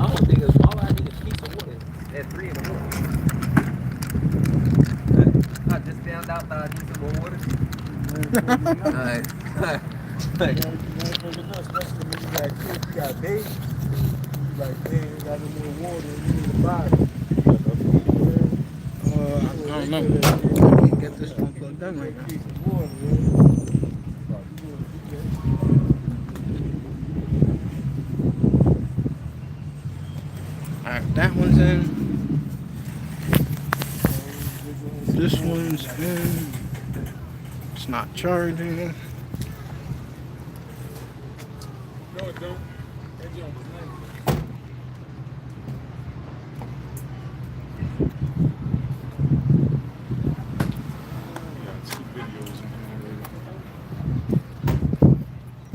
don't think it's why would I need a piece of water at 3 in the morning. I just found out that I need some more water. Alright. You got babies. You like, man, you got no more water, you need to buy it. I don't know. I can't get this one plugged in right now. Alright, that one's in. This one's in. It's not charging. No, it don't. That jump was nice.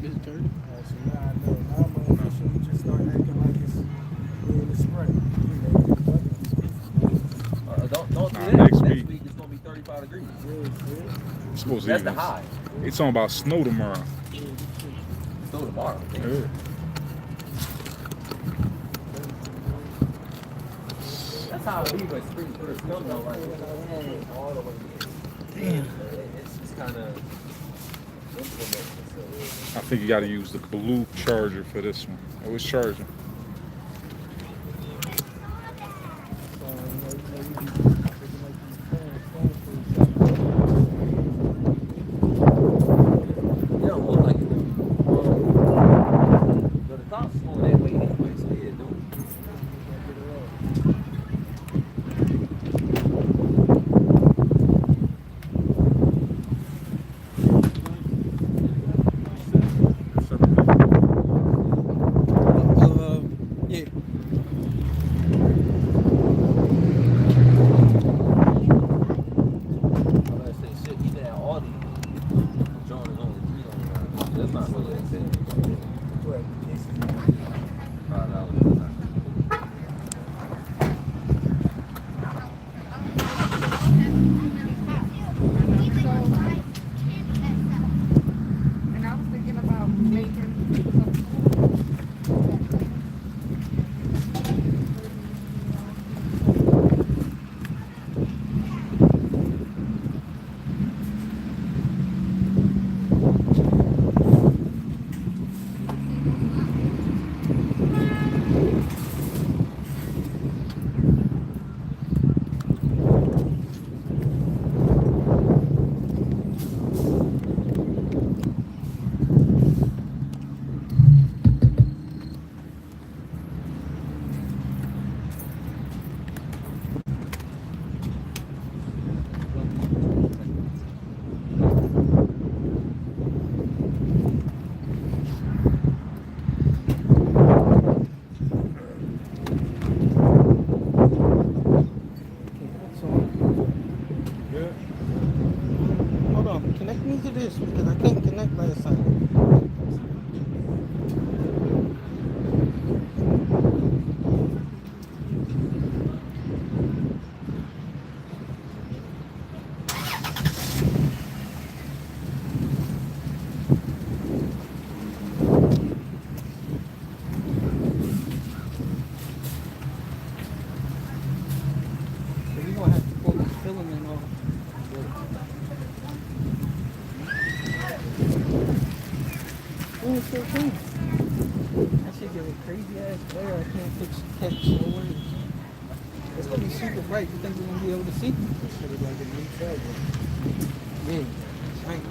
Is it dirty? So now I know. Now I'm officially just start acting like it's in the spring. Don't do that. Next Next week. week it's gonna be 35 degrees. It's supposed to That's be. the high. It's talking about snow tomorrow. So tomorrow. Yeah. That's how it be when spring first comes though, like all the way in. Damn. It's kind of implemented. I think you got to use the blue charger for this one. It was charging. It don't look like it though. But the top's going that way anyway, so yeah, do it. Yeah. That's not really that thing. And I was thinking about making some Hold on. Connect me to this because I couldn't connect last time. So we're gonna have to pull this filament off. Oh, it's so clean. That shit give a crazy ass glare. I can't catch no words. It's gonna be super bright. You think we're gonna be able to see? This shit is like a new charger. Yeah. Right.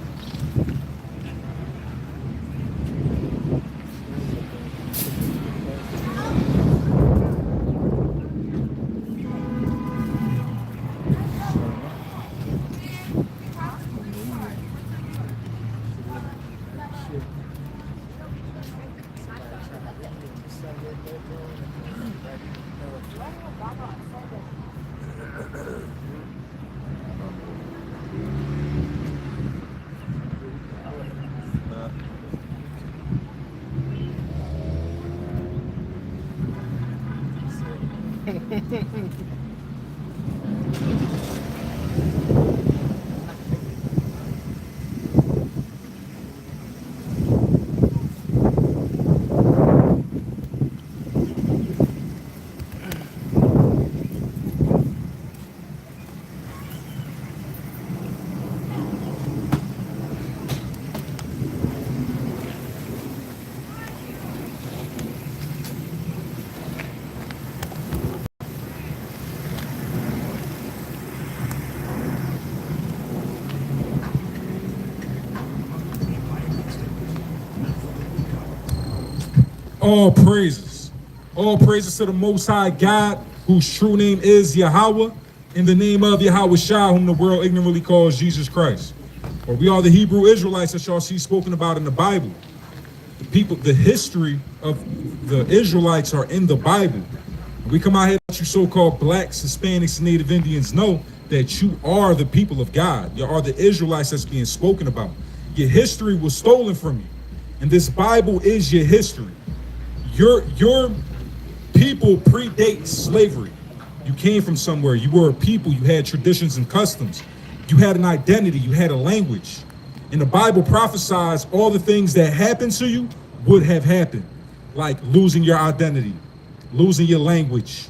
All praises. All praises to the Most High God, whose true name is Yahweh, in the name of Yahweh Shah, whom the world ignorantly calls Jesus Christ. For we are the Hebrew Israelites that y'all see spoken about in the Bible. The people, the history of the Israelites are in the Bible. We come out here, let you so-called blacks, Hispanics, and Native Indians know that you are the people of God. You are the Israelites that's being spoken about. Your history was stolen from you. And this Bible is your history. Your people predate slavery. You came from somewhere. You were a people. You had traditions and customs. You had an identity. You had a language. And the Bible prophesies all the things that happened to you would have happened, like losing your identity, losing your language,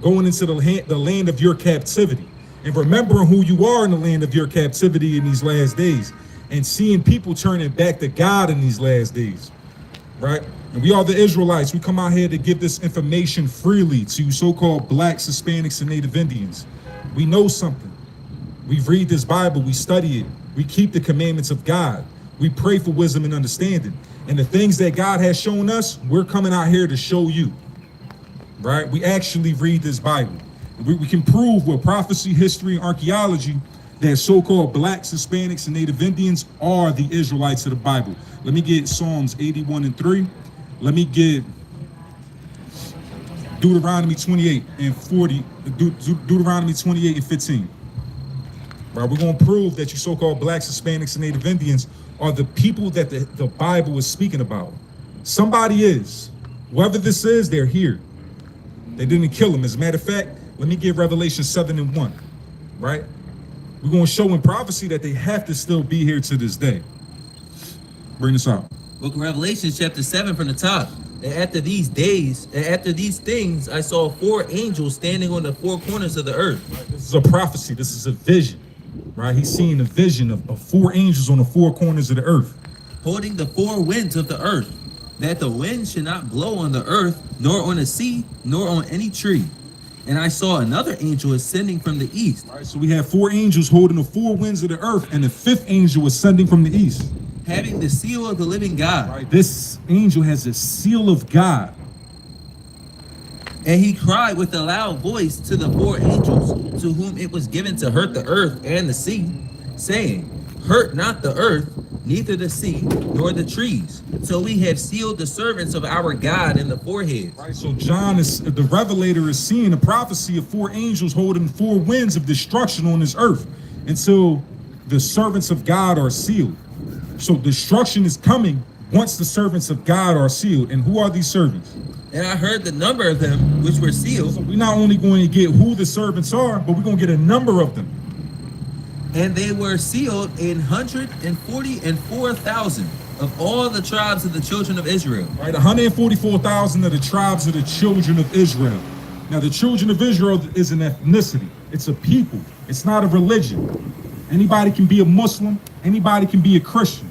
going into the land of your captivity, and remembering who you are in the land of your captivity in these last days, and seeing people turning back to God in these last days, right? And we are the Israelites. We come out here to give this information freely to you so-called blacks, Hispanics, and Native Indians. We know something. We read this Bible. We study it. We keep the commandments of God. We pray for wisdom and understanding. And the things that God has shown us, we're coming out here to show you, right? We actually read this Bible. We can prove with prophecy, history, and archaeology that so-called blacks, Hispanics, and Native Indians are the Israelites of the Bible. Let me get Psalms 81 and 3. Let me get Deuteronomy 28 and 40, Deuteronomy 28 and 15. Right, we're going to prove that you so-called blacks, Hispanics, and Native Indians are the people that the Bible is speaking about. Somebody is. Whoever this is, they're here. They didn't kill them. As a matter of fact, let me get Revelation 7 and 1, right? We're going to show in prophecy that they have to still be here to this day. Bring this out. Book of Revelation, chapter 7 from the top. And after these things, I saw 4 angels standing on the 4 corners of the earth. Right, this is a prophecy. This is a vision, right? He's seeing a vision of 4 angels on the 4 corners of the earth, holding the 4 winds of the earth, that the wind should not blow on the earth, nor on the sea, nor on any tree. And I saw another angel ascending from the east. All right, so we have 4 angels holding the 4 winds of the earth, and the 5th angel ascending from the east, having the seal of the living God. Right, this angel has a seal of God. And he cried with a loud voice to the 4 angels, to whom it was given to hurt the earth and the sea, saying, hurt not the earth, neither the sea, nor the trees. So we have sealed the servants of our God in the foreheads. Right, so John, the revelator, is seeing a prophecy of 4 angels holding 4 winds of destruction on this earth until the servants of God are sealed. So destruction is coming once the servants of God are sealed. And who are these servants? And I heard the number of them which were sealed. So we're not only going to get who the servants are, but we're going to get a number of them. And they were sealed 144,000 of all the tribes of the children of Israel. Right, 144,000 of the tribes of the children of Israel. Now, the children of Israel is an ethnicity. It's a people. It's not a religion. Anybody can be a Muslim. Anybody can be a Christian.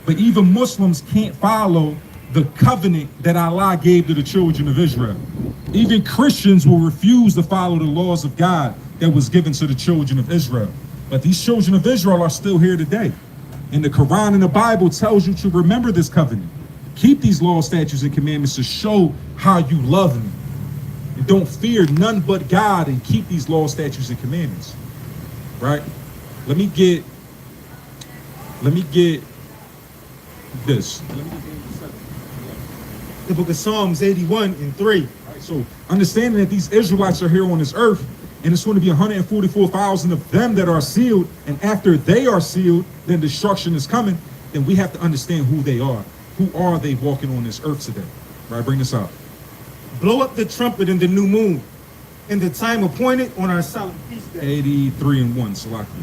But even Muslims can't follow the covenant that Allah gave to the children of Israel. Even Christians will refuse to follow the laws of God that was given to the children of Israel. But these children of Israel are still here today. And the Quran and the Bible tells you to remember this covenant. Keep these laws, statutes, and commandments to show how you love me. And don't fear none but God, and keep these laws, statutes, and commandments. Right? Let me get this. The book of Psalms 81 and 3. Right, so understanding that these Israelites are here on this earth, and it's going to be 144,000 of them that are sealed, and after they are sealed, then destruction is coming, then we have to understand who they are. Who are they walking on this earth today? Right, bring this out. Blow up the trumpet in the new moon, in the time appointed on our solemn feast day. 83 and 1, Salaki.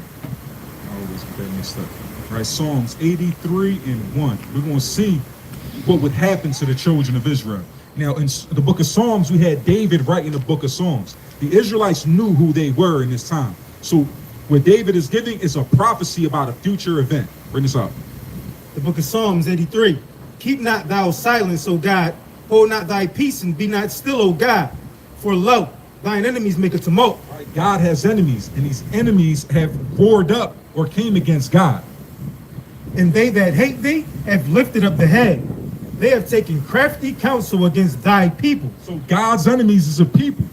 I always get that mixed up. Right, Psalms 83 and 1. We're going to see what would happen to the children of Israel. Now, in the book of Psalms, we had David writing the book of Psalms. The Israelites knew who they were in this time. So what David is giving is a prophecy about a future event. Bring this up. The book of Psalms 83. Keep not thou silence, O God. Hold not thy peace, and be not still, O God. For lo, thine enemies make a tumult. Right, God has enemies, and these enemies have roared up or came against God. And they that hate thee have lifted up the head. They have taken crafty counsel against thy people. So God's enemies is a people.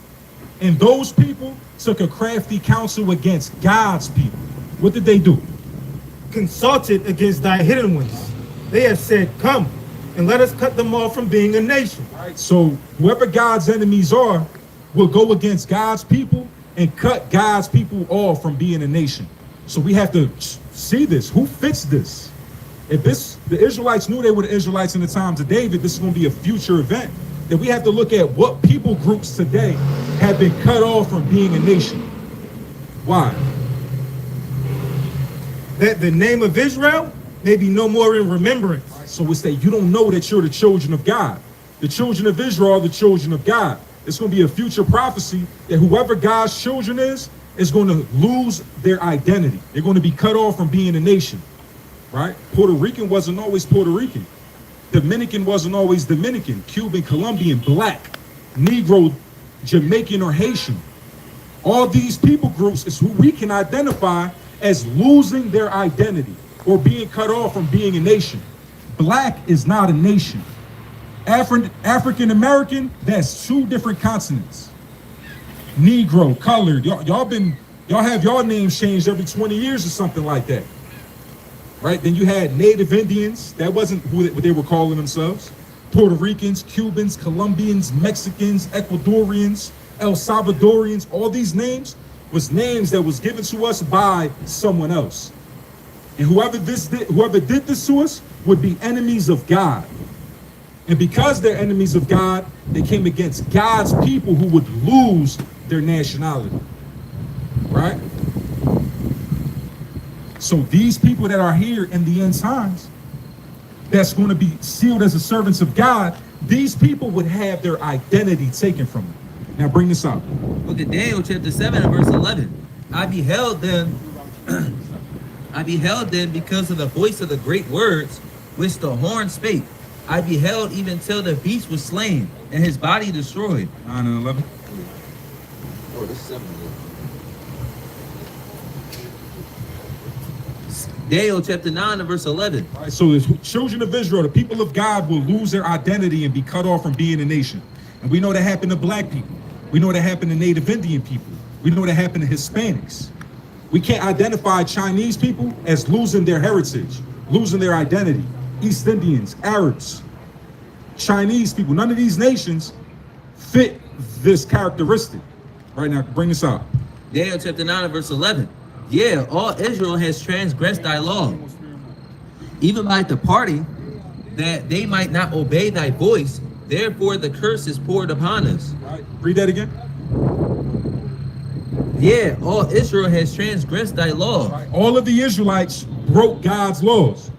And those people took a crafty counsel against God's people. What did they do? Consulted against thy hidden ones. They have said, come, and let us cut them off from being a nation. Right? So whoever God's enemies are will go against God's people and cut God's people off from being a nation. So we have to see this. Who fixed this? If the Israelites knew they were the Israelites in the times of David, this is going to be a future event. That we have to look at what people groups today have been cut off from being a nation. Why? That the name of Israel may be no more in remembrance. So it's that you don't know that you're the children of God. The children of Israel are the children of God. It's going to be a future prophecy that whoever God's children is going to lose their identity. They're going to be cut off from being a nation, right? Puerto Rican wasn't always Puerto Rican. Dominican wasn't always Dominican. Cuban, Colombian, Black, Negro, Jamaican, or Haitian. All these people groups is who we can identify as losing their identity or being cut off from being a nation. Black is not a nation. African American, that's two different continents. Negro, colored, y'all have y'all names changed every 20 years or something like that. Right? Then you had Native Indians, that wasn't what they were calling themselves. Puerto Ricans, Cubans, Colombians, Mexicans, Ecuadorians, El Salvadorians, all these names was names that was given to us by someone else. And whoever did this to us would be enemies of God. And because they're enemies of God, they came against God's people who would lose their nationality. Right? So these people that are here in the end times, that's going to be sealed as the servants of God, these people would have their identity taken from them. Now bring this out. Look at Daniel chapter 7 and verse 11. I beheld them because of the voice of the great words which the horn spake. I beheld even till the beast was slain and his body destroyed. 9 and 11. Oh, this is 7. Daniel chapter 9 and verse 11. All right, so the children of Israel, the people of God, will lose their identity and be cut off from being a nation. And we know that happened to Black people. We know that happened to Native Indian people. We know that happened to Hispanics. We can't identify Chinese people as losing their heritage, losing their identity. East Indians, Arabs, Chinese people, none of these nations fit this characteristic. Right now, bring this out. Daniel chapter 9 and verse 11. Yeah, all Israel has transgressed thy law, even by departing, that they might not obey thy voice. Therefore the curse is poured upon us. Right. Read that again. Yeah, all Israel has transgressed thy law. Right. All of the Israelites broke God's laws.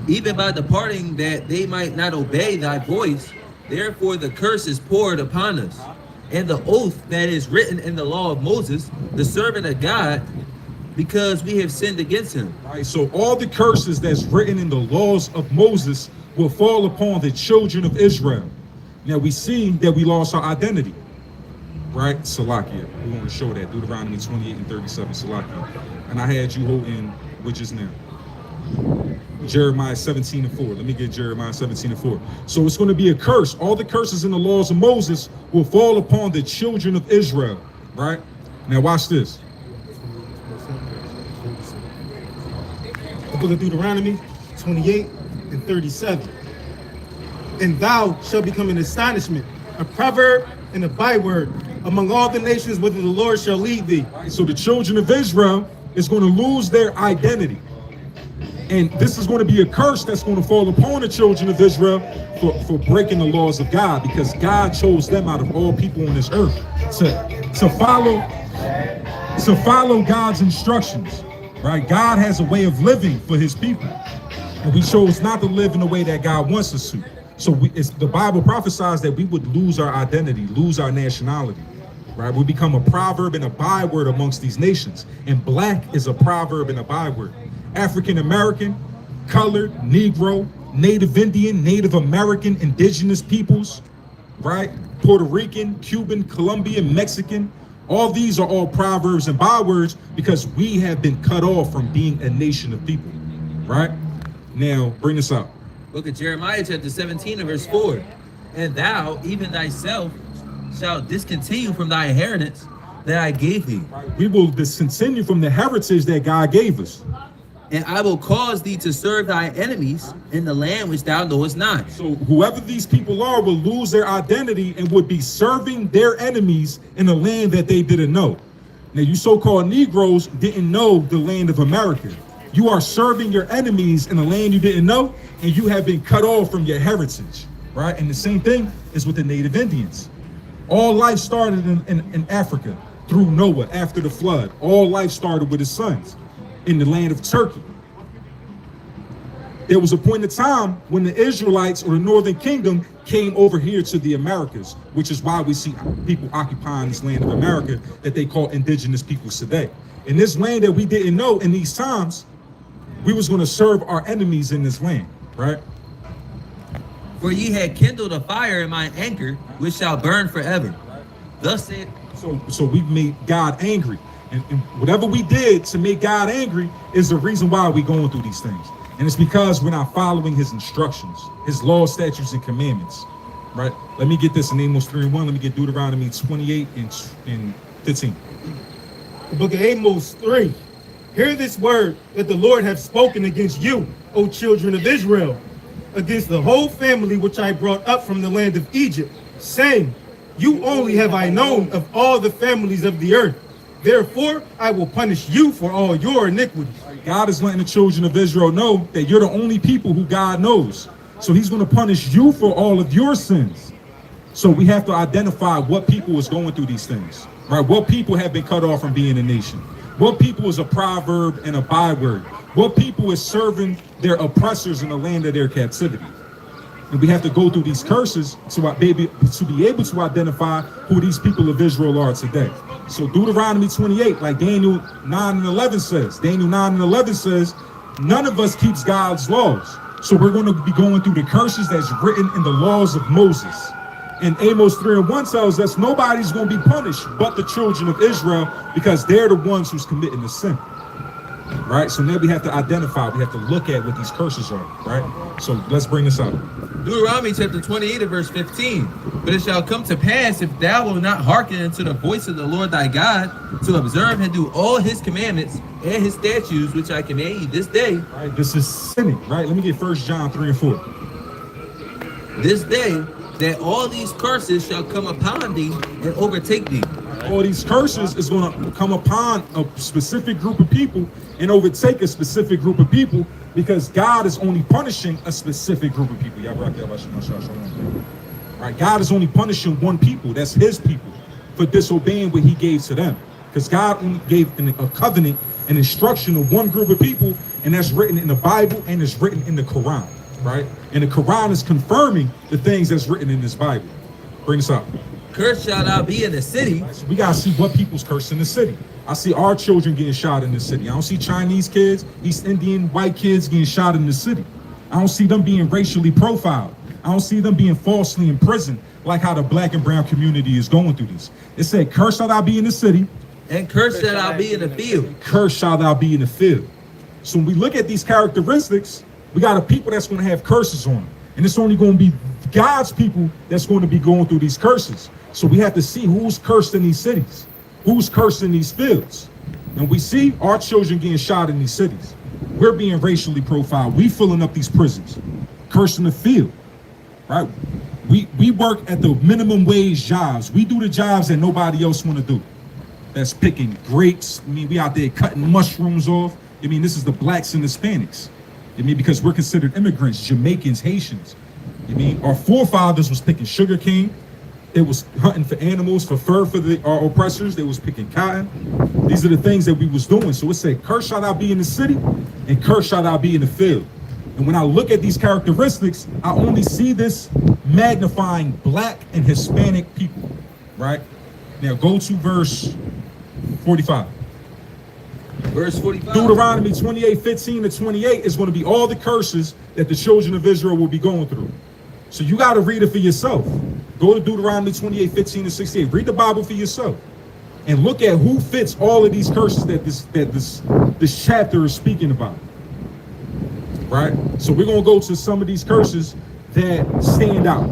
Even by departing, that they might not obey thy voice. Therefore the curse is poured upon us. And the oath that is written in the law of Moses, the servant of God, because we have sinned against him. Right. So all the curses that's written in the laws of Moses will fall upon the children of Israel. Now we see that we lost our identity. Right? Salakia. We want to show that. Deuteronomy 28 and 37, Salakia. And I had you holding, which is now Jeremiah 17 and 4. Let me get Jeremiah 17 and 4. So it's going to be a curse. All the curses in the laws of Moses will fall upon the children of Israel. Right? Now watch this. The book of Deuteronomy 28 and 37. And thou shalt become an astonishment, a proverb and a byword among all the nations whither the Lord shall lead thee. Right? So the children of Israel is going to lose their identity. And this is going to be a curse that's going to fall upon the children of Israel for breaking the laws of God, because God chose them out of all people on this earth to follow God's instructions. Right? God has a way of living for his people, and we chose not to live in the way that God wants us to. So the Bible prophesies that we would lose our identity, lose our nationality. Right? We become a proverb and a byword amongst these nations. And Black is a proverb and a byword. African American, colored, Negro, Native Indian, Native American, indigenous peoples, right? Puerto Rican, Cuban, Colombian, Mexican. All these are all proverbs and bywords because we have been cut off from being a nation of people, right? Now, bring this up. Book of Jeremiah chapter 17 and verse 4. And thou, even thyself, shalt discontinue from thy inheritance that I gave thee. We will discontinue from the heritage that God gave us. And I will cause thee to serve thy enemies in the land which thou knowest not. So whoever these people are will lose their identity and would be serving their enemies in a land that they didn't know. Now, you so-called Negroes didn't know the land of America. You are serving your enemies in a land you didn't know, and you have been cut off from your heritage, right? And the same thing is with the native Indians. All life started in Africa through Noah after the flood. All life started with his sons in the land of Turkey. There was a point in time when the Israelites or the Northern Kingdom came over here to the Americas, which is why we see people occupying this land of America that they call indigenous peoples today. In this land that we didn't know in these times, we was going to serve our enemies in this land, right? For ye had kindled a fire in mine anger, which shall burn forever. Thus said. So we made God angry. And whatever we did to make God angry is the reason why we're going through these things. And it's because we're not following his instructions, his laws, statutes, and commandments, right? Let me get this in Amos 3:1. Let me get Deuteronomy 28 and 15. The book of Amos 3. Hear this word that the Lord hath spoken against you, O children of Israel, against the whole family which I brought up from the land of Egypt, saying, you only have I known of all the families of the earth. Therefore, I will punish you for all your iniquities. God is letting the children of Israel know that you're the only people who God knows. So he's going to punish you for all of your sins. So we have to identify what people is going through these things, right? What people have been cut off from being a nation. What people is a proverb and a byword. What people is serving their oppressors in the land of their captivity. And we have to go through these curses to be able to identify who these people of Israel are today. So Deuteronomy 28, like Daniel 9 and 11 says, none of us keeps God's laws. So we're going to be going through the curses that's written in the laws of Moses. And Amos 3:1 tells us nobody's going to be punished but the children of Israel because they're the ones who's committing the sin. Right? So now we have to identify, we have to look at what these curses are, right? So let's bring this up. Deuteronomy chapter 28 and verse 15. But it shall come to pass, if thou wilt not hearken unto the voice of the Lord thy God, to observe and do all his commandments and his statutes, which I command you this day. Right, this is sinning, right? Let me get 1 John 3 and 4. This day, that all these curses shall come upon thee and overtake thee. All these curses is going to come upon a specific group of people and overtake a specific group of people because God is only punishing a specific group of people. Right? God is only punishing one people, that's his people, for disobeying what he gave to them. Because God only gave a covenant, an instruction of one group of people, and that's written in the Bible and it's written in the Quran, right? And the Quran is confirming the things that's written in this Bible. Bring this up. Cursed shall thou be in the city. So we gotta see what people's cursed in the city. I see our children getting shot in the city. I don't see Chinese kids, East Indian, white kids getting shot in the city. I don't see them being racially profiled. I don't see them being falsely imprisoned like how the black and brown community is going through this. It said, cursed shall thou be in the city. And cursed shall thou be in the field. Cursed shall thou be in the field. So when we look at these characteristics, we got a people that's going to have curses on them. And it's only going to be God's people that's going to be going through these curses. So we have to see who's cursed in these cities, who's cursed in these fields. And we see our children getting shot in these cities. We're being racially profiled. We filling up these prisons, cursed in the field, right? We work at the minimum wage jobs. We do the jobs that nobody else want to do. That's picking grapes. I mean, we out there cutting mushrooms off. I mean, this is the blacks and Hispanics. I mean, because we're considered immigrants, Jamaicans, Haitians. I mean, our forefathers was picking sugar cane. They was hunting for animals, for fur for our oppressors. They was picking cotton. These are the things that we was doing. So it said, cursed shall thou be in the city, and cursed shall thou be in the field. And when I look at these characteristics, I only see this magnifying black and Hispanic people, right? Now go to verse 45. Verse 45. Deuteronomy 28:15 to 28 is going to be all the curses that the children of Israel will be going through. So you got to read it for yourself. Go to Deuteronomy 28:15 to 68. Read the Bible for yourself, and look at who fits all of these curses that this chapter is speaking about. right? So we're gonna go to some of these curses that stand out.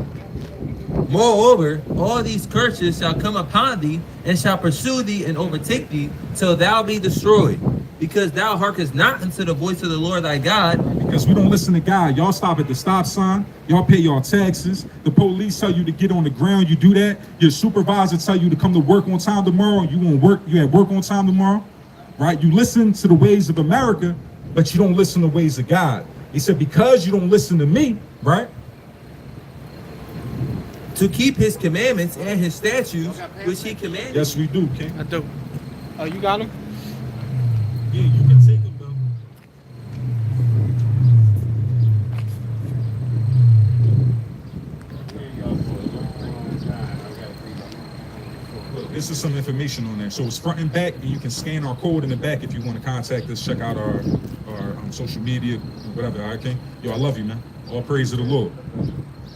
Moreover, all these curses shall come upon thee, and shall pursue thee and overtake thee, till thou be destroyed, because thou hearkenest not unto the voice of the Lord thy God. Because we don't listen to God. Y'all stop at the stop sign. Y'all pay your taxes. The police tell you to get on the ground. You do that. Your supervisor tell you to come to work on time tomorrow. You won't work. You at work on time tomorrow, right? You listen to the ways of America, but you don't listen to the ways of God. He said, because you don't listen to me, right? To keep his commandments and his statutes, which he commanded. Yes, we do, King. I do. Oh, you got him? Yeah, you can take them, though. Look, this is some information on there. So it's front and back, and you can scan our code in the back if you want to contact us. Check out our social media, whatever. All right, King? Yo, I love you, man. All praise to the Lord.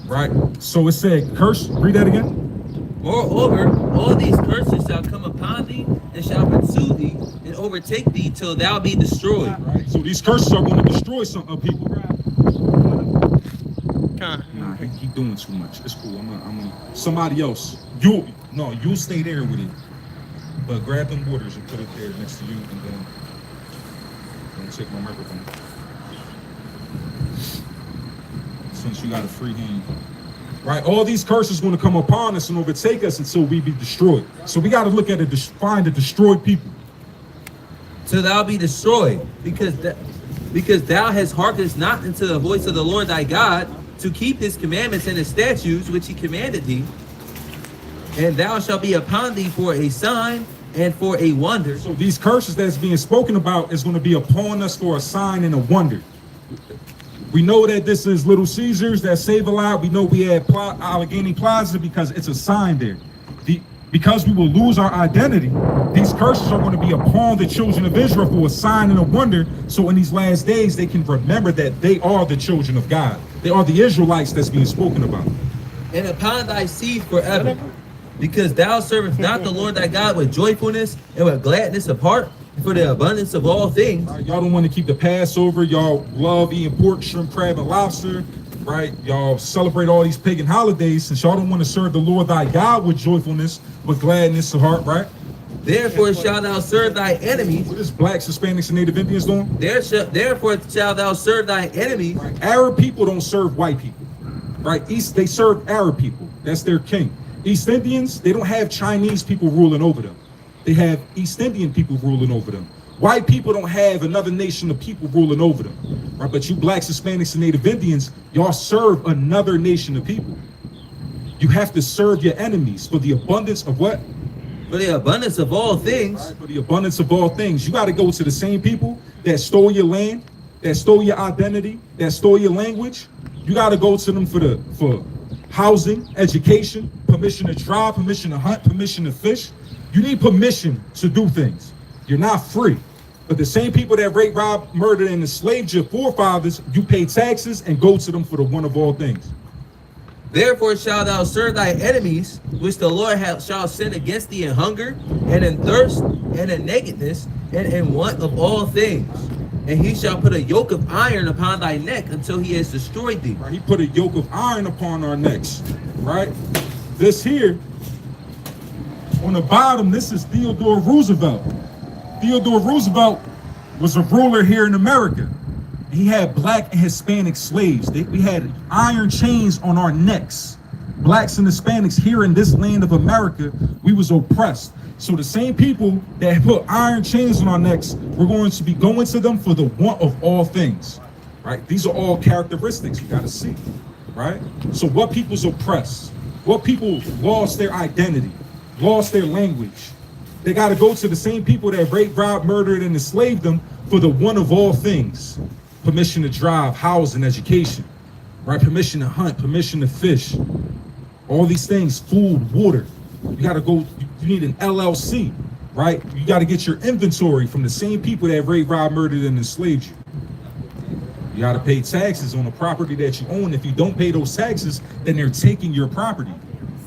Right? So it said, curse. Read that again. Moreover, all these curses shall come upon thee, and shall pursue thee, and overtake thee, till thou be destroyed. Right? So these curses are going to destroy some people. Nah, he doing too much. It's cool. I'm somebody else. You stay there with it. But grab them waters and put it there next to you, and then don't take my microphone. Since you got a free hand. Right? All these curses going to come upon us and overtake us until we be destroyed. So we got to look at it, find the destroyed people. Till thou be destroyed, because thou hast hearkened not unto the voice of the Lord thy God, to keep his commandments and his statutes which he commanded thee. And thou shalt be upon thee for a sign and for a wonder. So these curses that's being spoken about is going to be upon us for a sign and a wonder. We know that this is Little Caesars that save a lot. We know we had Allegheny Plaza because it's a sign there. Because we will lose our identity, these curses are going to be upon the children of Israel for a sign and a wonder. So in these last days, they can remember that they are the children of God. They are the Israelites that's being spoken about. And upon thy seed forever, because thou servest not the Lord thy God with joyfulness and with gladness of heart, for the abundance of all things. Right, y'all don't want to keep the Passover. Y'all love eating pork, shrimp, crab, and lobster. Right? Y'all celebrate all these pagan holidays since y'all don't want to serve the Lord thy God with joyfulness, with gladness of heart, right? Therefore shalt thou serve thy enemies. What is blacks, Hispanics, and Native Indians doing? Therefore shalt thou serve thy enemies. Right. Arab people don't serve white people. Right? They serve Arab people. That's their king. East Indians, they don't have Chinese people ruling over them. They have East Indian people ruling over them. White people don't have another nation of people ruling over them, right? But you blacks, Hispanics, and Native Indians, y'all serve another nation of people. You have to serve your enemies for the abundance of what? For the abundance of all things. Right, for the abundance of all things. You got to go to the same people that stole your land, that stole your identity, that stole your language. You got to go to them for housing, education, permission to drive, permission to hunt, permission to fish. You need permission to do things. You're not free. But the same people that raped, robbed, murdered, and enslaved your forefathers, you pay taxes and go to them for the one of all things. Therefore shalt thou serve thy enemies, which the Lord shall send against thee in hunger, and in thirst, and in nakedness, and in want of all things. And he shall put a yoke of iron upon thy neck until he has destroyed thee. Right? He put a yoke of iron upon our necks. Right? This here, on the bottom, this is Theodore Roosevelt. Theodore Roosevelt was a ruler here in America. He had black and Hispanic slaves. We had iron chains on our necks. Blacks and Hispanics here in this land of America, we was oppressed. So the same people that put iron chains on our necks, we're going to be going to them for the want of all things. Right? These are all characteristics you got to see. Right? So what people's oppressed? What people lost their identity? Lost their language. They got to go to the same people that raped, robbed, murdered, and enslaved them for the one of all things. Permission to drive, housing, education, right? Permission to hunt, permission to fish. All these things, food, water. You got to go, you need an LLC, right? You got to get your inventory from the same people that raped, robbed, murdered, and enslaved you. You got to pay taxes on the property that you own. If you don't pay those taxes, then they're taking your property.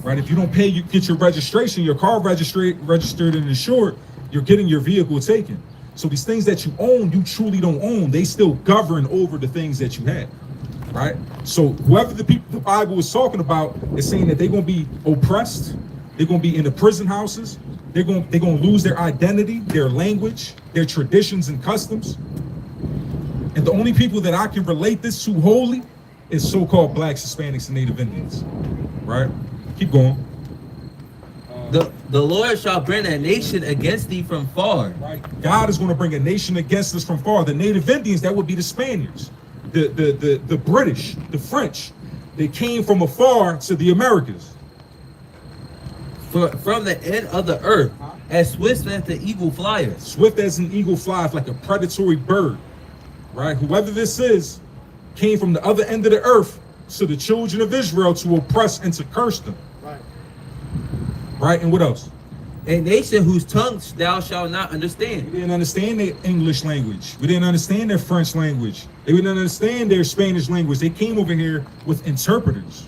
Right? If you don't pay, you get your registration, your car registered and insured, you're getting your vehicle taken. So these things that you own, you truly don't own. They still govern over the things that you have, right? So whoever the people the Bible is talking about is saying that they're going to be oppressed. They're going to be in the prison houses. They're going to lose their identity, their language, their traditions and customs. And the only people that I can relate this to wholly is so-called blacks, Hispanics, and Native Indians, right? Keep going. The Lord shall bring a nation against thee from far. Right. God is going to bring a nation against us from far. The Native Indians, that would be the Spaniards, the British, the French. They came from afar to the Americas. From the end of the earth, as swift as the eagle flieth. Swift as an eagle flies, like a predatory bird, right? Whoever this is came from the other end of the earth to the children of Israel to oppress and to curse them. Right, and what else? A nation whose tongue thou shalt not understand. We didn't understand their English language. We didn't understand their French language. They didn't understand their Spanish language. They came over here with interpreters.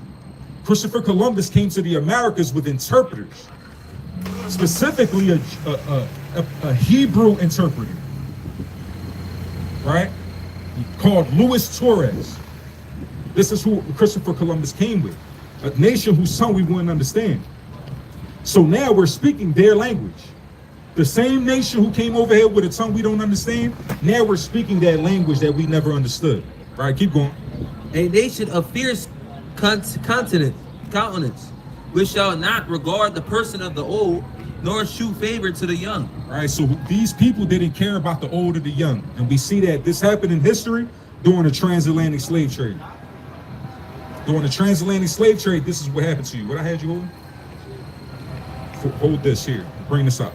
Christopher Columbus came to the Americas with interpreters, specifically a Hebrew interpreter, right? Called Luis Torres. This is who Christopher Columbus came with, a nation whose tongue we wouldn't understand. So now we're speaking their language. The same nation who came over here with a tongue we don't understand, now we're speaking that language that we never understood. Right, keep going. A nation of fierce countenance, which shall not regard the person of the old, nor shew favor to the young. Right, so these people didn't care about the old or the young. And we see that this happened in history during the transatlantic slave trade. During the transatlantic slave trade, this is what happened to you. What I had you holding? Hold this here. Bring this up.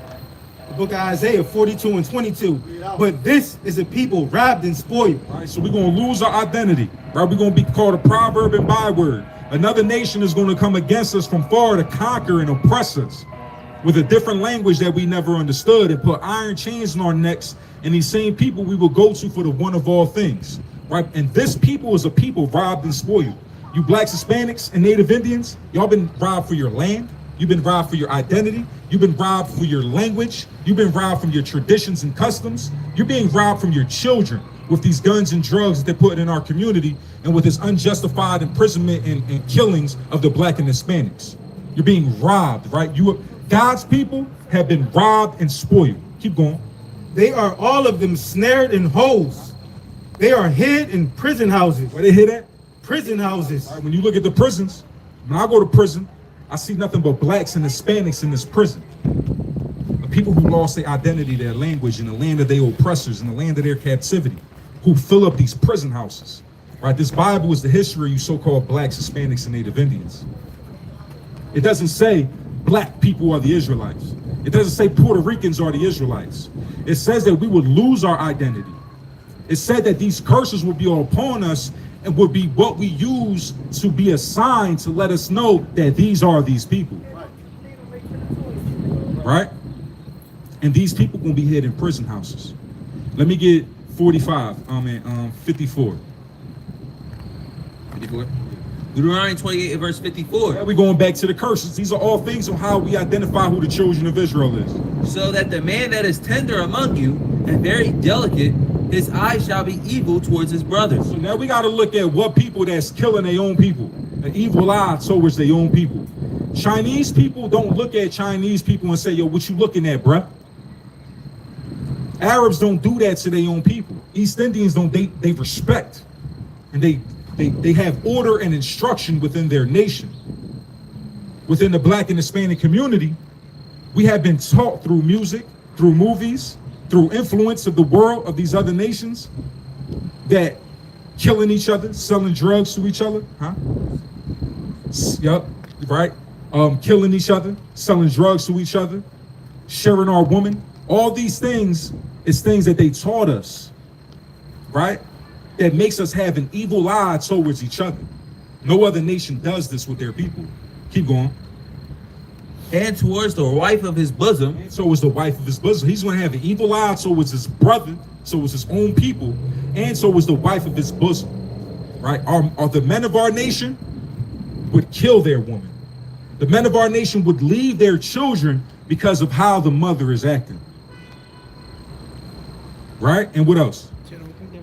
The book of Isaiah 42 and 22. But this is a people robbed and spoiled. All right, so we're going to lose our identity. Right, we're going to be called a proverb and byword. Another nation is going to come against us from far to conquer and oppress us with a different language that we never understood and put iron chains on our necks. And these same people we will go to for the one of all things. Right, and this people is a people robbed and spoiled. You blacks, Hispanics, and Native Indians, y'all been robbed for your land. You've been robbed for your identity. You've been robbed for your language. You've been robbed from your traditions and customs. You're being robbed from your children with these guns and drugs that they put in our community and with this unjustified imprisonment and killings of the black and Hispanics. You're being robbed, right? God's people have been robbed and spoiled. Keep going. They are all of them snared in holes. They are hid in prison houses. Where they hid at? Prison houses. All right, when you look at the prisons, when I go to prison, I see nothing but blacks and Hispanics in this prison. The people who lost their identity, their language, in the land of their oppressors, in the land of their captivity, who fill up these prison houses. Right? This Bible is the history of you so-called blacks, Hispanics, and Native Indians. It doesn't say black people are the Israelites. It doesn't say Puerto Ricans are the Israelites. It says that we would lose our identity. It said that these curses would be all upon us and would be what we use to be a sign to let us know that these are these people. Right? And these people gonna be hid in prison houses. Let me get 54. 54. Deuteronomy 28 and verse 54. Yeah, we're going back to the curses. These are all things on how we identify who the children of Israel is. So that the man that is tender among you and very delicate, his eye shall be evil towards his brothers. So now we got to look at what people that's killing their own people. An evil eye towards their own people. Chinese people don't look at Chinese people and say, yo, what you looking at, bruh? Arabs don't do that to their own people. East Indians don't, they respect. And they have order and instruction within their nation. Within the black and Hispanic community, we have been taught through music, through movies, through influence of the world, of these other nations, that killing each other, selling drugs to each other, Yep, right? Killing each other, selling drugs to each other, sharing our woman. All these things is things that they taught us, right? That makes us have an evil eye towards each other. No other nation does this with their people. Keep going. And towards the wife of his bosom. And so is the wife of his bosom. He's going to have an evil eye towards his brother, so is his own people, and so is the wife of his bosom. Right? Are the men of our nation would kill their woman. The men of our nation would leave their children because of how the mother is acting. right? And what else?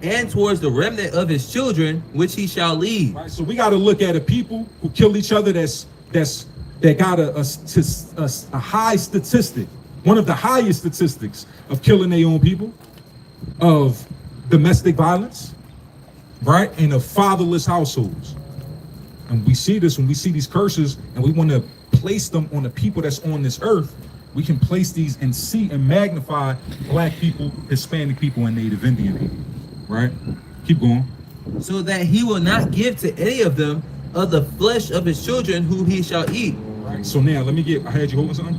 And towards the remnant of his children, which he shall lead. Right. So we got to look at a people who kill each other. That got a high statistic, one of the highest statistics of killing their own people, of domestic violence, right, and of fatherless households. And we see this when we see these curses, and we want to place them on the people that's on this earth. We can place these and see and magnify black people, Hispanic people, and Native Indian people, right? Keep going. So that he will not give to any of them of the flesh of his children who he shall eat. Right. So now let me get, I had you holding something?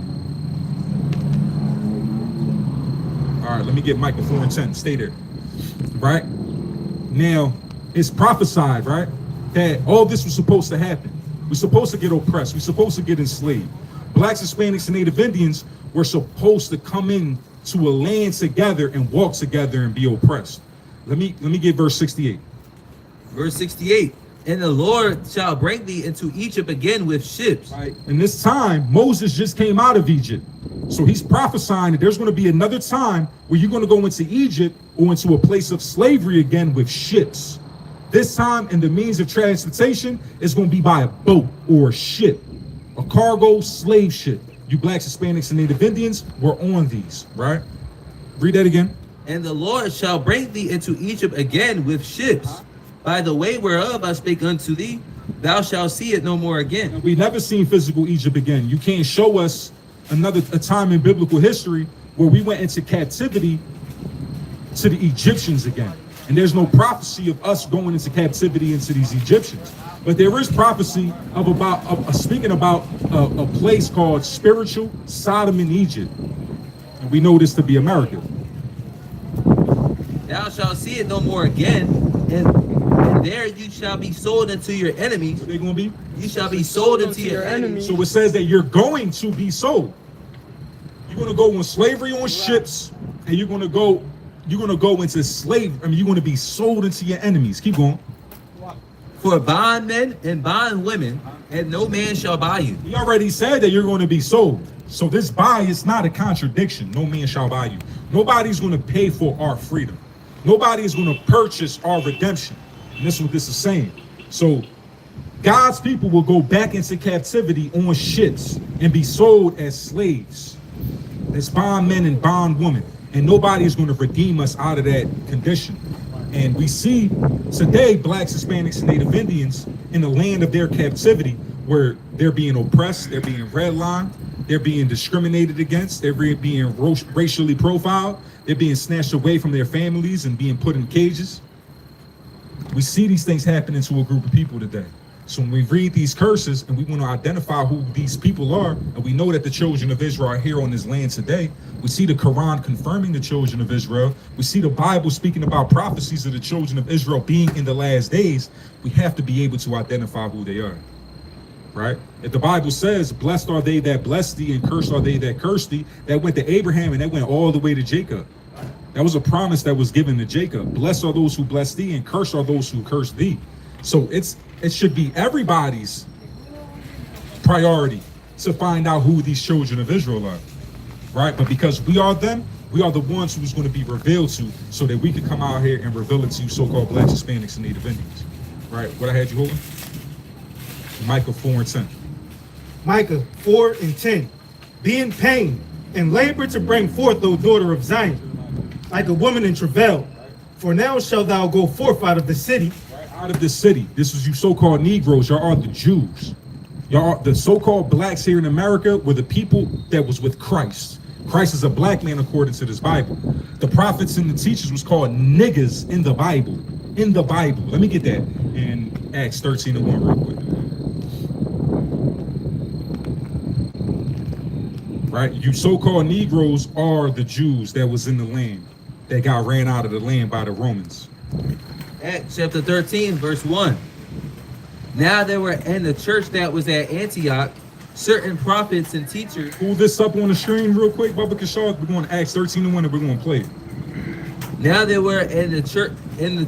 All right, let me get Micah 4 and 10. Stay there. Right? Now, it's prophesied, right, that all this was supposed to happen. We're supposed to get oppressed. We're supposed to get enslaved. Blacks, Hispanics, and Native Indians were supposed to come in to a land together and walk together and be oppressed. Let me get verse 68. Verse 68. And the Lord shall bring thee into Egypt again with ships. Right. And this time, Moses just came out of Egypt. So he's prophesying that there's going to be another time where you're going to go into Egypt or into a place of slavery again with ships. This time, and the means of transportation is going to be by a boat or a ship, a cargo slave ship. You blacks, Hispanics, and Native Indians were on these, right? Read that again. And the Lord shall bring thee into Egypt again with ships. By the way whereof I spake unto thee, thou shalt see it no more again. We never seen physical Egypt again. You can't show us a time in biblical history where we went into captivity to the Egyptians again. And there's no prophecy of us going into captivity into these Egyptians. But there is prophecy of speaking about a place called spiritual Sodom in Egypt. And we know this to be America. Thou shalt see it no more again, and there you shall be sold unto your enemies. What they gonna be? You shall be sold unto your enemies. So it says that you're going to be sold. You're gonna go in slavery on ships, and you're gonna go into slavery. I mean, you're gonna be sold into your enemies. Keep going. For bondmen and bondwomen, and no man shall buy you. He already said that you're going to be sold. So this buy is not a contradiction. No man shall buy you. Nobody's going to pay for our freedom. Nobody is going to purchase our redemption. And this is what this is saying. So God's people will go back into captivity on ships and be sold as slaves, as bondmen and bondwomen. And nobody is going to redeem us out of that condition. And we see today blacks, Hispanics, and Native Indians in the land of their captivity where they're being oppressed, they're being redlined, they're being discriminated against, they're being racially profiled, they're being snatched away from their families and being put in cages. We see these things happening to a group of people today. So when we read these curses and we want to identify who these people are, and we know that the children of Israel are here on this land today, we see the Quran confirming the children of Israel. We see the Bible speaking about prophecies of the children of Israel being in the last days. We have to be able to identify who they are, right? If the Bible says, blessed are they that bless thee and cursed are they that curse thee, that went to Abraham and that went all the way to Jacob. That was a promise that was given to Jacob. Blessed are those who bless thee and cursed are those who curse thee. So it should be everybody's priority to find out who these children of Israel are, right? But because we are them, we are the ones who's going to be revealed to, so that we can come out here and reveal it to you so-called blacks, Hispanics, and Native Indians, right? What I had you holding? Micah 4 and 10. Micah 4 and 10. Be in pain and labor to bring forth, O daughter of Zion, like a woman in travail. For now shalt thou go forth out of the city. Out of this city. This is you so-called Negroes. Y'all are the Jews. Y'all are the so-called blacks here in America were the people that was with Christ. Christ is a black man according to this Bible. The prophets and the teachers was called niggas in the Bible. In the Bible. Let me get that in Acts 13 and 1 real quick. Right? You so-called Negroes are the Jews that was in the land, that got ran out of the land by the Romans. Acts chapter 13, verse 1. Now there were in the church that was at Antioch certain prophets and teachers. Pull this up on the screen real quick, Bubba Kishar. We're going to Acts 13 and 1 and we're going to play it. Now there were in the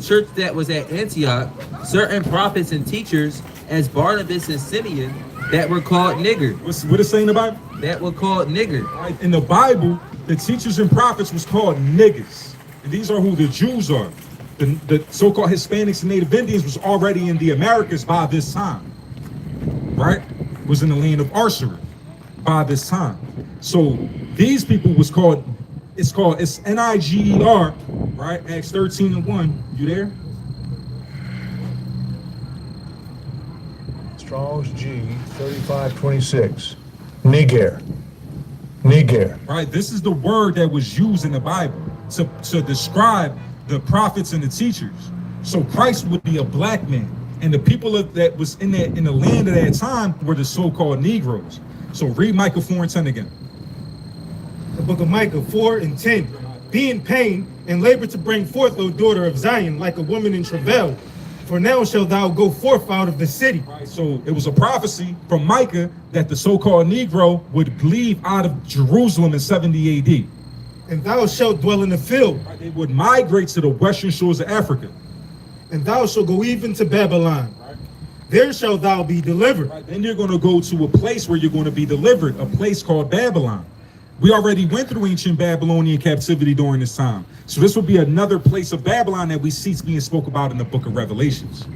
church that was at Antioch certain prophets and teachers, as Barnabas and Simeon, that were called niggers. What is saying in the Bible? That were called niggers. Right. In the Bible, the teachers and prophets was called niggas. And these are who the Jews are. The so-called Hispanics and Native Indians was already in the Americas by this time, right? Was in the land of Arshareth by this time. So these people was called, it's Niger, right? Acts 13:1. You there? Strong's G 3526. Niger. Niger. Right? This is the word that was used in the Bible to describe the prophets and the teachers. So Christ would be a black man, and the people that was in the land at that time were the so-called Negroes. So read Micah 4:10 again. The book of Micah 4:10. Be in pain and labor to bring forth, O daughter of Zion, like a woman in travail. For now shalt thou go forth out of the city. Right, so it was a prophecy from Micah that the so-called Negro would leave out of Jerusalem in 70 AD. And thou shalt dwell in the field. Right, they would migrate to the western shores of Africa. And thou shalt go even to Babylon. Right. There shalt thou be delivered. Right, then you're going to go to a place where you're going to be delivered, a place called Babylon. We already went through ancient Babylonian captivity during this time. So this will be another place of Babylon that we see being spoke about in the book of Revelations.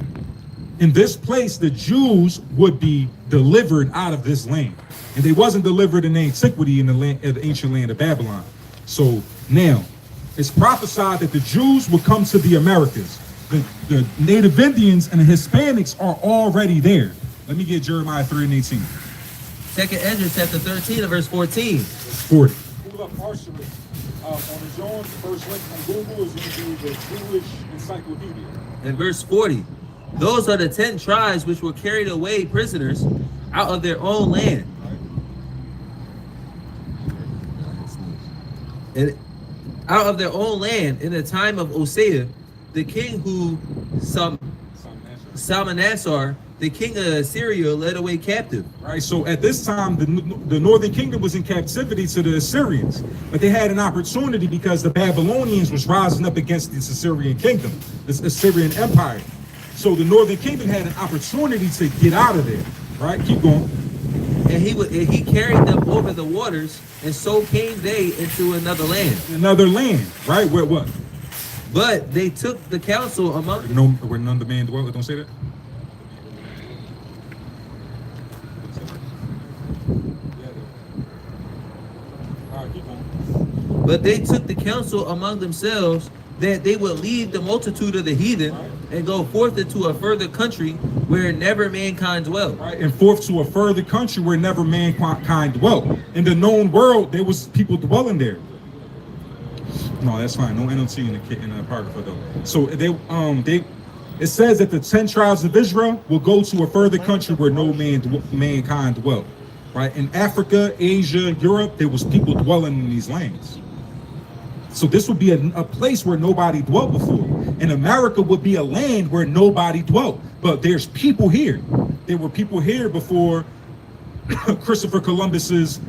In this place, the Jews would be delivered out of this land. And they wasn't delivered in antiquity in the ancient land of Babylon. So now, it's prophesied that the Jews will come to the Americas. The Native Indians and the Hispanics are already there. Let me get Jeremiah 3:18. Second Ezra chapter 13 and verse 14. 40. Pull up Arshareth on his own. First link on Google is going to be the Jewish Encyclopedia. And verse 40. Those are the 10 tribes which were carried away prisoners out of their own land. And out of their own land in the time of Hosea, the king who Salmanassar, the king of Assyria, led away captive. Right, so at this time, the northern kingdom was in captivity to the Assyrians, but they had an opportunity because the Babylonians was rising up against this Assyrian kingdom, this Assyrian empire. So the northern kingdom had an opportunity to get out of there. Right, keep going. And he carried them over the waters, and so came they into another land. Another land, right? Where what? But they took the counsel among them. No, where none of the man dwell. Don't say that. But they took the counsel among themselves that they would leave the multitude of the heathen and go forth into a further country where never mankind dwelt. Right, and forth to a further country where never mankind dwelt. In the known world, there was people dwelling there. No, that's fine. No NLT in the Apocrypha though. So it says that the 10 tribes of Israel will go to a further country where no mankind dwelt. Right, in Africa, Asia, Europe, there was people dwelling in these lands. So this would be a place where nobody dwelt before. And America would be a land where nobody dwelt. But there's people here. There were people here before Christopher Columbus's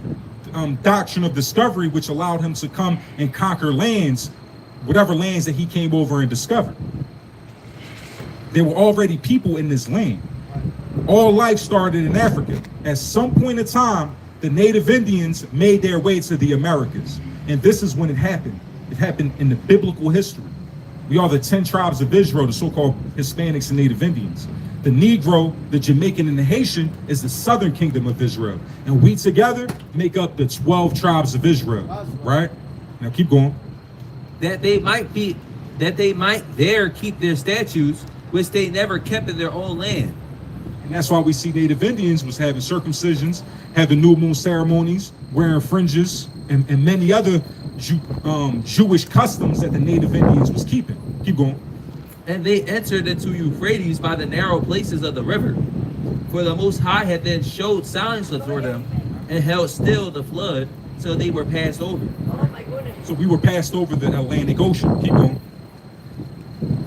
doctrine of discovery, which allowed him to come and conquer lands, whatever lands that he came over and discovered. There were already people in this land. All life started in Africa. At some point in time, the Native Indians made their way to the Americas. And this is when it happened. It happened in the biblical history. We are the 10 tribes of Israel, the so-called Hispanics and Native Indians. The Negro, the Jamaican, and the Haitian is the southern kingdom of Israel. And we together make up the 12 tribes of Israel, right? Now keep going. That they might there keep their statutes, which they never kept in their own land. And that's why we see Native Indians was having circumcisions, having new moon ceremonies, wearing fringes, and many other Jewish customs that the Native Indians was keeping. Keep going. And they entered into Euphrates by the narrow places of the river. For the Most High had then showed signs before them and held still the flood till they were passed over. So we were passed over the Atlantic Ocean. Keep going.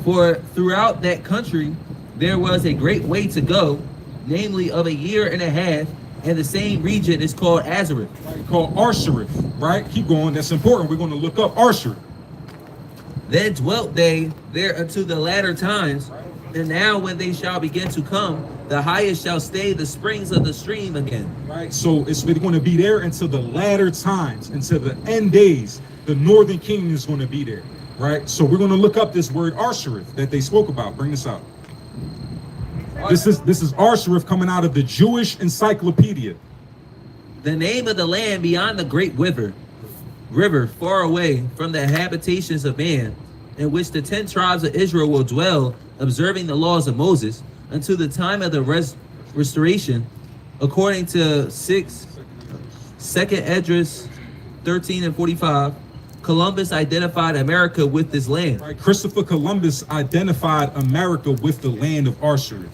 For throughout that country there was a great way to go, namely of a year and a half, and the same region is called Azareth. Right, called Arshareth, right? Keep going. That's important. We're going to look up Arshareth. Then dwelt they there unto the latter times, and now when they shall begin to come, the highest shall stay the springs of the stream again. Right, so it's going to be there until the latter times, until the end days. The northern kingdom is going to be there. right? So we're going to look up this word Arsharif that they spoke about. Bring this out. This is Arsharif coming out of the Jewish Encyclopedia. The name of the land beyond the great river far away from the habitations of man, in which the 10 tribes of Israel will dwell, observing the laws of Moses, until the time of the restoration, according to 2nd Esdras 13 and 45. Columbus identified America with this land. Right. Christopher Columbus identified America with the land of Arsharif.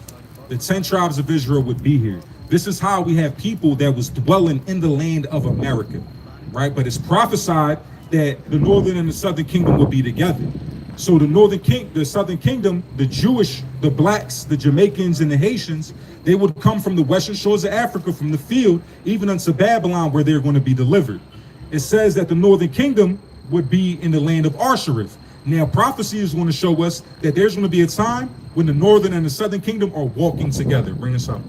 The 10 tribes of Israel would be here. This is how we have people that was dwelling in the land of America, right? But it's prophesied that the northern and the southern kingdom would be together. So the southern kingdom, the Jewish, the blacks, the Jamaicans, and the Haitians, they would come from the western shores of Africa, from the field, even unto Babylon, where they're going to be delivered. It says that the northern kingdom would be in the land of Arsharif. Now, prophecy is going to show us that there's going to be a time when the northern and the southern kingdom are walking together. Bring us up.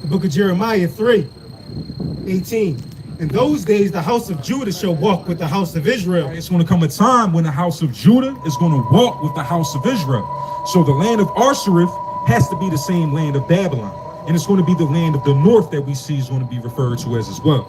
The book of Jeremiah 3:18. In those days, the house of Judah shall walk with the house of Israel. It's going to come a time when the house of Judah is going to walk with the house of Israel. So the land of Arsharif has to be the same land of Babylon. And it's going to be the land of the north that we see is going to be referred to as well.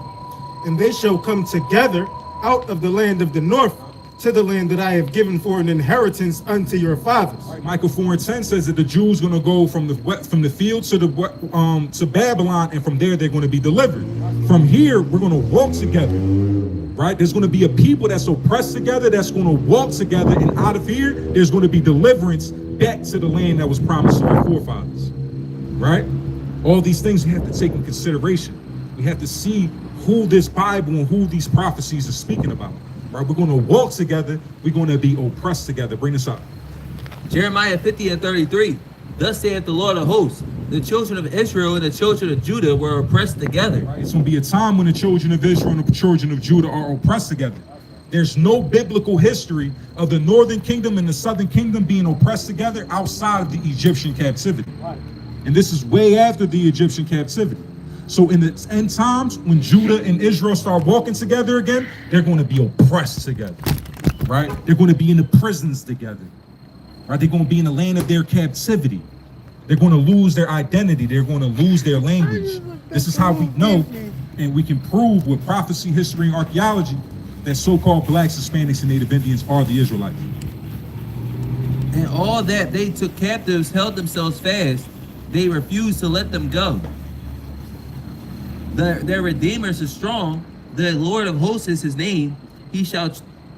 And they shall come together out of the land of the north to the land that I have given for an inheritance unto your fathers. Right. Michael 4:10 says that the Jews going to go from the field to Babylon, and from there they're going to be delivered. From here we're going to walk together. Right? There's going to be a people that's oppressed together, that's going to walk together, and out of here there's going to be deliverance back to the land that was promised to our forefathers. Right? All these things we have to take in consideration. We have to see who this Bible and who these prophecies are speaking about. Right, we're going to walk together. We're going to be oppressed together. Bring this up. Jeremiah 50 and 33. Thus saith the Lord of hosts, the children of Israel and the children of Judah were oppressed together. Right, it's going to be a time when the children of Israel and the children of Judah are oppressed together. There's no biblical history of the northern kingdom and the southern kingdom being oppressed together outside of the Egyptian captivity. And this is way after the Egyptian captivity. So in the end times, when Judah and Israel start walking together again, they're going to be oppressed together, right? They're going to be in the prisons together, right? They're going to be in the land of their captivity. They're going to lose their identity. They're going to lose their language. This is how we know, and we can prove with prophecy, history, and archaeology that so-called blacks, Hispanics, and Native Indians are the Israelites. And all that they took captives held themselves fast. They refused to let them go. Their Redeemers is strong. The Lord of hosts is his name. He shall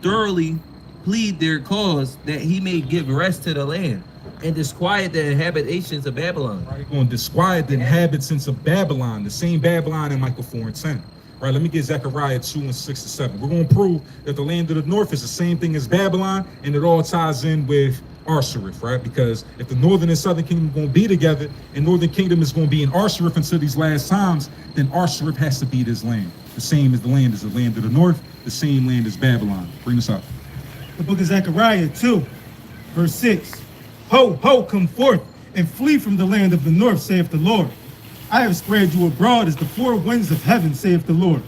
thoroughly plead their cause, that he may give rest to the land and disquiet the habitations of Babylon. Right, going to disquiet the inhabitants of Babylon, the same Babylon in Michael 4:10. Right, let me get Zechariah 2 and 6 to 7. We're going to prove that the land of the north is the same thing as Babylon, and it all ties in with Arsharif, right? Because if the northern and southern kingdom are going to be together, and northern kingdom is going to be in Arsharif until these last times, then Arsharif has to be this land. The same as the land is the land of the north, the same land as Babylon. Bring this up. The book of Zechariah 2, verse 6. Ho, ho, come forth and flee from the land of the north, saith the Lord. I have spread you abroad as the four winds of heaven, saith the Lord.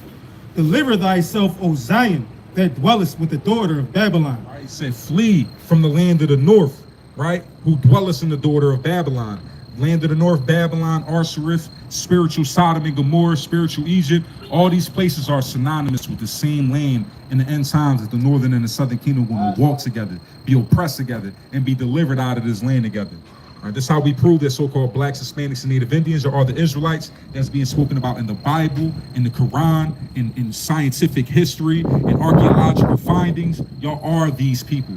Deliver thyself, O Zion, that dwellest with the daughter of Babylon. Right, he said, flee from the land of the north, right? Who dwellest in the daughter of Babylon. Land of the north, Babylon, Arsharif, spiritual Sodom and Gomorrah, spiritual Egypt. All these places are synonymous with the same land in the end times that the northern and the southern kingdom are going to walk together, be oppressed together, and be delivered out of this land together. Right, this is how we prove that so-called blacks, Hispanics, and Native Indians are all the Israelites that's being spoken about in the Bible, in the Quran, in scientific history, in archaeological findings. Y'all are these people,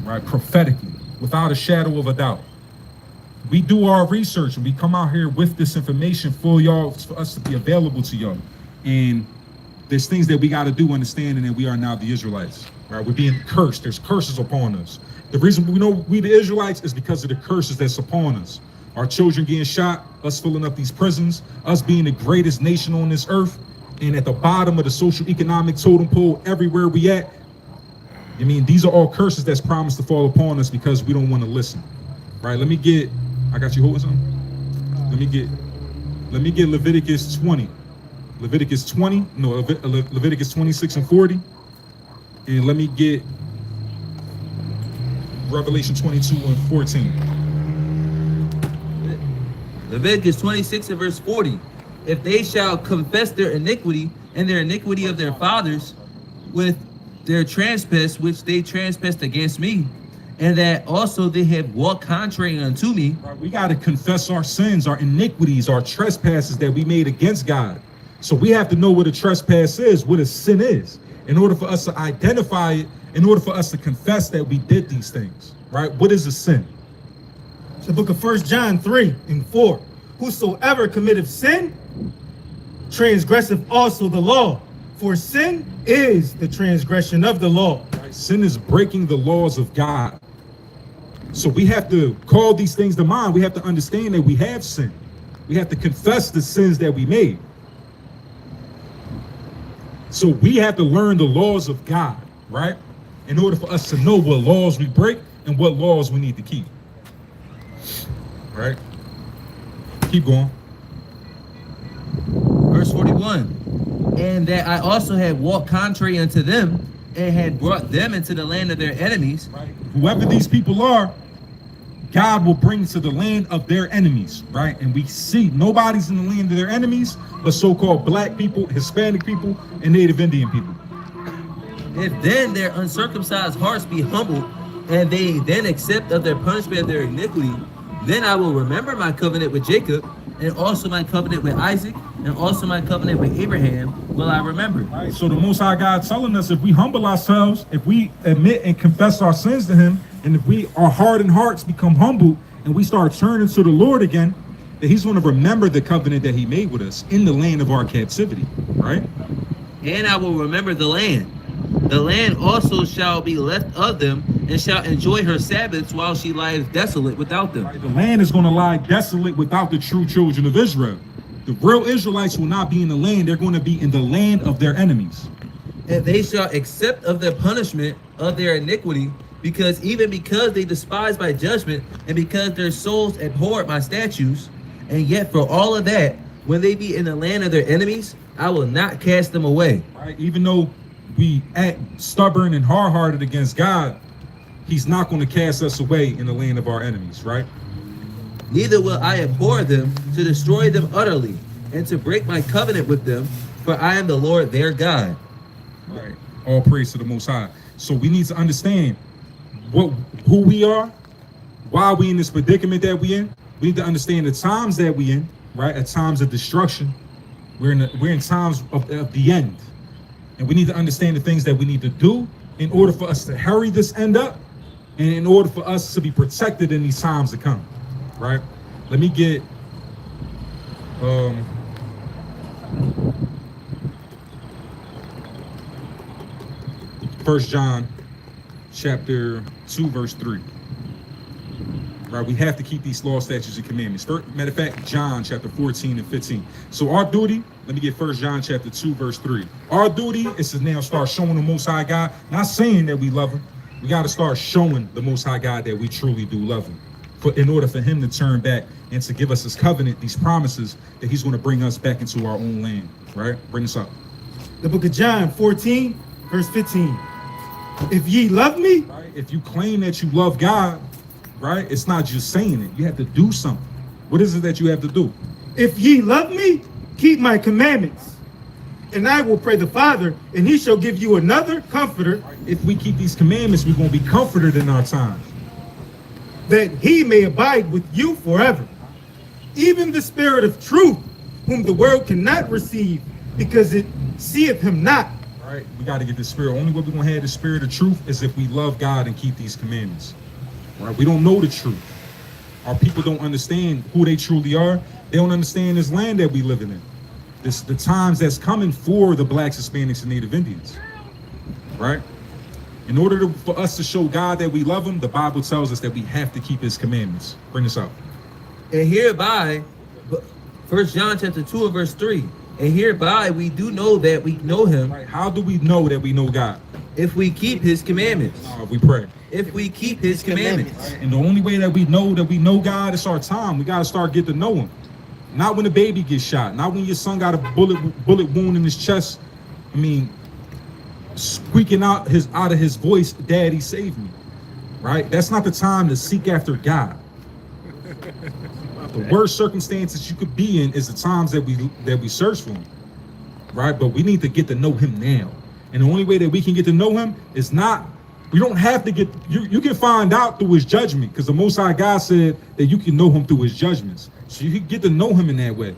right? Prophetically, without a shadow of a doubt. We do our research and we come out here with this information for y'all, for us to be available to y'all. And there's things that we got to do understanding that we are now the Israelites, right? We're being cursed. There's curses upon us. The reason we know we the Israelites is because of the curses that's upon us. Our children getting shot, us filling up these prisons, us being the greatest nation on this earth, and at the bottom of the social economic totem pole everywhere we at. I mean, these are all curses that's promised to fall upon us because we don't want to listen. Right? Let me get, I got you holding something? Let me get Leviticus 20. Leviticus 26 and 40. And let me get Revelation 22 and 14. Leviticus 26 and verse 40. If they shall confess their iniquity and their iniquity of their fathers with their trespass which they trespassed against me, and that also they have walked contrary unto me. Right, we got to confess our sins, our iniquities, our trespasses that we made against God. So we have to know what a trespass is, what a sin is, in order for us to identify it, in order for us to confess that we did these things, right? What is a sin? The book of 1 John 3 and 4. Whosoever committeth sin, transgresseth also the law. For sin is the transgression of the law. Right? Sin is breaking the laws of God. So we have to call these things to mind. We have to understand that we have sinned. We have to confess the sins that we made. So we have to learn the laws of God, right? In order for us to know what laws we break and what laws we need to keep. Right? Keep going. Verse 41. And that I also had walked contrary unto them, and had brought them into the land of their enemies. Right. Whoever these people are, God will bring to the land of their enemies, right? And we see nobody's in the land of their enemies, but so-called black people, Hispanic people, and Native Indian people. If then their uncircumcised hearts be humbled, and they then accept of their punishment of their iniquity, then I will remember my covenant with Jacob, and also my covenant with Isaac, and also my covenant with Abraham will I remember. Right. So the Most High God telling us, if we humble ourselves, if we admit and confess our sins to him, and if our hardened hearts become humble and we start turning to the Lord again, that he's going to remember the covenant that he made with us in the land of our captivity, right? And I will remember the land. The land also shall be left of them, and shall enjoy her Sabbaths while she lies desolate without them. Right. The land is going to lie desolate without the true children of Israel. The real Israelites will not be in the land. They're going to be in the land of their enemies. And they shall accept of the punishment of their iniquity, because they despise my judgment, and because their souls abhorred my statutes. And yet for all of that, when they be in the land of their enemies, I will not cast them away. Right? Even though we act stubborn and hard-hearted against God, he's not going to cast us away in the land of our enemies, right? Neither will I abhor them to destroy them utterly, and to break my covenant with them, for I am the Lord their God. Right. All praise to the Most High. So we need to understand who we are, why we in this predicament that we in. We need to understand the times that we in, right? At times of destruction. We're in times of the end. And we need to understand the things that we need to do in order for us to hurry this end up, and in order for us to be protected in these times to come, right? Let me get 1 John chapter 2 verse 3. Right, we have to keep these law, statutes, and commandments. Matter of fact, John chapter 14 and 15. So our duty, let me get 1 John chapter 2 verse 3. Our duty is to now start showing the Most High God, not saying that we love him. We got to start showing the Most High God that we truly do love him, in order for him to turn back and to give us his covenant, these promises that he's going to bring us back into our own land. Right? Bring us up. The book of John 14 verse 15. If ye love me, right? If you claim that you love God, right? It's not just saying it. You have to do something. What is it that you have to do? if ye love me, keep my commandments. And I will pray the Father, and he shall give you another comforter. If we keep these commandments, we're going to be comforted in our times, That he may abide with you forever. Even the Spirit of truth, whom the world cannot receive, because it seeth him not. All right, we got to get the Spirit. Only way we're going to have the Spirit of truth is if we love God and keep these commandments. All right, we don't know the truth. Our people don't understand who they truly are. They don't understand this land that we living in. The times that's coming for the blacks, Hispanics, and Native Indians. Right? In order for us to show God that we love him, the Bible tells us that we have to keep his commandments. Bring this up. And hereby, 1 John chapter 2 and verse 3, and hereby we do know that we know him. Right. How do we know that we know God? If we keep his commandments. We pray. If we keep his commandments. And the only way that we know God is our time. We got to start getting to know him. Not when the baby gets shot. Not when your son got a bullet wound in his chest. I mean, squeaking out of his voice, "Daddy, save me." right? That's not the time to seek after God. The worst circumstances you could be in is the times that we search for him, right? But we need to get to know him now. And the only way that we can get to know him is not, we don't have to get, you can find out through his judgment, because the Most High God said that you can know him through his judgments. So you can get to know him in that way.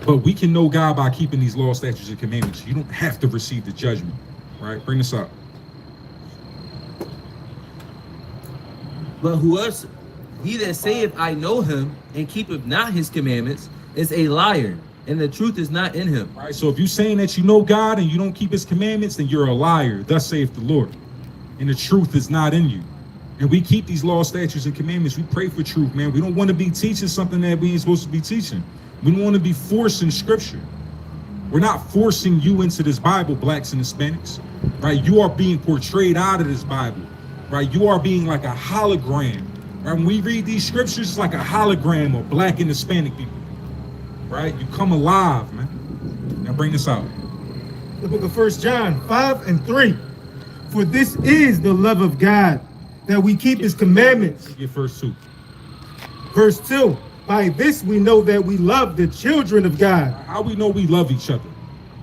But we can know God by keeping these laws, statutes, and commandments. You don't have to receive the judgment, right? Bring this up. But he that saith, I know him, and keepeth not his commandments, is a liar, and the truth is not in him. Right. So if you're saying that you know God and you don't keep his commandments, then you're a liar. Thus saith the Lord. And the truth is not in you. And we keep these laws, statutes, and commandments. We pray for truth, man. We don't want to be teaching something that we ain't supposed to be teaching. We don't want to be forcing scripture. We're not forcing you into this Bible, blacks and Hispanics, right? You are being portrayed out of this Bible, right? You are being like a hologram. Right? When we read these scriptures, it's like a hologram of black and Hispanic people, right? You come alive, man. Now bring this out. The book of 1 John 5:3. For this is the love of God, that we keep his commandments. Get verse 2. Verse 2. By this we know that we love the children of God. How we know we love each other?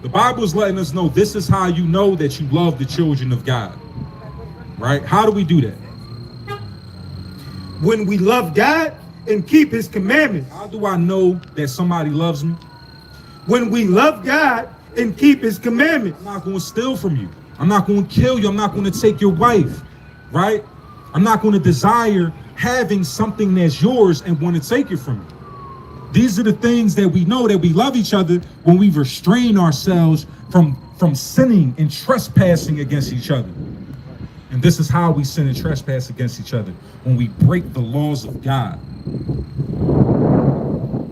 The Bible is letting us know this is how you know that you love the children of God, right? How do we do that? When we love God and keep his commandments. How do I know that somebody loves me? When we love God and keep his commandments. I'm not going to steal from you. I'm not going to kill you. I'm not going to take your wife, right? I'm not going to desire having something that's yours and want to take it from you. These are the things that we know that we love each other when we restrain ourselves from sinning and trespassing against each other. And this is how we sin and trespass against each other, when we break the laws of God.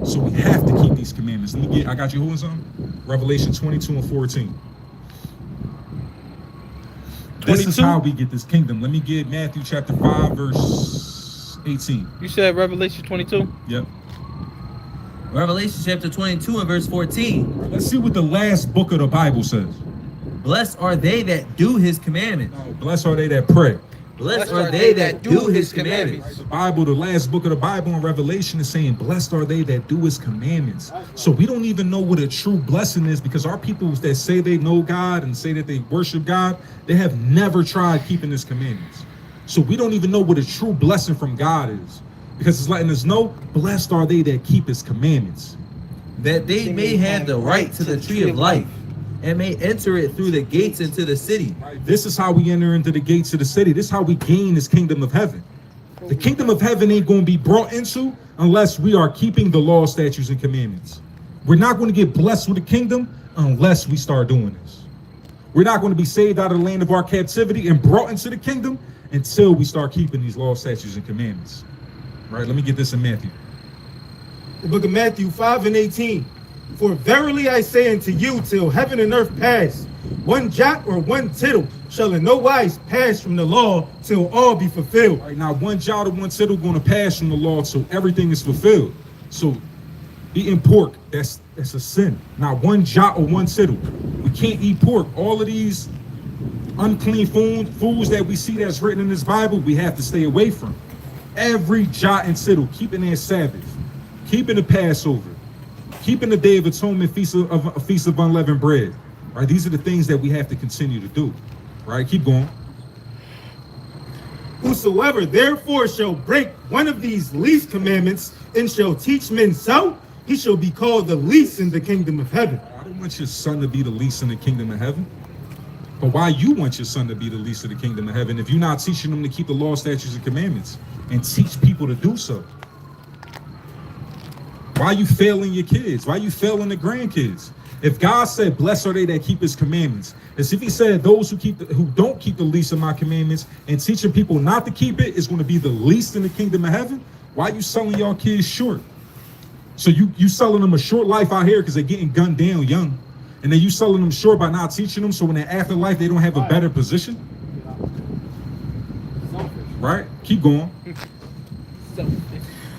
So we have to keep these commandments. I got you holding something? Revelation 22:14. This is how we get this kingdom. Let me get Matthew chapter 5, verse 18. You said Revelation 22? Yep. Revelation chapter 22 and verse 14. Let's see what the last book of the Bible says. Blessed are they that do his commandments. No, blessed are they that pray. Blessed are they that do his commandments. The Bible, the last book of the Bible in Revelation is saying, blessed are they that do his commandments. So we don't even know what a true blessing is, because our people that say they know God and say that they worship God, they have never tried keeping his commandments. So we don't even know what a true blessing from God is, because it's letting us know, blessed are they that keep his commandments. That they may have the right to the tree of life, and may enter it through the gates into the city. This is how we enter into the gates of the city. This is how we gain this kingdom of heaven. The kingdom of heaven ain't going to be brought into unless we are keeping the law, statutes, and commandments. We're not going to get blessed with the kingdom unless we start doing this. We're not going to be saved out of the land of our captivity and brought into the kingdom until we start keeping these law, statutes, and commandments. Right? Let me get this in Matthew. The book of Matthew 5:18. For verily I say unto you, till heaven and earth pass, one jot or one tittle shall in no wise pass from the law till all be fulfilled. Right now, one jot or one tittle going to pass from the law till everything is fulfilled. So eating pork, that's a sin. Not one jot or one tittle. We can't eat pork. All of these unclean foods that we see that's written in this Bible, we have to stay away from. Every jot and tittle, keeping their Sabbath, keeping the Passover, keeping the Day of Atonement, feast of unleavened bread. Right? These are the things that we have to continue to do. Right? Keep going. Whosoever therefore shall break one of these least commandments and shall teach men so, he shall be called the least in the kingdom of heaven. I don't want your son to be the least in the kingdom of heaven. But why you want your son to be the least of the kingdom of heaven if you're not teaching them to keep the law, statutes, and commandments and teach people to do so? Why are you failing your kids? Why are you failing the grandkids? If God said, blessed are they that keep his commandments, as if he said those who don't keep the least of my commandments and teaching people not to keep it is going to be the least in the kingdom of heaven, why are you selling y'all kids short? So you selling them a short life out here because they're getting gunned down young. And then you selling them short by not teaching them, so in their afterlife they don't have a better position? Right? Keep going.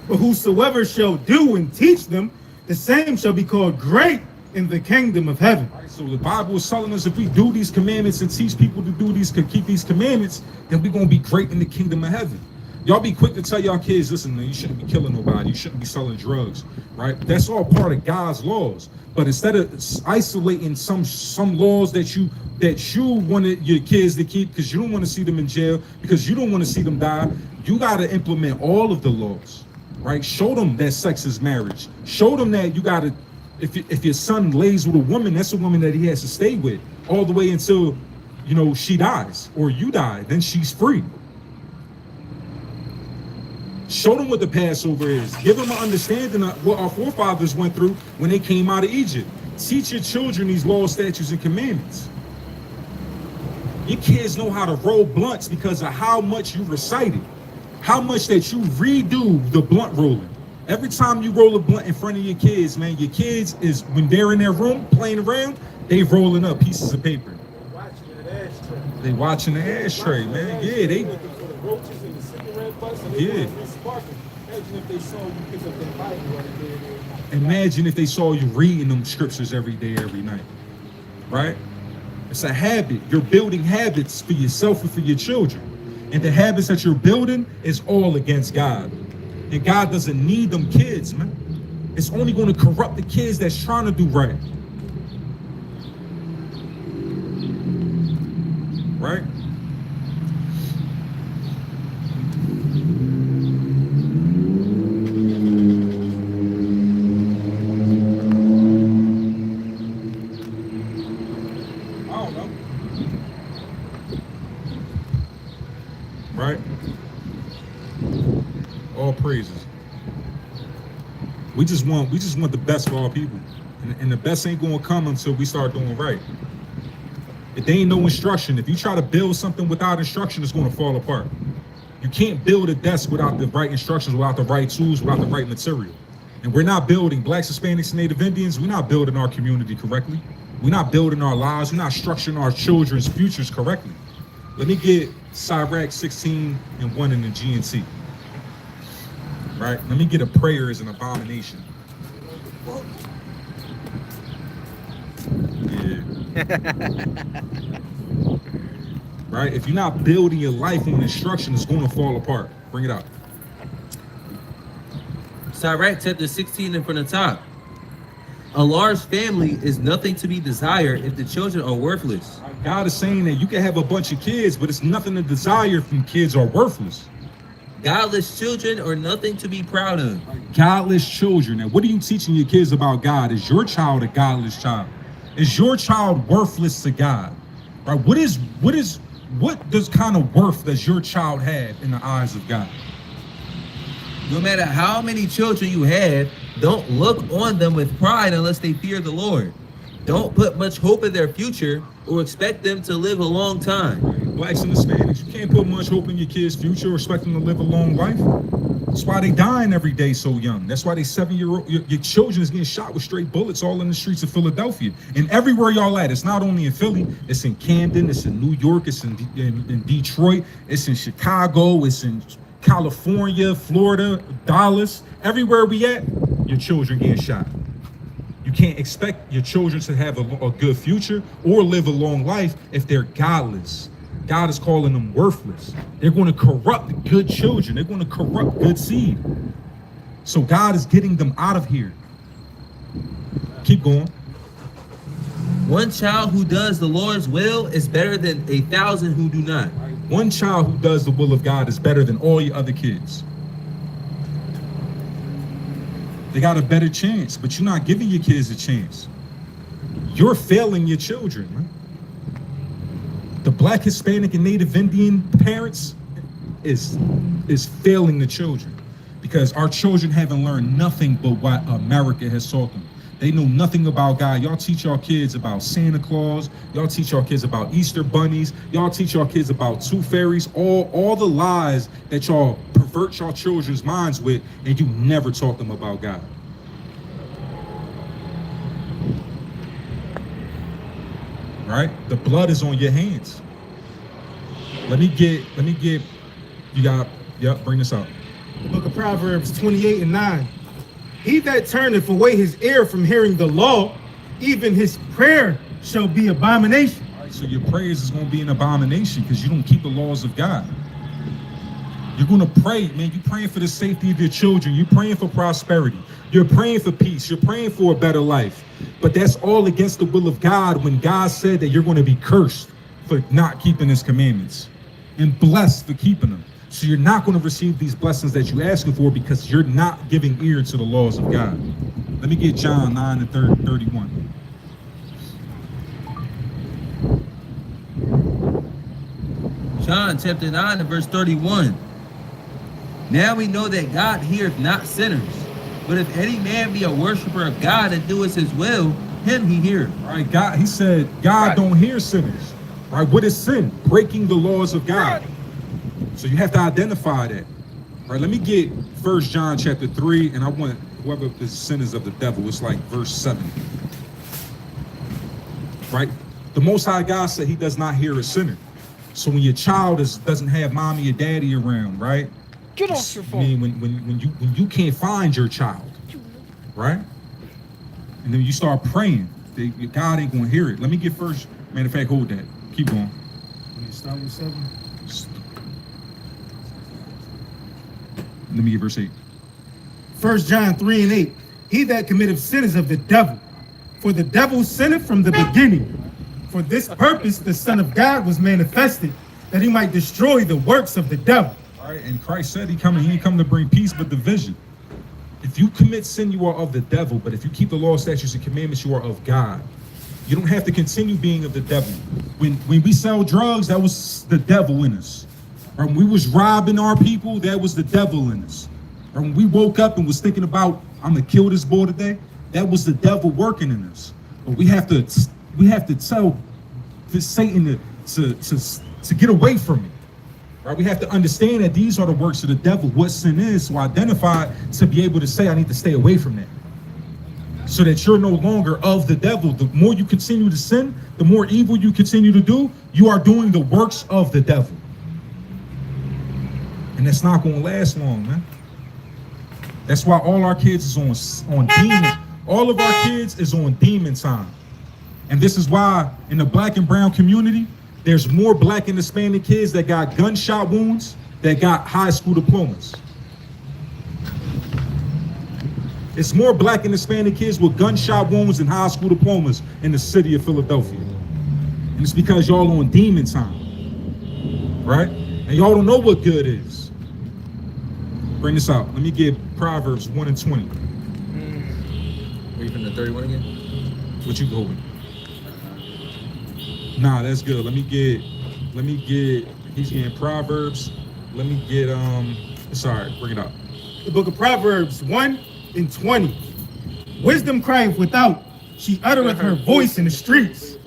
But whosoever shall do and teach them, the same shall be called great in the kingdom of heaven. So the Bible is telling us if we do these commandments and teach people to do these, keep these commandments, then we're gonna be great in the kingdom of heaven. Y'all be quick to tell y'all kids, listen, man, you shouldn't be killing nobody, you shouldn't be selling drugs, right? That's all part of God's laws. But instead of isolating some laws that you wanted your kids to keep because you don't want to see them in jail, because you don't want to see them die, you got to implement all of the laws, right? Show them that sex is marriage. Show them that you got to, if your son lays with a woman, that's a woman that he has to stay with all the way until, you know, she dies or you die, then she's free. Show them what the Passover is. Give them an understanding of what our forefathers went through when they came out of Egypt. Teach your children these laws, statutes, and commandments. Your kids know how to roll blunts because of how much you recited, how much that you redo the blunt rolling. Every time you roll a blunt in front of your kids, man, your kids is, when they're in their room playing around, they rolling up pieces of paper. They watching the ashtray, man. Yeah, they. Yeah. Imagine if they saw you reading them scriptures every day, every night, right? It's a habit. You're building habits for yourself and for your children. And the habits that you're building is all against God. And God doesn't need them kids, man. It's only going to corrupt the kids that's trying to do right. Right? Right? All praises. We just want the best for our people. And the best ain't gonna come until we start doing right. If there ain't no instruction, if you try to build something without instruction, it's gonna fall apart. You can't build a desk without the right instructions, without the right tools, without the right material. And we're not building, Blacks, Hispanics, and Native Indians, we're not building our community correctly. We're not building our lives, we're not structuring our children's futures correctly. Let me get Sirach 16:1 in the GNT. Right? Let me get a prayer as an abomination. Yeah. Right? If you're not building your life on instruction, it's going to fall apart. Bring it out. Sirach chapter 16 and from the top. A large family is nothing to be desired if the children are worthless. God is saying that you can have a bunch of kids, but it's nothing to desire if kids are worthless. Godless children are nothing to be proud of. Godless children. Now, what are you teaching your kids about God? Is your child a godless child? Is your child worthless to God? Right? What does kind of worth does your child have in the eyes of God? No matter how many children you have, don't look on them with pride unless they fear the Lord. Don't put much hope in their future or expect them to live a long time. Blacks and Hispanics, you can't put much hope in your kids' future or expect them to live a long life. That's why they dying every day so young. That's why they 7-year-old, your children is getting shot with straight bullets all in the streets of Philadelphia. And everywhere y'all at, it's not only in Philly, it's in Camden, it's in New York, it's in Detroit, it's in Chicago, it's in California, Florida, Dallas. Everywhere we at, your children getting shot. You can't expect your children to have a good future or live a long life if they're godless. God is calling them worthless. They're going to corrupt good children. They're going to corrupt good seed. So God is getting them out of here. Keep going. One child who does the Lord's will is better than 1,000 who do not. One child who does the will of God is better than all your other kids. They got a better chance, but you're not giving your kids a chance. You're failing your children, man. The Black, Hispanic, and Native Indian parents is failing the children because our children haven't learned nothing but what America has taught them. They know nothing about God. Y'all teach your kids about Santa Claus. Y'all teach your kids about Easter bunnies. Y'all teach your kids about tooth fairies. All the lies that y'all pervert your children's minds with, and you never taught them about God. Right? The blood is on your hands. Let me get, you got, yep, bring this out. The book of Proverbs 28:9. He that turneth away his ear from hearing the law even his prayer shall be abomination. All right, so your prayers is going to be an abomination because you don't keep the laws of God. You're going to pray, man. You're praying for the safety of your children. You're praying for prosperity. You're praying for peace. You're praying for a better life. But that's all against the will of God when God said that you're going to be cursed for not keeping his commandments and blessed for keeping them. So you're not going to receive these blessings that you're asking for because you're not giving ear to the laws of God. Let me get John 9 and 31. John chapter 9 and verse 31. Now we know that God heareth not sinners, but if any man be a worshiper of God and doeth his will, him he heareth. All right, God, he said, God don't hear sinners. All right, what is sin? Breaking the laws of God. So you have to identify that. All right, let me get 1 John chapter 3, and I want whoever the sin is of the devil, it's like verse 7. Right? The Most High God said he does not hear a sinner. So when your child doesn't have mommy or daddy around, right? Get off your phone. I mean, when you can't find your child, right? And then you start praying, God ain't gonna hear it. Let me get first. Matter of fact, hold that. Keep going. Start with 7. Let me get verse 8. 1 John 3 and 8. He that committeth sin is of the devil, for the devil sinneth from the beginning. For this purpose the Son of God was manifested, that he might destroy the works of the devil. All right, and Christ said he didn't come to bring peace but division. If you commit sin, you are of the devil, but if you keep the law, statutes, and commandments, you are of God. You don't have to continue being of the devil. When we sell drugs, that was the devil in us. Or when we was robbing our people, that was the devil in us. Or when we woke up and was thinking about, I'm gonna kill this boy today, that was the devil working in us. But we have to tell this Satan to get away from it. Right? We have to understand that these are the works of the devil, what sin is, so identify to be able to say, I need to stay away from that. So that you're no longer of the devil. The more you continue to sin, the more evil you continue to do, you are doing the works of the devil. And that's not going to last long, man. That's why all our kids is on demon. All of our kids is on demon time. And this is why in the black and brown community, there's more black and Hispanic kids that got gunshot wounds that got high school diplomas. It's more black and Hispanic kids with gunshot wounds and high school diplomas in the city of Philadelphia. And it's because y'all on demon time, right? And y'all don't know what good is. Bring this out. Let me get Proverbs 1 and 20. Read from the 31 again? What you go with? Nah, that's good. Let me get, he's getting Proverbs. Let me get, sorry, bring it up. The book of Proverbs 1 and 20. Wisdom crieth without, she uttereth her voice in the streets.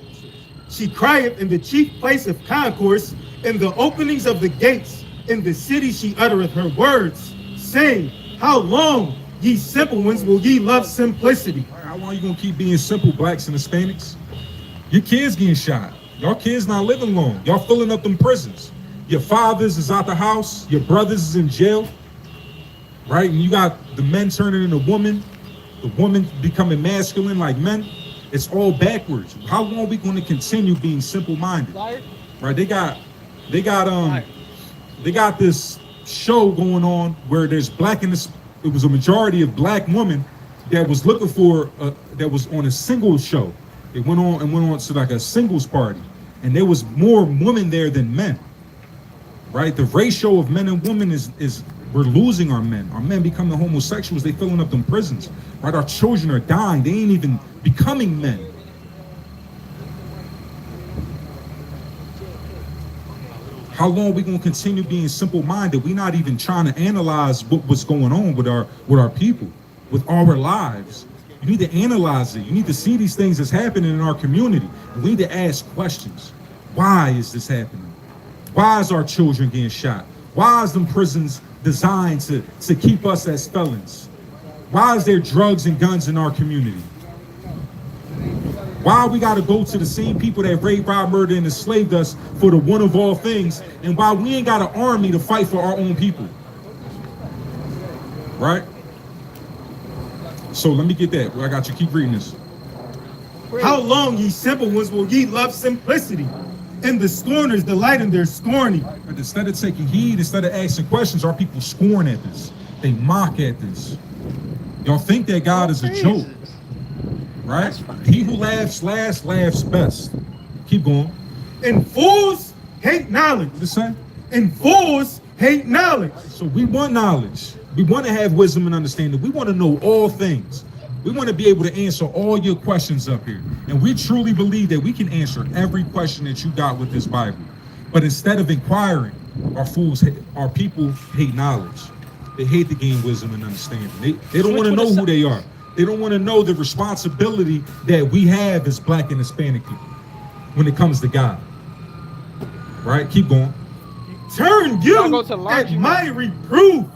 She crieth in the chief place of concourse, in the openings of the gates. In the city she uttereth her words, saying, how long, ye simple ones, will ye love simplicity? How long you gonna keep being simple, blacks and Hispanics? Your kids getting shot. Y'all kids not living long. Y'all filling up them prisons. Your fathers is out the house. Your brothers is in jail. Right? And you got the men turning into women. The women becoming masculine like men. It's all backwards. How long are we going to continue being simple-minded? Right? They got this show going on where there's black in this. It was a majority of black women that was looking for that was on a single show. It went on to like a singles party, and there was more women there than men. Right? The ratio of men and women is we're losing our men. Our men becoming homosexuals. They filling up them prisons. Right? Our children are dying. They ain't even becoming men. How long are we going to continue being simple-minded? We're not even trying to analyze what's going on with our people, with our lives. You need to analyze it. You need to see these things that's happening in our community. We need to ask questions. Why is this happening? Why is our children getting shot? Why is them prisons designed to keep us as felons? Why is there drugs and guns in our community? Why we got to go to the same people that raped, robbed, murdered, and enslaved us for the one of all things, and why we ain't got an army to fight for our own people? Right? So let me get that. I got you. Keep reading this. crazy. How long, ye simple ones, will ye love simplicity? And the scorners delight in their scorning. But instead of taking heed, instead of asking questions, our people scorn at this. They mock at this. Y'all think that God is a joke, right? He who laughs last laughs best. Keep going. And fools hate knowledge. What it say? And fools hate knowledge. So we want knowledge. We want to have wisdom and understanding. We want to know all things. We want to be able to answer all your questions up here. And we truly believe that we can answer every question that you got with this Bible. But instead of inquiring, our people hate knowledge. They hate to gain wisdom and understanding. They don't want to know who they are. They don't want to know the responsibility that we have as Black and Hispanic people when it comes to God. Right? Keep going. Turn you Y'all go to lunch, at you my reproof.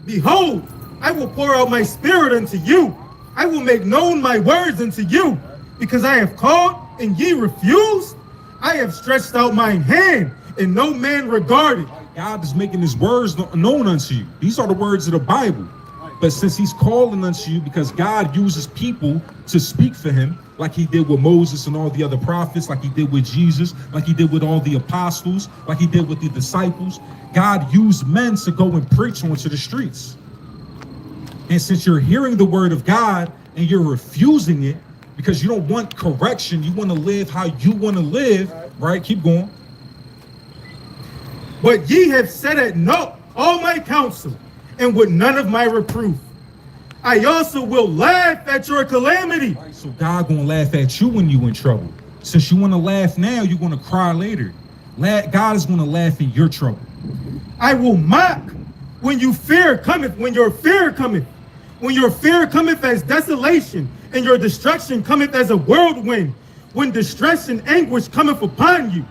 Behold, I will pour out my spirit unto you. I will make known my words unto you. Because I have called and ye refused. I have stretched out mine hand and no man regarded. God is making his words known unto you. These are the words of the Bible. But since he's calling unto you, because God uses people to speak for him, like he did with Moses and all the other prophets, like he did with Jesus, like he did with all the apostles, like he did with the disciples, God used men to go and preach onto the streets. And since you're hearing the word of God and you're refusing it because you don't want correction, you want to live how you want to live, right? Keep going. But ye have set at naught all my counsel, and with none of my reproof. I also will laugh at your calamity. So God gonna laugh at you when you in trouble. Since you want to laugh now, you're gonna cry later. God is gonna laugh in your trouble. I will mock when you fear cometh, when your fear cometh. When your fear cometh as desolation, and your destruction cometh as a whirlwind. When distress and anguish cometh upon you,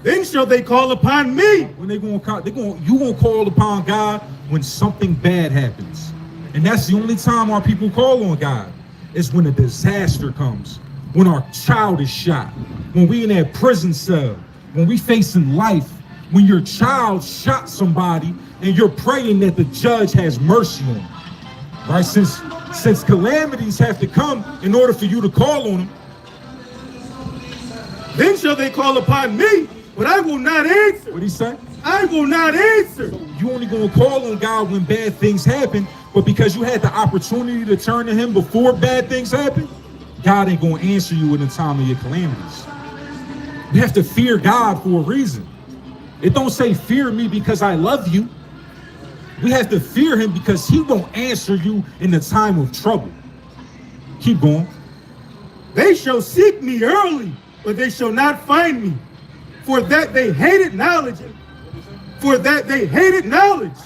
then shall they call upon me. When you gonna call upon God when something bad happens. And that's the only time our people call on God, is when a disaster comes, when our child is shot, when we in that prison cell, when we facing life, when your child shot somebody and you're praying that the judge has mercy on them. Right? Since calamities have to come in order for you to call on them. Then shall they call upon me, but I will not answer. What he say? I will not answer. You only gonna call on God when bad things happen, but because you had the opportunity to turn to him before bad things happen, God ain't gonna answer you in the time of your calamities. You have to fear God for a reason. It don't say fear me because I love you. We have to fear him because he won't answer you in the time of trouble. Keep going. They shall seek me early, but they shall not find me. For that they hated knowledge. For that they hated knowledge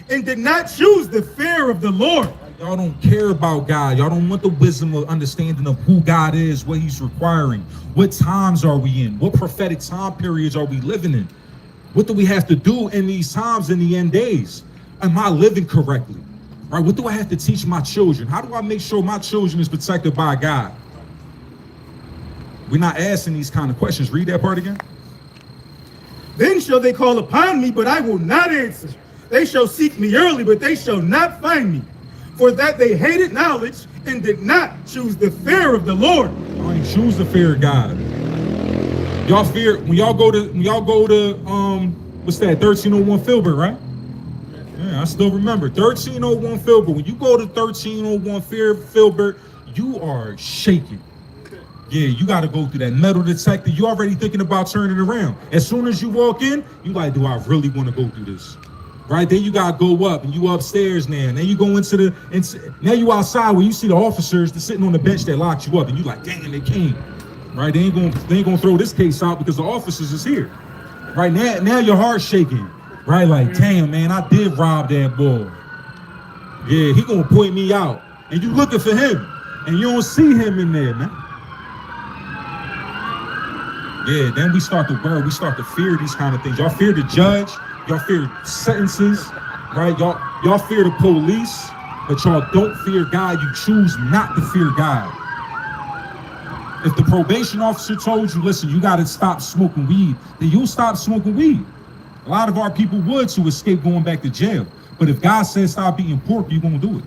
and did not choose the fear of the Lord. Y'all don't care about God. Y'all don't want the wisdom or understanding of who God is, what he's requiring. What times are we in? What prophetic time periods are we living in? What do we have to do in these times, in the end days? Am I living correctly? Right? What do I have to teach my children? How do I make sure my children is protected by God? We're not asking these kind of questions. Read that part again. Then shall they call upon me, but I will not answer. They shall seek me early, but they shall not find me. For that they hated knowledge and did not choose the fear of the Lord. Y'all ain't choose the fear of God. Y'all fear when y'all go to what's that, 1301 Filbert, right? Yeah, I still remember 1301 Filbert. When you go to 1301 Filbert, you are shaking. Yeah, you got to go through that metal detector. You already thinking about turning around. As soon as you walk in, you like, do I really want to go through this? Right? Then you got to go up, and you upstairs now. Then you go now you outside where you see the officers that's sitting on the bench that locked you up, and you like, dang, they came. Right? They ain't gonna throw this case out because the officers is here. Right? Now your heart's shaking. Right? Like, damn, man, I did rob that boy. Yeah, he gonna point me out. And you looking for him, and you don't see him in there, man. Yeah, then we start to worry. We start to fear these kind of things. Y'all fear the judge. Y'all fear sentences, right? Y'all fear the police, but y'all don't fear God. You choose not to fear God. If the probation officer told you, listen, you got to stop smoking weed, then you'll stop smoking weed. A lot of our people would to escape going back to jail. But if God says stop eating pork, you're going to do it.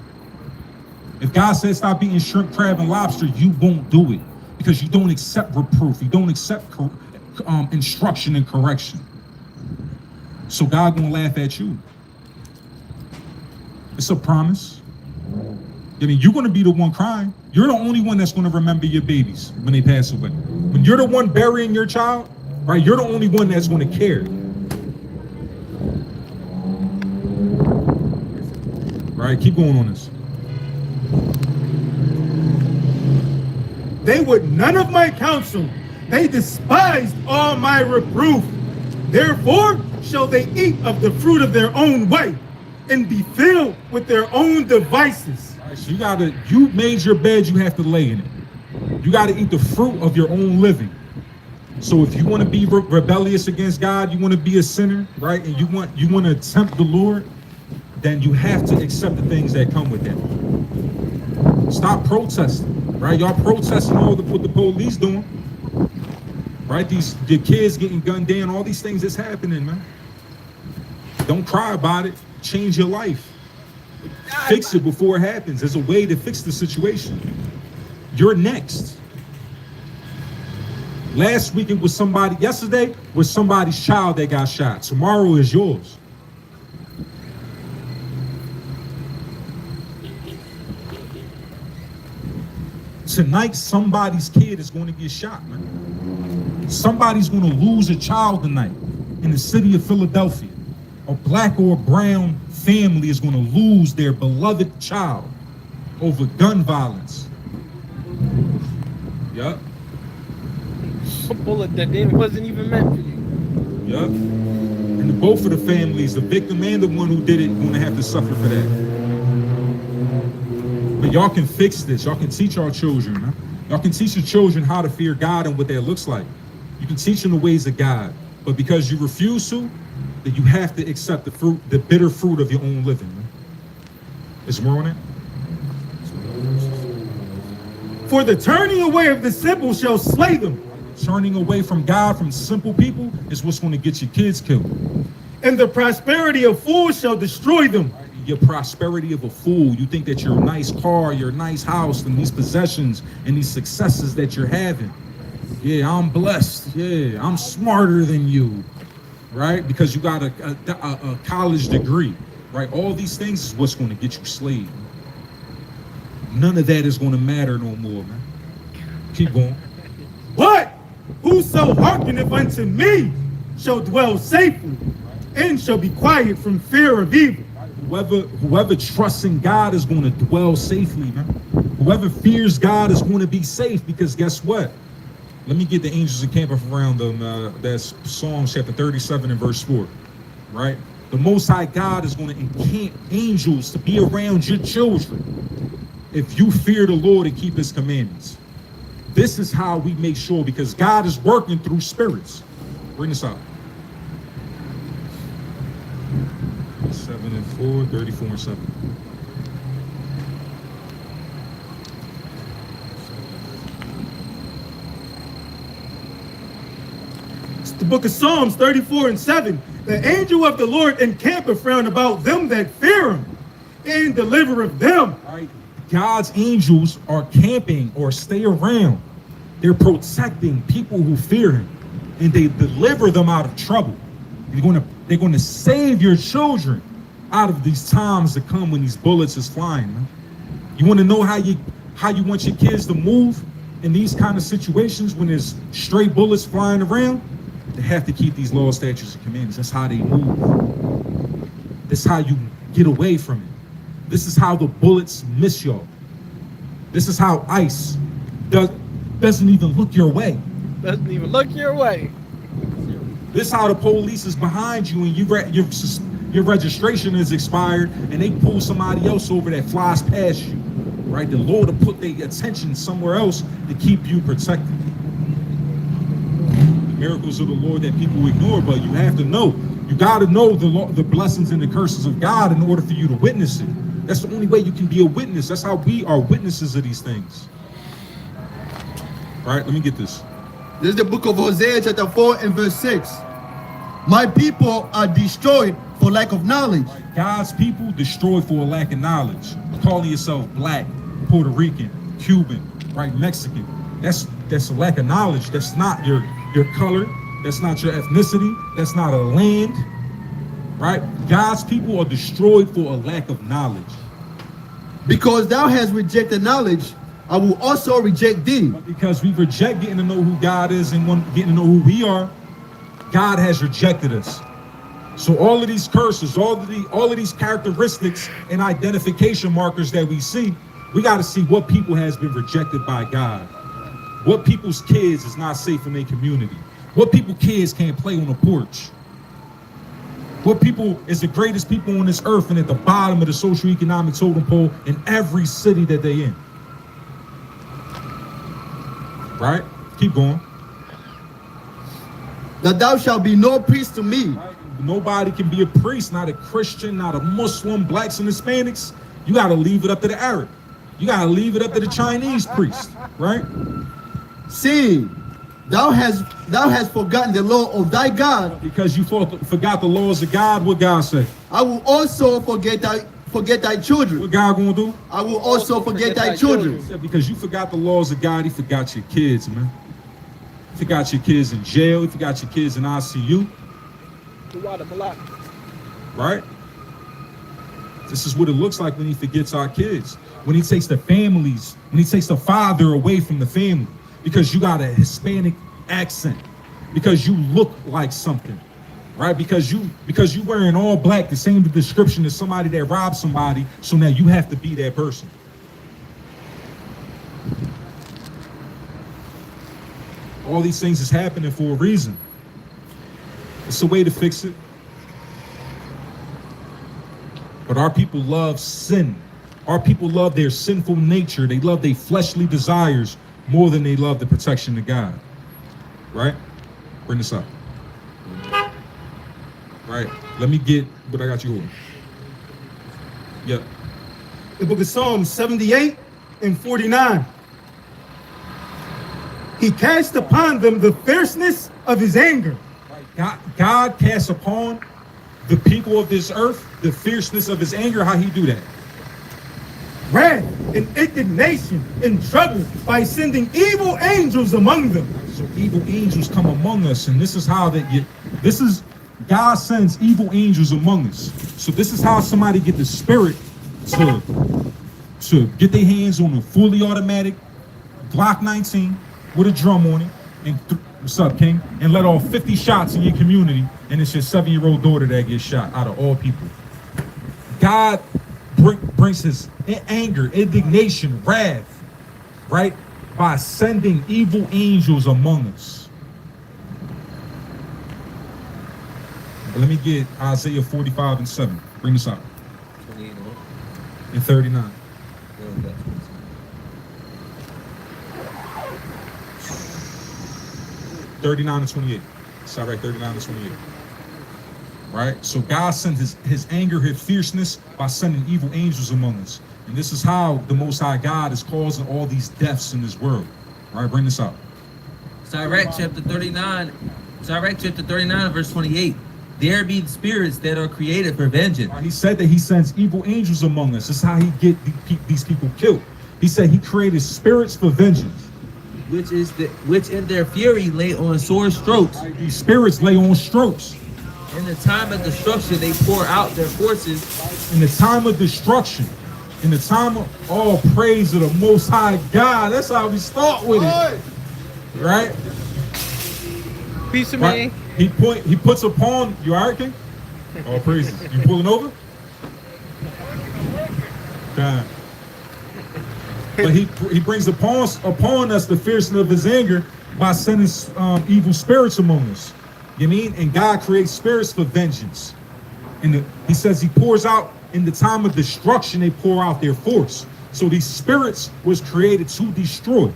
If God says stop eating shrimp, crab, and lobster, you won't do it. Because you don't accept reproof. You don't accept instruction and correction. So God gonna laugh at you. It's a promise. I mean, you're gonna be the one crying. You're the only one that's gonna remember your babies when they pass away. When you're the one burying your child, right? You're the only one that's gonna care. Right, keep going on this. They would none of my counsel. They despised all my reproof. Therefore shall they eat of the fruit of their own way and be filled with their own devices. All right, so you made your bed, you have to lay in it. You gotta eat the fruit of your own living. So if you want to be rebellious against God, you want to be a sinner, right? And you want to tempt the Lord, then you have to accept the things that come with that. Stop protesting, right? Y'all protesting all what the police doing, right? Your kids getting gunned down, all these things that's happening, man. Don't cry about it. Change your life. Fix it before it happens. There's a way to fix the situation. You're next. Last week it was yesterday was somebody's child that got shot. Tomorrow is yours. Tonight, somebody's kid is going to get shot, man. Somebody's going to lose a child tonight in the city of Philadelphia. A black or brown family is going to lose their beloved child over gun violence. Yup. A bullet that wasn't even meant for you. Yup. And both of the families, the victim and the one who did it, going to have to suffer for that. But y'all can fix this. Y'all can teach our children. Huh? Y'all can teach your children how to fear God and what that looks like. You can teach them the ways of God. But because you refuse to, then you have to accept the bitter fruit of your own living. Man. Is more on it? For the turning away of the simple shall slay them. Turning away from God, from simple people, is what's going to get your kids killed. And the prosperity of fools shall destroy them. Your prosperity of a fool. You think that your nice car, your nice house, and these possessions and these successes that you're having. Yeah, I'm blessed. Yeah, I'm smarter than you, right? Because you got a college degree, right? All these things is what's going to get you slaved. None of that is going to matter no more, man. Keep going. But whoso hearkeneth unto me shall dwell safely and shall be quiet from fear of evil. Whoever trusts in God is going to dwell safely, man. Whoever fears God is going to be safe, because guess what? Let me get the angels encamping around them. That's Psalms chapter 37 and verse 4, right? The Most High God is going to encamp angels to be around your children if you fear the Lord and keep his commandments. This is how we make sure, because God is working through spirits. Bring this out. 7 and 4, 34 and 7. It's the book of Psalms 34 and 7. The angel of the Lord encampeth round about them that fear him and delivereth them. All right. God's angels are camping or stay around. They're protecting people who fear him, and they deliver them out of trouble. They're going to save your children out of these times to come when these bullets is flying. Man. You want to know how you want your kids to move in these kind of situations when there's stray bullets flying around? They have to keep these laws, statutes, and commandments. That's how they move. That's how you get away from it. This is how the bullets miss y'all. This is how ICE doesn't even look your way. Doesn't even look your way. This is how the police is behind you and your registration is expired and they pull somebody else over that flies past you, right? The Lord will put their attention somewhere else to keep you protected. The miracles of the Lord that people ignore, but you have to know. You got to know the blessings and the curses of God in order for you to witness it. That's the only way you can be a witness. That's how we are witnesses of these things. All right, let me get this. This is the book of Hosea chapter 4 and verse 6. My people are destroyed for lack of knowledge. God's people destroyed for a lack of knowledge. Calling yourself black, Puerto Rican, Cuban, right, Mexican. That's a lack of knowledge. That's not your color. That's not your ethnicity. That's not a land. Right? God's people are destroyed for a lack of knowledge. Because thou hast rejected knowledge, I will also reject thee. But because we reject getting to know who God is and getting to know who we are, God has rejected us. So all of these curses, all of these characteristics and identification markers that we see, we got to see what people has been rejected by God. What people's kids is not safe in their community. What people kids can't play on the porch. What people is the greatest people on this earth and at the bottom of the socioeconomic totem pole in every city that they in. Right? Keep going. That thou shalt be no priest to me. Right? Nobody can be a priest, not a Christian, not a Muslim, blacks and Hispanics. You got to leave it up to the Arab. You got to leave it up to the Chinese priest, right? Seeing thou hast forgotten the law of thy God. Because you forgot the laws of God, what God said? I will also forget thy children. What God gonna do? I will also forget thy children. He said, because you forgot the laws of God, he forgot your kids, man. He forgot your kids in jail. He forgot your kids in ICU. Right? This is what it looks like when he forgets our kids. When he takes the families, when he takes the father away from the family. Because you got a Hispanic accent. Because you look like something. Right? Because you wearing all black, the same description as somebody that robbed somebody, so now you have to be that person. All these things is happening for a reason. It's a way to fix it. But our people love sin. Our people love their sinful nature. They love their fleshly desires more than they love the protection of God. Right? Bring this up. Right? Let me get what I got you on. Yep. The book of Psalms 78 and 49. He cast upon them the fierceness of his anger. God casts upon the people of this earth the fierceness of his anger. How he do that? Wrath and indignation and trouble by sending evil angels among them. So evil angels come among us, and this is how God sends evil angels among us. So this is how somebody get the spirit to get their hands on a fully automatic Glock 19 with a drum on it, and what's up, King? And let off 50 shots in your community, and it's your 7-year-old daughter that gets shot out of all people. God brings his anger, indignation, wrath, right? By sending evil angels among us. But let me get Isaiah 45 and 7. Bring this out. 28 And 39. 39 and 28. Sorry, right, 39 and 28. Right? So God sends his anger, his fierceness by sending evil angels among us. And this is how the Most High God is causing all these deaths in this world. All right, bring this out. Sirach chapter 39, verse 28. There be spirits that are created for vengeance. He said that he sends evil angels among us. This is how he get these people killed. He said he created spirits for vengeance. Which in their fury lay on sore strokes. These spirits lay on strokes. In the time of destruction, they pour out their forces. In the time of destruction, in the time of all praise of the Most High God. That's how we start with it, right? Peace of Right? me. He puts upon you. All right, King? All praises. You pulling over? God. But he brings upon us the fierceness of his anger by sending evil spirits among us. You mean? And God creates spirits for vengeance. And he says he pours out in the time of destruction, they pour out their force. So these spirits was created to destroy.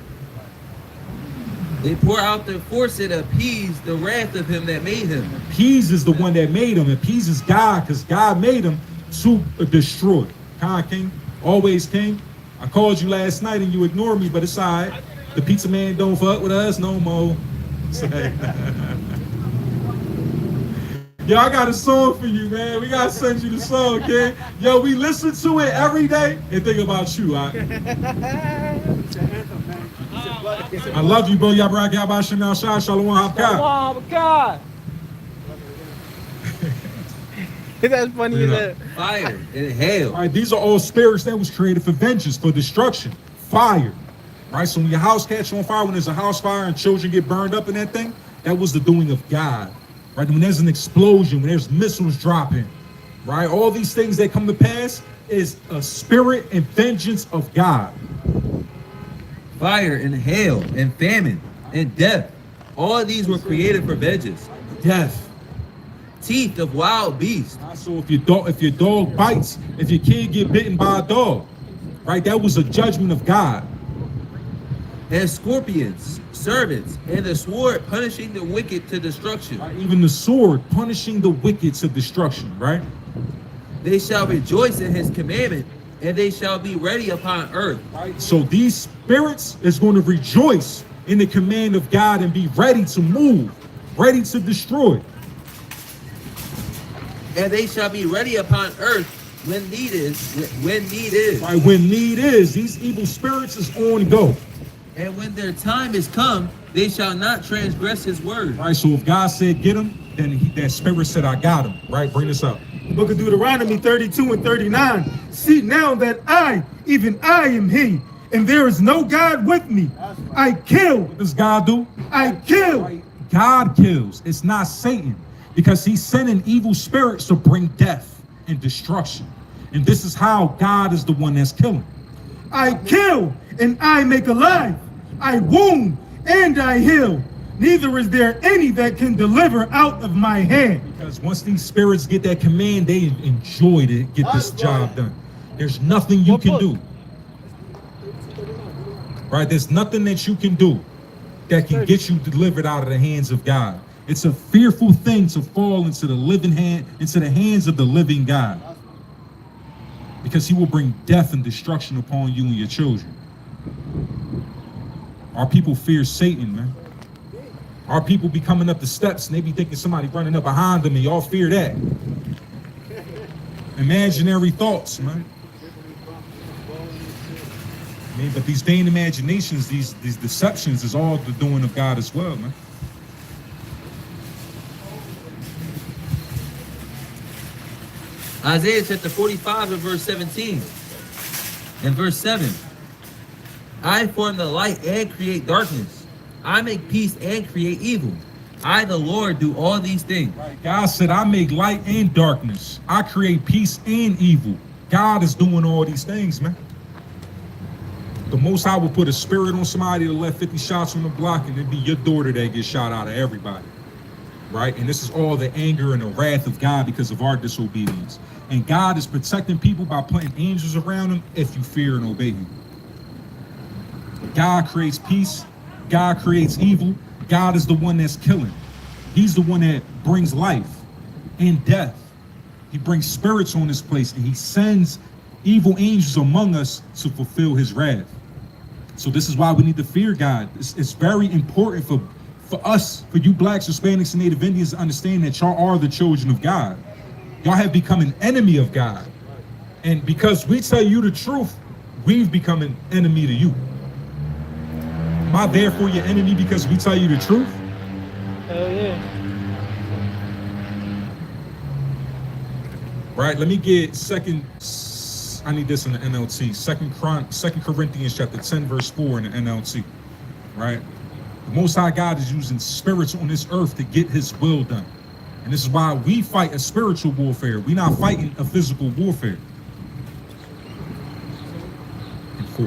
They pour out their force and appease the wrath of him that made him. Appease is the one that made him. Appease is God, because God made him to destroy. King, always King. I called you last night and you ignored me, but it's all right. The pizza man don't fuck with us no more. Yo, I got a song for you, man. We gotta send you the song, okay? Yo, we listen to it every day and think about you, all right? I love you, bro. Yabrak Yabashim Shah Shalom Habka. Oh my God. That's funny as that. Fire and hail. All right, these are all spirits that was created for vengeance, for destruction. Fire. Right? So when your house catches on fire, when there's a house fire and children get burned up in that thing, that was the doing of God. Right? When there's an explosion, when there's missiles dropping, right? All these things that come to pass is a spirit and vengeance of God. Fire and hail and famine and death. All of these were created for vengeance. Death. Teeth of wild beasts. So if your dog bites, if your kid get bitten by a dog, right? That was a judgment of God. And scorpions, serpents, and the sword punishing the wicked to destruction. Right? Even the sword punishing the wicked to destruction, right? They shall rejoice in his commandment, and they shall be ready upon earth. Right? So these spirits is going to rejoice in the command of God and be ready to move, ready to destroy. And they shall be ready upon earth when need is. Right? When need is, these evil spirits is on go. And when their time is come, they shall not transgress his word. Right? So if God said get him, then that spirit said I got him. Right? Bring this up. The book of Deuteronomy 32 and 39. See now that I, even I am he, and there is no God with me. I kill. What does God do? I kill. Right? God kills. It's not Satan. Because he's sending evil spirits to bring death and destruction. And this is how God is the one that's killing. I kill and I make alive. I wound and I heal. Neither is there any that can deliver out of my hand. Because once these spirits get that command, they enjoy to get this job done. There's nothing you can do. Right? There's nothing that you can do that can get you delivered out of the hands of God. It's a fearful thing to fall into the hands of the living God. Because he will bring death and destruction upon you and your children. Our people fear Satan, man. Our people be coming up the steps and they be thinking somebody running up behind them and y'all fear that. Imaginary thoughts, man. I mean, but these vain imaginations, these deceptions is all the doing of God as well, man. Isaiah chapter 45 and verse 17 and verse 7. I form the light and create darkness. I make peace and create evil. I, the Lord, do all these things. Right. God said, I make light and darkness. I create peace and evil. God is doing all these things, man. The Most High will put a spirit on somebody to let 50 shots on the block and it'd be your daughter that gets shot out of everybody. Right? And this is all the anger and the wrath of God because of our disobedience. And God is protecting people by putting angels around them if you fear and obey him. God creates peace. God creates evil. God is the one that's killing. He's the one that brings life and death. He brings spirits on this place and he sends evil angels among us to fulfill his wrath. So this is why we need to fear God. It's very important for us, for you blacks, Hispanics, and Native Indians to understand that y'all are the children of God. Y'all have become an enemy of God. And because we tell you the truth, we've become an enemy to you. Am I therefore your enemy because we tell you the truth? Hell yeah. Right, let me get I need this in the NLT. Second Corinthians chapter 10, verse 4 in the NLT. Right? The Most High God is using spirits on this earth to get his will done. And this is why we fight a spiritual warfare. We're not fighting a physical warfare. And 4.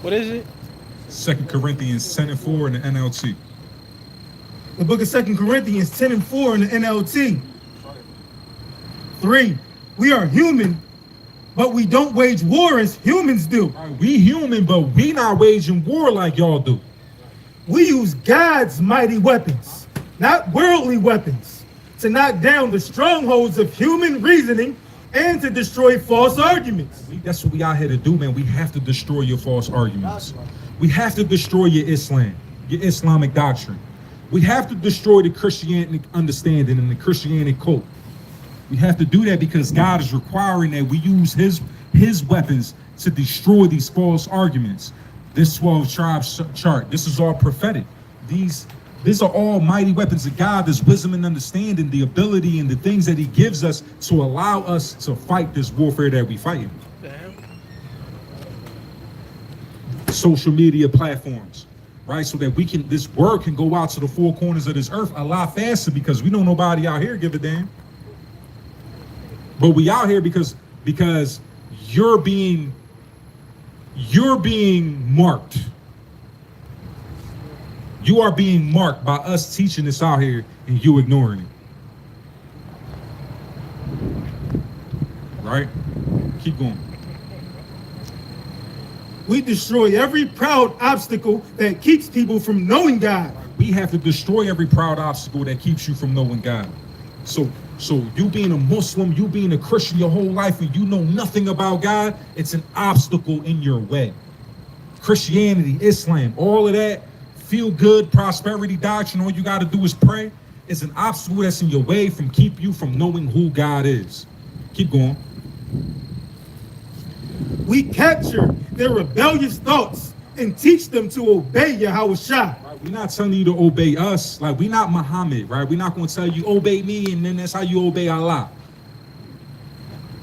What is it? 2 Corinthians 10 and 4 in the NLT. The book of 2 Corinthians 10 and 4 in the NLT. 3. We are human, but we don't wage war as humans do. Right, we human, but we not waging war like y'all do. We use God's mighty weapons, not worldly weapons, to knock down the strongholds of human reasoning and to destroy false arguments. That's what we out here to do, man. We have to destroy your false arguments. We have to destroy your Islam, your Islamic doctrine. We have to destroy the Christianity understanding and the Christianity cult. We have to do that because God is requiring that we use his weapons to destroy these false arguments. This 12 tribes chart, this is all prophetic. These are all mighty weapons of God. There's wisdom and understanding, the ability and the things that he gives us to allow us to fight this warfare that we fight. Social media platforms, right? So that this word can go out to the four corners of this earth a lot faster, because we know nobody out here give a damn. But we out here because you're being marked. You are being marked by us teaching this out here and you ignoring it. Right? Keep going. We destroy every proud obstacle that keeps people from knowing God. We have to destroy every proud obstacle that keeps you from knowing God. So you being a Muslim, you being a Christian your whole life, and you know nothing about God, it's an obstacle in your way. Christianity, Islam, all of that, feel good, prosperity doctrine, all you got to do is pray. It's an obstacle that's in your way from keep you from knowing who God is. Keep going. We capture their rebellious thoughts and teach them to obey Yahweh Shah. We're not telling you to obey us. Like, we're not Muhammad, right? We're not going to tell you obey me and then that's how you obey Allah.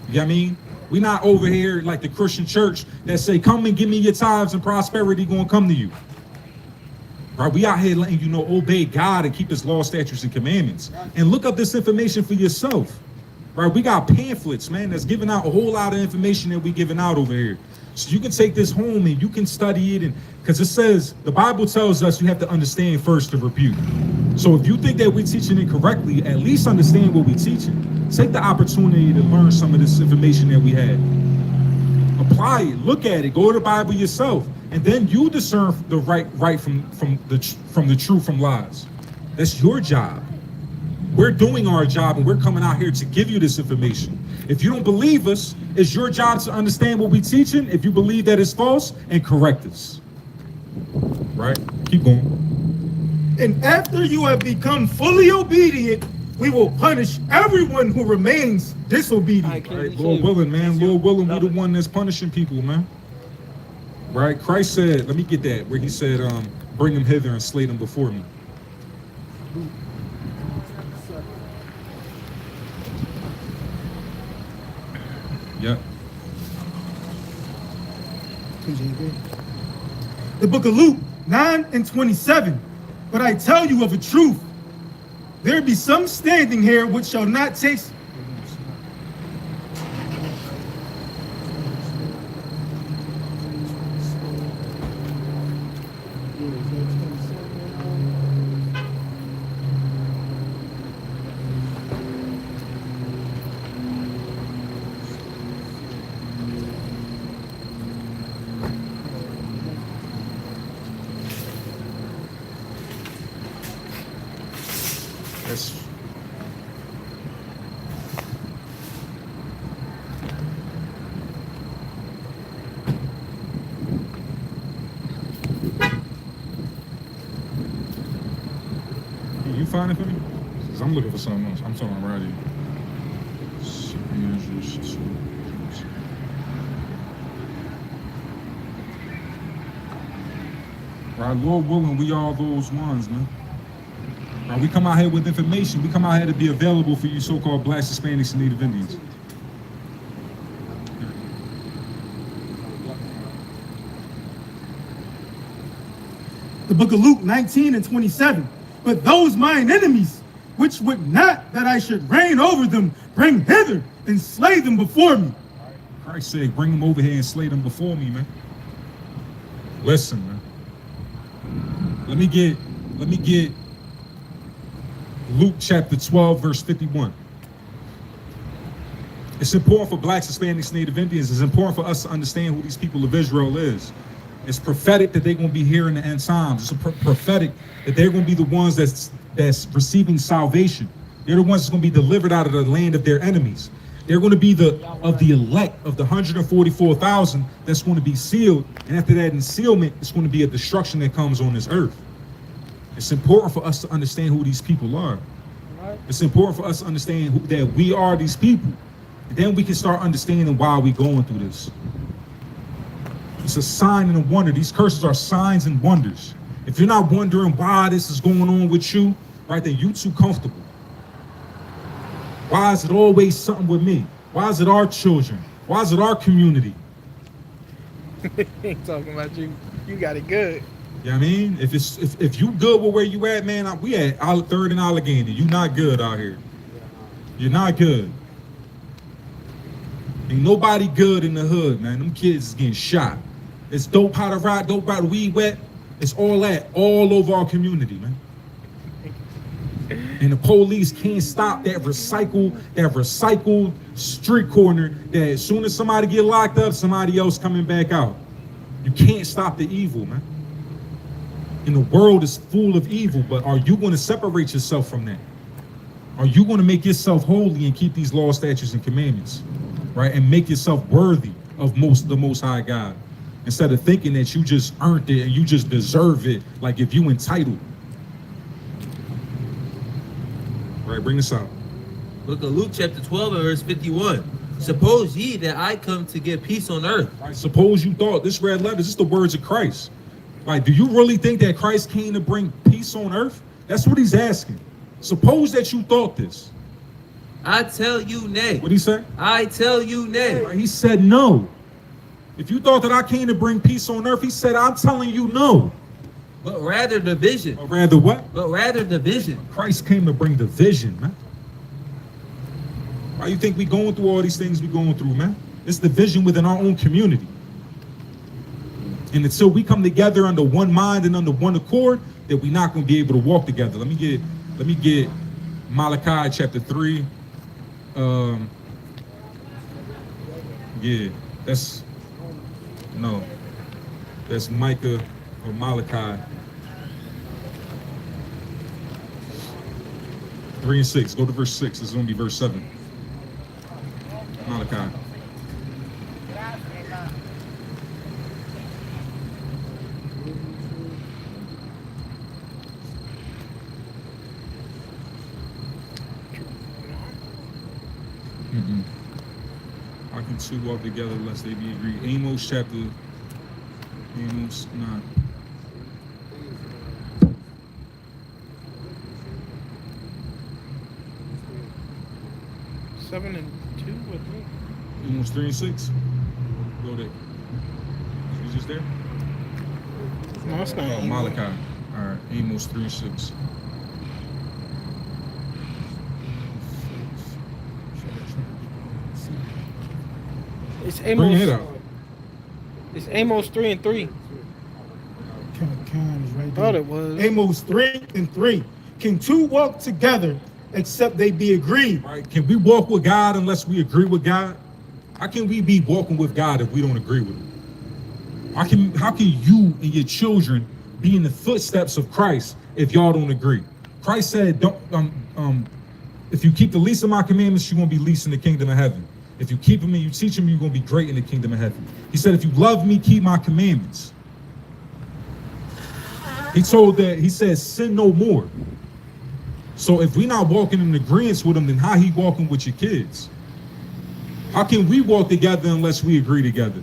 You know what I mean? We're not over here like the Christian church that say, come and give me your tithes and prosperity going to come to you. Right? We out here letting you know, obey God and keep his law, statutes, and commandments. And look up this information for yourself. Right? We got pamphlets, man, that's giving out a whole lot of information that we giving out over here. So you can take this home and you can study it, and because it says, the Bible tells us you have to understand first to rebuke. So if you think that we're teaching it correctly, at least understand what we're teaching. Take the opportunity to learn some of this information that we had. Apply it, look at it, go to the Bible yourself, and then you discern the right from the truth from lies. That's your job. We're doing our job and we're coming out here to give you this information. If you don't believe us, it's your job to understand what we're teaching. If you believe that it's false, and correct us. Right? Keep going. And after you have become fully obedient, we will punish everyone who remains disobedient. Right, Lord willing, man. Lord willing, we the one that's punishing people, man. Right? Christ said, let me get that, where he said, bring them hither and slay them before me. Yep. The book of Luke 9:27. But I tell you of a truth, there be some standing here which shall not taste. You find it for me? Because I'm looking for something else. I'm talking right here. Right, Lord willing, we all those ones, man. Right, we come out here with information. We come out here to be available for you so-called Blacks, Hispanics, and Native Indians. The book of Luke 19:27. But those mine enemies, which would not that I should reign over them, bring hither and slay them before me. Christ said, bring them over here and slay them before me, man. Listen, man. Let me get Luke chapter 12, verse 51. It's important for Blacks, Hispanics, Native Indians. It's important for us to understand who these people of Israel is. It's prophetic that they're going to be here in the end times. It's prophetic that they're going to be the ones that's receiving salvation. They're the ones that's going to be delivered out of the land of their enemies. They're going to be the elect of the 144,000 that's going to be sealed. And after that ensealment, it's going to be a destruction that comes on this earth. It's important for us to understand who these people are. It's important for us to understand that we are these people. And then we can start understanding why we're going through this. It's a sign and a wonder. These curses are signs and wonders. If you're not wondering why this is going on with you, right, then you too comfortable. Why is it always something with me? Why is it our children? Why is it our community? Ain't talking about you. You got it good. You know what I mean? If you good with where you at, man, we at 3rd and Allegheny. You not good out here. You're not good. Ain't nobody good in the hood, man. Them kids is getting shot. It's dope how to ride, dope how to weed wet. It's all over our community, man. And the police can't stop that recycled street corner that as soon as somebody get locked up, somebody else coming back out. You can't stop the evil, man. And the world is full of evil, but are you going to separate yourself from that? Are you going to make yourself holy and keep these laws, statutes, and commandments, right? And make yourself worthy of the Most High God, instead of thinking that you just earned it and you just deserve it, like if you entitled. Right, bring this out. Book of Luke chapter 12 and verse 51. Suppose ye that I come to give peace on earth. Right, suppose you thought this red letter, this is the words of Christ. Like, do you really think that Christ came to bring peace on earth? That's what he's asking. Suppose that you thought this. I tell you nay. What'd he say? I tell you nay. Right, he said no. If you thought that I came to bring peace on earth, he said, I'm telling you no. But rather division. Or rather what? But rather division. Christ came to bring division, man. Why you think we going through all these things we going through, man? It's division within our own community. And until we come together under one mind and under one accord, that we're not going to be able to walk together. Let me get Malachi chapter 3. Yeah, that's Micah or Malachi 3 and 6. Go to verse 6. It's going to be verse 7. Malachi. How can two walk together lest they be agreed? Amos 9. 7 and 2 with me. Amos 3 and 6. Go there. You just there? No, it's not. Malachi. All right. Amos 3 and 6. It's Bring it Amos. out. It's Amos 3 and 3. Con is right Thought there. it was. Amos 3 and 3. Can two walk together except they be agreed? Right? Can we walk with God unless we agree with God? How can we be walking with God if we don't agree with him? How can you and your children be in the footsteps of Christ if y'all don't agree? Christ said, if you keep the least of my commandments, you're gonna be least in the kingdom of heaven. If you keep them and you teach them, you're gonna be great in the kingdom of heaven. He said, if you love me, keep my commandments. He said, sin no more. So if we're not walking in agreement with him, then how he walking with your kids? How can we walk together unless we agree together?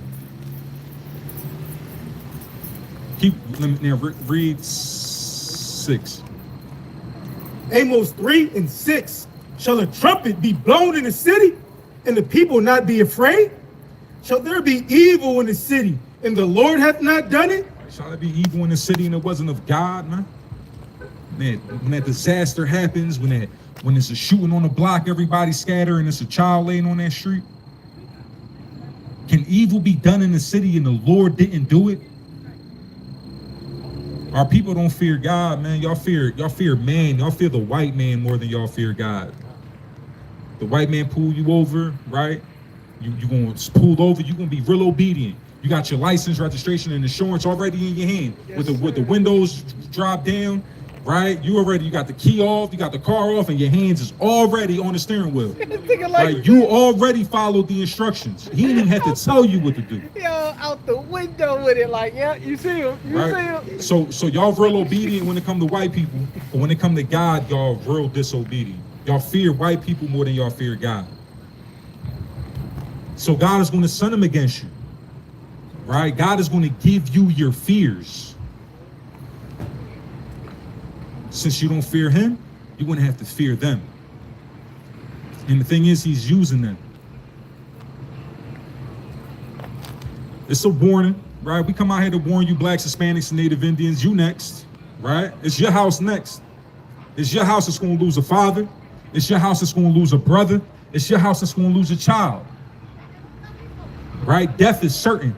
Read 6. Amos 3 and 6. Shall a trumpet be blown in the city, and the people not be afraid? Shall there be evil in the city, and the Lord hath not done it? Shall there be evil in the city and it wasn't of God, man? Man, when that disaster happens, when it's a shooting on the block, everybody scatter, and it's a child laying on that street. Can evil be done in the city and the Lord didn't do it? Our people don't fear God, man. Y'all fear man. Y'all fear the white man more than y'all fear God. The white man pull you over, right? You gonna pull over. You gonna be real obedient. You got your license, registration, and insurance already in your hand. Yes, with the windows drop down, right? You got the key off. You got the car off, and your hands is already on the steering wheel. Like you already followed the instructions. He didn't even have to tell you what to do. Yo, out the window with it, like, yeah, you see him, see him. So y'all real obedient when it come to white people, but when it come to God, y'all real disobedient. Y'all fear white people more than y'all fear God. So God is going to send them against you, right? God is going to give you your fears. Since you don't fear him, you're going to have to fear them. And the thing is, he's using them. It's a warning, right? We come out here to warn you blacks, Hispanics, and Native Indians. You next, right? It's your house next. It's your house that's going to lose a father. It's your house that's going to lose a brother. It's your house that's going to lose a child. Right? Death is certain.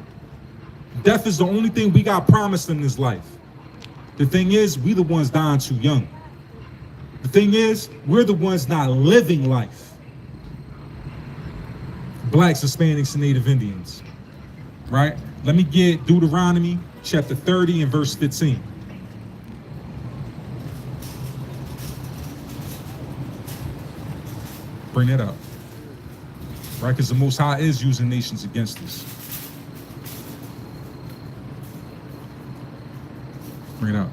Death is the only thing we got promised in this life. The thing is, we the ones dying too young. The thing is, we're the ones not living life. Blacks, Hispanics, and Native Indians. Right? Let me get Deuteronomy chapter 30 and verse 15. Bring that up. Right? Because the Most High is using nations against us. Bring it up.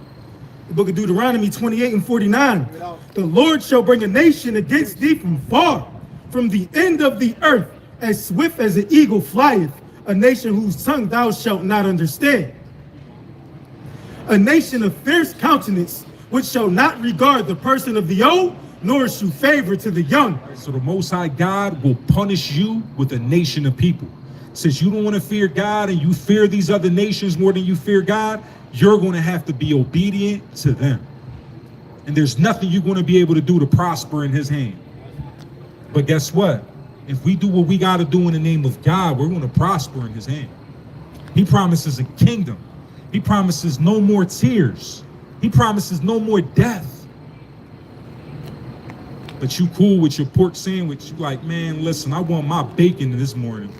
The book of Deuteronomy 28 and 49. The Lord shall bring a nation against thee from far, from the end of the earth, as swift as an eagle flieth, a nation whose tongue thou shalt not understand. A nation of fierce countenance, which shall not regard the person of the old, nor shew favor to the young. So the Most High God will punish you with a nation of people. Since you don't want to fear God and you fear these other nations more than you fear God, you're going to have to be obedient to them. And there's nothing you're going to be able to do to prosper in his hand. But guess what? If we do what we got to do in the name of God, we're going to prosper in his hand. He promises a kingdom. He promises no more tears. He promises no more death. But you cool with your pork sandwich. You like, man, listen, I want my bacon this morning,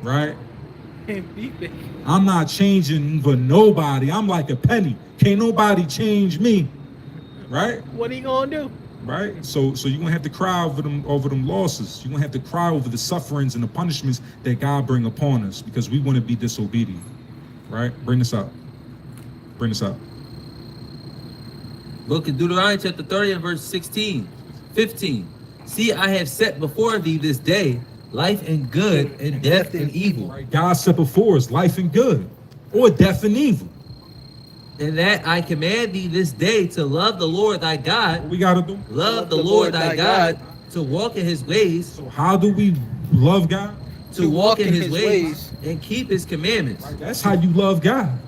right? I'm not changing for nobody. I'm like a penny. Can't nobody change me, right? What are you gonna do? Right? So you're gonna have to cry over them losses. You're gonna have to cry over the sufferings and the punishments that God bring upon us because we want to be disobedient. Right? Bring this up. Bring this up. Book of Deuteronomy chapter 30 and verse 16, 15. See, I have set before thee this day life and good, and death and evil. Right? God set before us life and good, or death and evil. And that I command thee this day to love the Lord thy God. What we gotta do? Love the Lord thy God, to walk in his ways. So how do we love God? To walk in his ways and keep his commandments. Right? That's how you love God.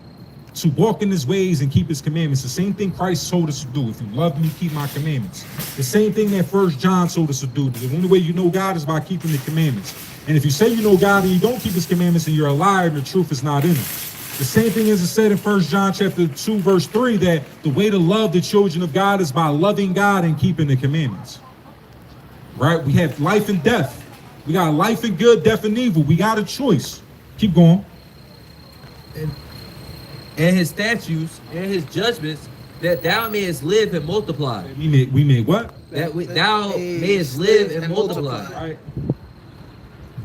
To walk in his ways and keep his commandments. The same thing Christ told us to do. If you love me, keep my commandments. The same thing that 1 John told us to do. The only way you know God is by keeping the commandments. And if you say you know God and you don't keep his commandments, then you're a liar and the truth is not in it. The same thing as it said in 1 John chapter 2, verse 3, that the way to love the children of God is by loving God and keeping the commandments. Right? We have life and death. We got life and good, death and evil. We got a choice. Keep going. And his statutes and his judgments, that thou mayest live and multiply. We made what? That thou mayest live and multiply. Right.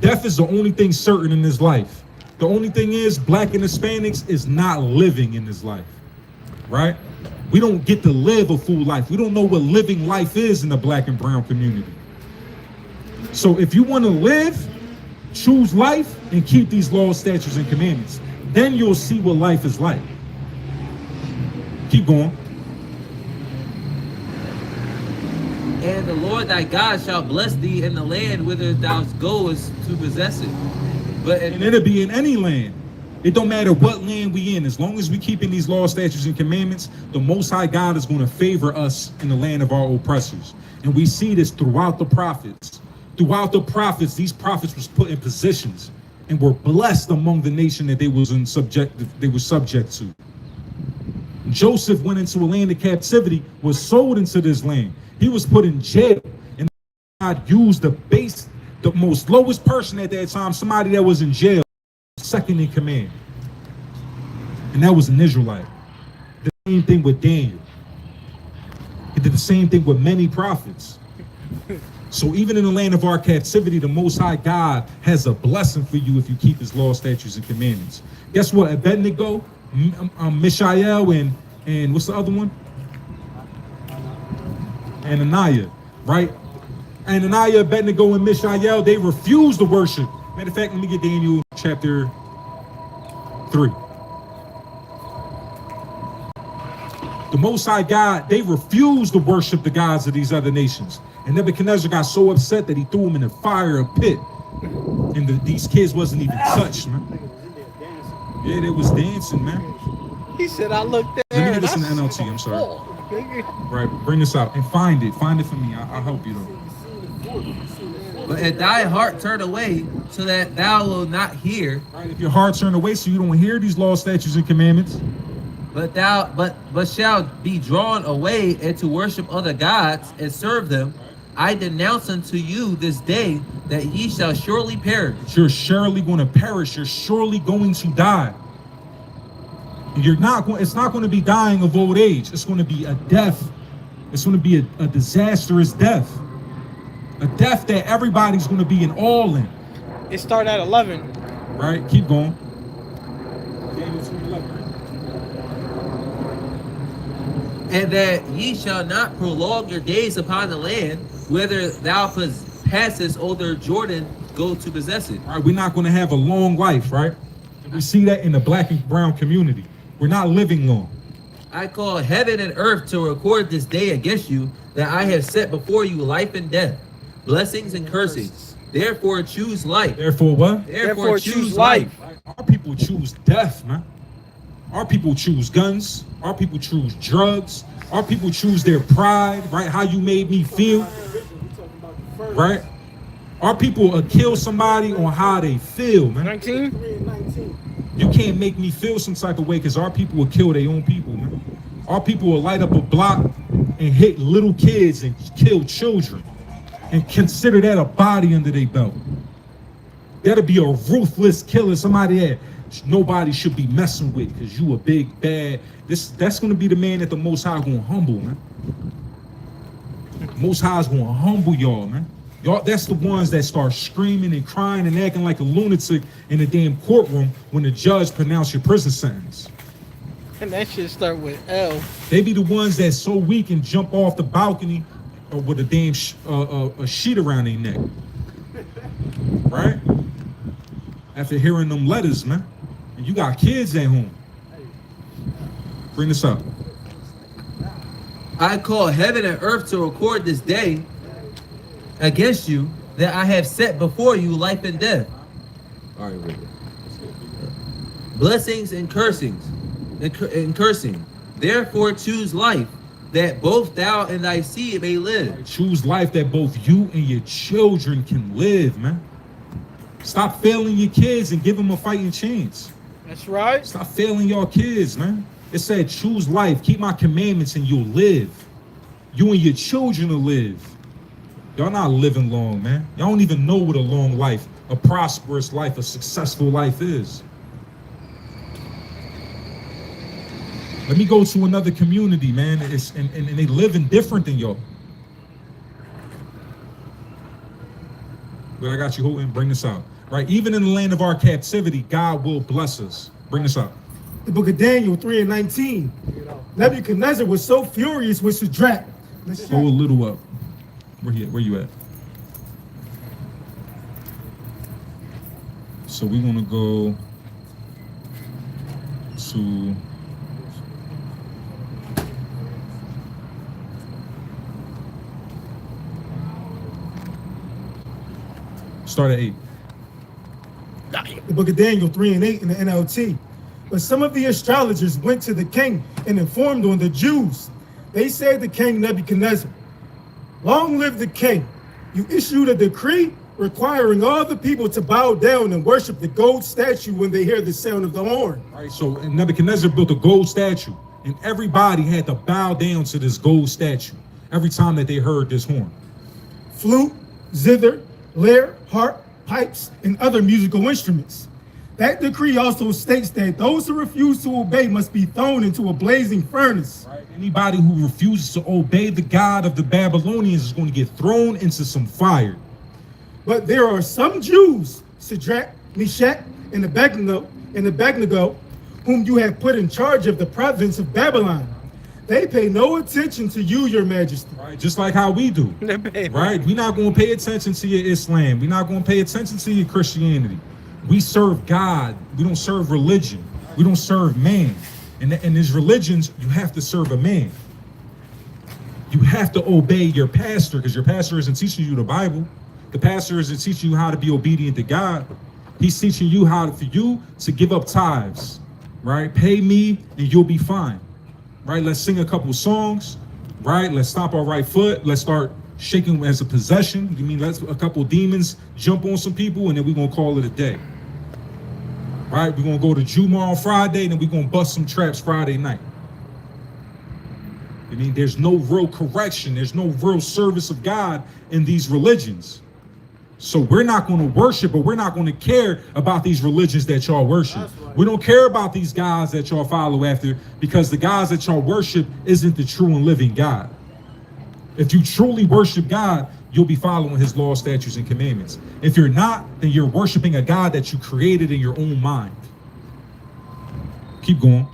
Death is the only thing certain in this life. The only thing is, black and Hispanics is not living in this life. Right? We don't get to live a full life. We don't know what living life is in the black and brown community. So if you want to live, choose life and keep these laws, statutes, and commandments. Then you'll see what life is like. Keep going. And the Lord thy God shall bless thee in the land whither thou goest to possess it. And it'll be in any land. It don't matter what land we in. As long as we keep in these laws, statutes, and commandments, the Most High God is going to favor us in the land of our oppressors. And we see this throughout the prophets. Throughout the prophets, these prophets was put in positions and were blessed among the nation that they were subject to. Joseph went into a land of captivity, was sold into this land. He was put in jail, and God used the most lowest person at that time, somebody that was in jail, second in command. And that was an Israelite. The same thing with Daniel. He did the same thing with many prophets. So even in the land of our captivity, the Most High God has a blessing for you if you keep his law, statutes, and commandments. Guess what? Abednego, Mishael, and what's the other one? Ananiah, right? Ananiah, Abednego, and Mishael, they refused to worship. Matter of fact, let me get Daniel chapter 3. The Most High God, they refused to worship the gods of these other nations. And Nebuchadnezzar got so upset that he threw them in the fire, a pit. And these kids wasn't even touched, man. Yeah, they was dancing, man. He said, I looked there. Let me get this in the NLT, I'm sorry. Right, bring this out and find it. Find it for me. I'll help you though. But if thy heart turn away, so that thou will not hear. Right, if your heart turn away, so you don't hear these laws, statutes, and commandments. But shall be drawn away and to worship other gods and serve them. I denounce unto you this day that ye shall surely perish. You're surely going to perish. You're surely going to die. You're not going. It's not going to be dying of old age. It's going to be a death. It's going to be a disastrous death. A death that everybody's going to be in all in. It started at 11. Right. Keep going. And that ye shall not prolong your days upon the land, whether thou passest over Jordan, go to possess it. All right, we're not going to have a long life, right? We see that in the black and brown community. We're not living long. I call heaven and earth to record this day against you, that I have set before you life and death, blessings and cursings. Therefore choose life. Therefore what? Therefore choose life. Our people choose death, man. Our people choose guns. Our people choose drugs. Our people choose their pride, right? How you made me feel, right? Our people will kill somebody on how they feel, man. 19? You can't make me feel some type of way because our people will kill their own people, man. Our people will light up a block and hit little kids and kill children and consider that a body under their belt. That'll be a ruthless killer, somebody that nobody should be messing with because you a big bad. That's gonna be the man that the Most High gonna humble, man. Most High's gonna humble y'all, man. Y'all, that's the ones that start screaming and crying and acting like a lunatic in the damn courtroom when the judge pronounce your prison sentence. And that shit start with L. They be the ones that's so weak and jump off the balcony or with a damn a sheet around their neck, right? After hearing them letters, man. And you got kids at home. Bring this up. I call heaven and earth to record this day against you, that I have set before you life and death. All right, wait. Blessings and cursings, and cursing. Therefore choose life, that both thou and thy seed may live. Choose life that both you and your children can live, man. Stop failing your kids and give them a fighting chance. That's right. Stop failing your kids, man. It said choose life, keep my commandments and you'll live. You and your children will live. Y'all not living long, man. Y'all don't even know what a long life, a prosperous life, a successful life is. Let me go to another community, man. And they living different than y'all. But I got you holding. Bring this out. Right? Even in the land of our captivity, God will bless us. Bring this out. The book of Daniel 3:19. Nebuchadnezzar was so furious with Shadrach. Go a little up. Where you at? So we want to go to start at 8. The book of Daniel 3:8 in the NLT. But some of the astrologers went to the king and informed on the Jews. They said to King Nebuchadnezzar, "Long live the king. You issued a decree requiring all the people to bow down and worship the gold statue when they hear the sound of the horn." All right, so Nebuchadnezzar built a gold statue, and everybody had to bow down to this gold statue every time that they heard this horn. Flute, zither, lyre, harp, pipes, and other musical instruments. That decree also states that those who refuse to obey must be thrown into a blazing furnace. Right. Anybody who refuses to obey the God of the Babylonians is going to get thrown into some fire. But there are some Jews, Shadrach, Meshach, and Abednego, whom you have put in charge of the province of Babylon. They pay no attention to you, your majesty. Right? Just like how we do. Right? We're not going to pay attention to your Islam. We're not going to pay attention to your Christianity. We serve God. We don't serve religion. We don't serve man. And in these religions, you have to serve a man. You have to obey your pastor, because your pastor isn't teaching you the Bible. The pastor isn't teaching you how to be obedient to God. He's teaching you how for you to give up tithes, right? Pay me and you'll be fine, right? Let's sing a couple songs, right? Let's stomp our right foot. Let's start shaking as a possession. You mean let's a couple demons jump on some people and then we're going to call it a day, right? We're going to go to Juma on Friday and then we're going to bust some traps Friday night. I mean, there's no real correction. There's no real service of God in these religions. So we're not going to worship, but we're not going to care about these religions that y'all worship. Right. We don't care about these gods that y'all follow after, because the gods that y'all worship isn't the true and living God. If you truly worship God, you'll be following his laws, statutes, and commandments. If you're not, then you're worshiping a God that you created in your own mind. Keep going.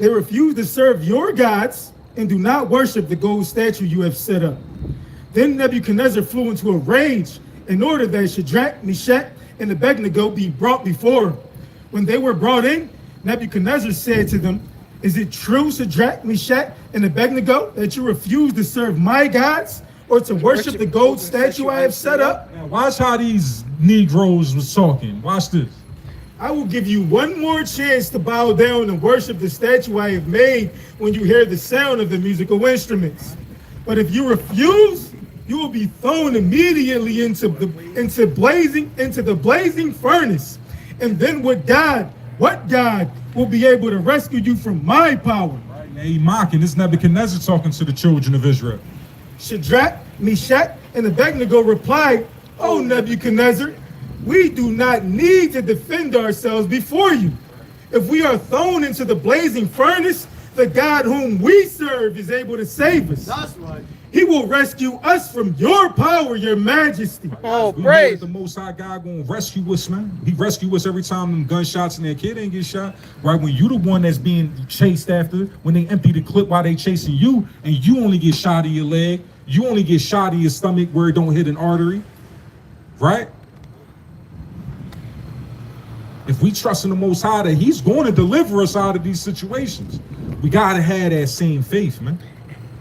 They refuse to serve your gods and do not worship the gold statue you have set up. Then Nebuchadnezzar flew into a rage in order that Shadrach, Meshach, and Abednego be brought before him. When they were brought in, Nebuchadnezzar said to them, "Is it true, Shadrach, Meshach, and Abednego, that you refuse to serve my gods or to worship the gold statue I have set up?" Now watch how these Negroes was talking. Watch this. "I will give you one more chance to bow down and worship the statue I have made when you hear the sound of the musical instruments. But if you refuse, you will be thrown immediately into the blazing furnace. And then what God will be able to rescue you from my power?" Right, now he mocking. This is Nebuchadnezzar talking to the children of Israel. Shadrach, Meshach, and Abednego replied, "O Nebuchadnezzar, we do not need to defend ourselves before you. If we are thrown into the blazing furnace, the God whom we serve is able to save us. That's right. He will rescue us from your power, your majesty." Oh, We know praise. that the Most High God gonna rescue us, man. He rescue us every time them gunshots and that kid ain't get shot. Right, when you the one that's being chased after, when they empty the clip while they chasing you, and you only get shot in your leg, you only get shot in your stomach where it don't hit an artery, right? If we trust in the Most High that he's going to deliver us out of these situations, we gotta have that same faith, man.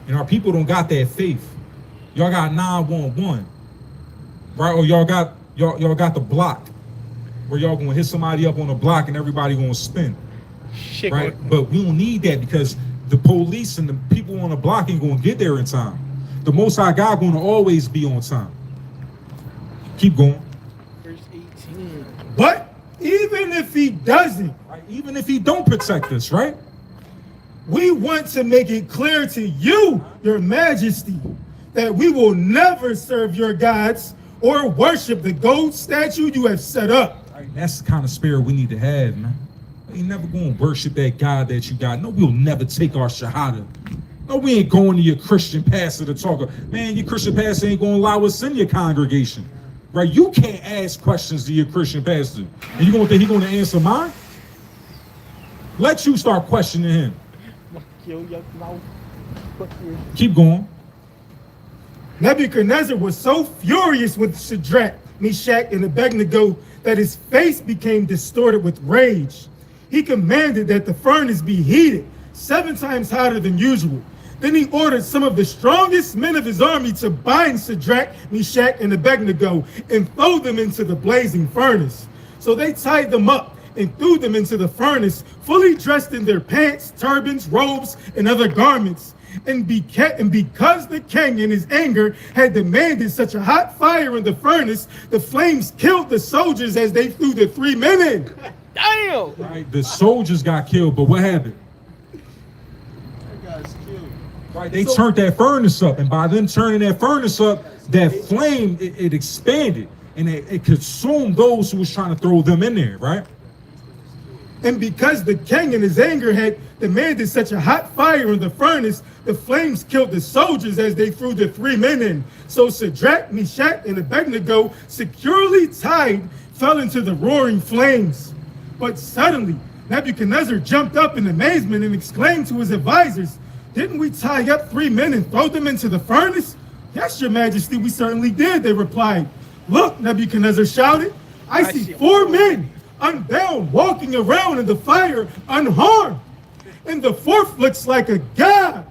And our people don't got that faith. Y'all got 911, right? Or y'all got the block, where y'all gonna hit somebody up on the block and everybody gonna spin, Shit. right? But we don't need that, because the police and the people on the block ain't gonna get there in time. The Most High God gonna always be on time. Keep going. Verse 18. But even if he doesn't, Right? Even if he don't protect us, right? we want to make it clear to you, your majesty, that we will never serve your gods or worship the gold statue you have set up. Right? That's the kind of spirit we need to have, man. We ain't never gonna worship that God that you got. No, we'll never take our shahada. No, we ain't going to your Christian pastor to talk. Man, your Christian pastor ain't gonna allow us in your congregation. Right? You can't ask questions to your Christian pastor. And you gonna think he gonna answer mine? Let you start questioning him. Kill your mouth. Fuck you. Keep going. Nebuchadnezzar was so furious with Shadrach, Meshach, and Abednego that his face became distorted with rage. He commanded that the furnace be heated 7 times hotter than usual. Then he ordered some of the strongest men of his army to bind Shadrach, Meshach, and Abednego and throw them into the blazing furnace. So they tied them up and threw them into the furnace, fully dressed in their pants, turbans, robes, and other garments. And because the king in his anger had demanded such a hot fire in the furnace, the flames killed the soldiers as they threw the 3 men in. Damn! Right? The soldiers got killed, but what happened? That guy's killed. Right? They turned that furnace up, and by them turning that furnace up, that flame, it expanded, and it consumed those who was trying to throw them in there, right? And because the king in his anger had demanded such a hot fire in the furnace, the flames killed the soldiers as they threw the 3 men in. So Shadrach, Meshach, and Abednego, securely tied, fell into the roaring flames. But suddenly Nebuchadnezzar jumped up in amazement and exclaimed to his advisors, "Didn't we tie up 3 men and throw them into the furnace?" "Yes, your majesty, we certainly did," they replied. "Look," Nebuchadnezzar shouted, I see 4 men unbound walking around in the fire unharmed, and the 4th looks like a god."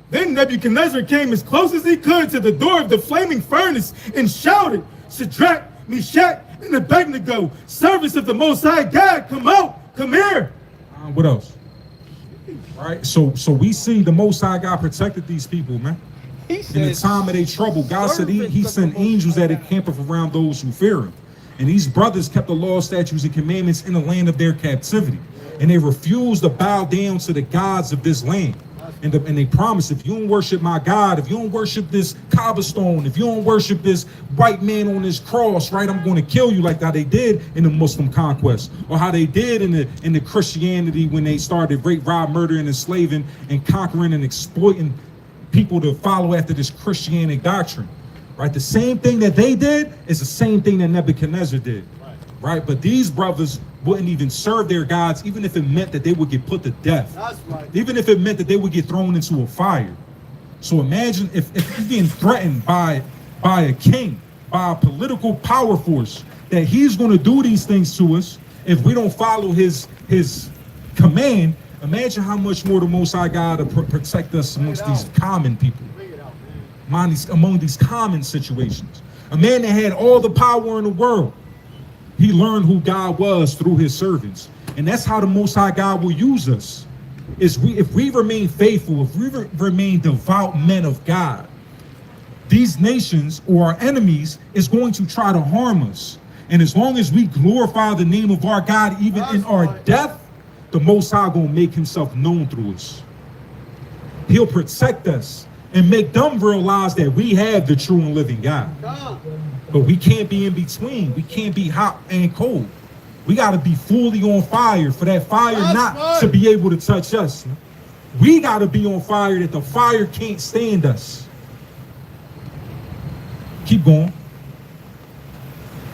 Then Nebuchadnezzar came as close as he could to the door of the flaming furnace and shouted, "Shadrach, Meshach, and Abednego, servants of the Most High God, come out, come here." What else? All right, so we see the Most High God protected these people, man. In the time of their trouble, God said he sent angels that encampeth around those who fear him. And these brothers kept the law, statutes, and commandments in the land of their captivity. And they refused to bow down to the gods of this land. And they promised, if you don't worship my God, if you don't worship this cobblestone, if you don't worship this white man on this cross, right, I'm going to kill you, like how they did in the Muslim conquest, or how they did in the Christianity when they started rape, rob, murder, and enslaving and conquering and exploiting people to follow after this Christianic doctrine, right? The same thing that they did is the same thing that Nebuchadnezzar did, right? But these brothers wouldn't even serve their gods, even if it meant that they would get put to death. That's right. Even if it meant that they would get thrown into a fire. So imagine if you're getting threatened by a king, by a political power force, that he's going to do these things to us if we don't follow his command. Imagine how much more the Most High God to protect us amongst these common people, among these common situations. A man that had all the power in the world, he learned who God was through his servants. And that's how the Most High God will use us. If we remain faithful, if we remain devout men of God, these nations or our enemies is going to try to harm us. And as long as we glorify the name of our God, even in our death, the Most High gonna make himself known through us. He'll protect us and make them realize that we have the true and living God. But we can't be in between. We can't be hot and cold. We got to be fully on fire for that fire to be able to touch us. We got to be on fire that the fire can't stand us. Keep going.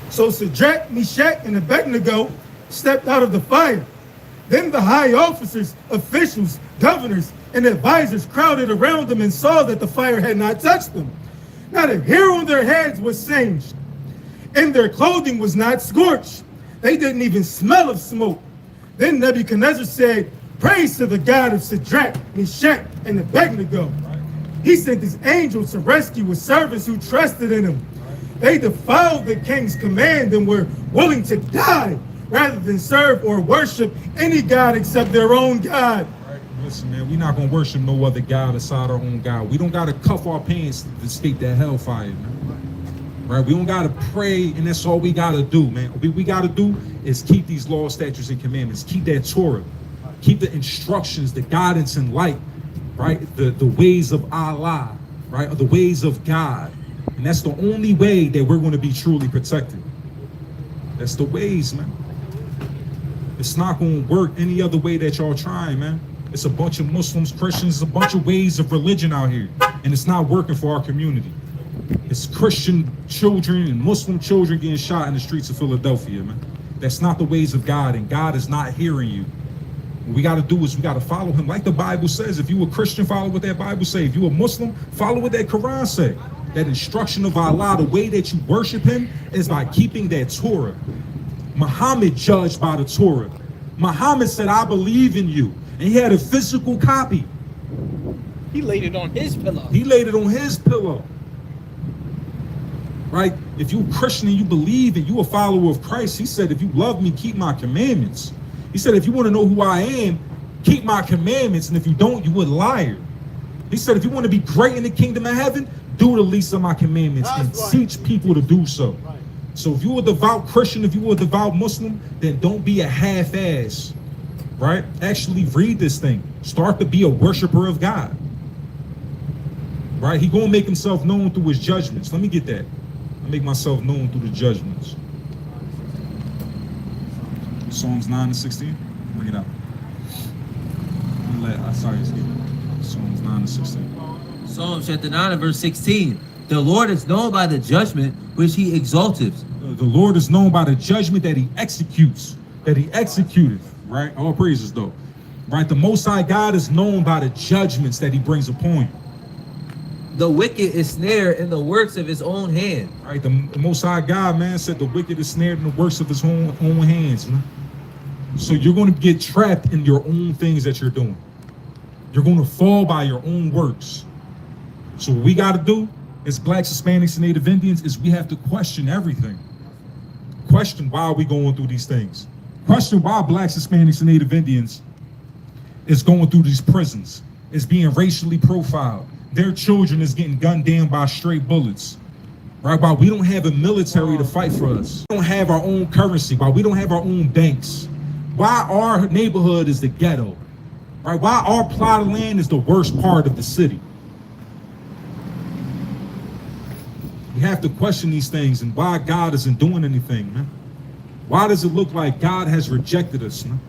So Shadrach, Meshach, and Abednego stepped out of the fire. Then the high officers, officials, governors, and advisors crowded around them and saw that the fire had not touched them. Not a hair on their heads was singed, and their clothing was not scorched. They didn't even smell of smoke. Then Nebuchadnezzar said, "Praise to the God of Shadrach, Meshach, and Abednego." He sent his angels to rescue his servants who trusted in him. They defiled the king's command and were willing to die rather than serve or worship any god except their own God. Right, listen, man, we're not going to worship no other God aside our own God. We don't got to cuff our pants to escape that hellfire, man. Right? We don't got to pray, and that's all we got to do, man. What we got to do is keep these laws, statutes, and commandments. Keep that Torah. Keep the instructions, the guidance and light, right? The ways of Allah, right? Or the ways of God. And that's the only way that we're going to be truly protected. That's the ways, man. It's not going to work any other way that y'all trying, man. It's a bunch of Muslims, Christians, a bunch of ways of religion out here. And it's not working for our community. It's Christian children and Muslim children getting shot in the streets of Philadelphia, man. That's not the ways of God, and God is not hearing you. What we got to do is we got to follow him. Like the Bible says, if you a Christian, follow what that Bible say. If you a Muslim, follow what that Quran say. That instruction of Allah, the way that you worship him is by keeping that Torah. Muhammad judged by the Torah. Muhammad said, "I believe in you." And he had a physical copy. He laid it on his pillow. He laid it on his pillow. Right? If you a Christian and you believe and you a follower of Christ, he said, if you love me, keep my commandments. He said, if you want to know who I am, keep my commandments. And if you don't, you a liar. He said, if you want to be great in the kingdom of heaven, do the least of my commandments and teach people to do so. So if you're a devout Christian, if you're a devout Muslim, then don't be a half-ass, right? Actually read this thing. Start to be a worshiper of God, right? He gonna make himself known through his judgments. Let me get that. I make myself known through the judgments. Psalms 9 and 16. Bring it out. Sorry, Psalms 9 and 16. Psalm chapter 9 and verse 16. The Lord is known by the judgment which he exalteth. The Lord is known by the judgment that he executes, that he executeth. right? All praises though, right? The Most High God is known by the judgments that he brings upon you. The wicked is snared in the works of his own hand. Right, the Most High God, man, said the wicked is snared in the works of his own hands, man. So you're going to get trapped in your own things that you're doing. You're going to fall by your own works. So what we got to do as Blacks, Hispanics, and Native Indians is we have to question everything. Question why are we going through these things? Question why Blacks, Hispanics, and Native Indians is going through these prisons, is being racially profiled. Their children is getting gunned down by straight bullets. Right? Why we don't have a military to fight for us. We don't have our own currency. Why we don't have our own banks. Why our neighborhood is the ghetto. Right? Why our plot of land is the worst part of the city. We have to question these things and why God isn't doing anything, man. Why does it look like God has rejected us, man?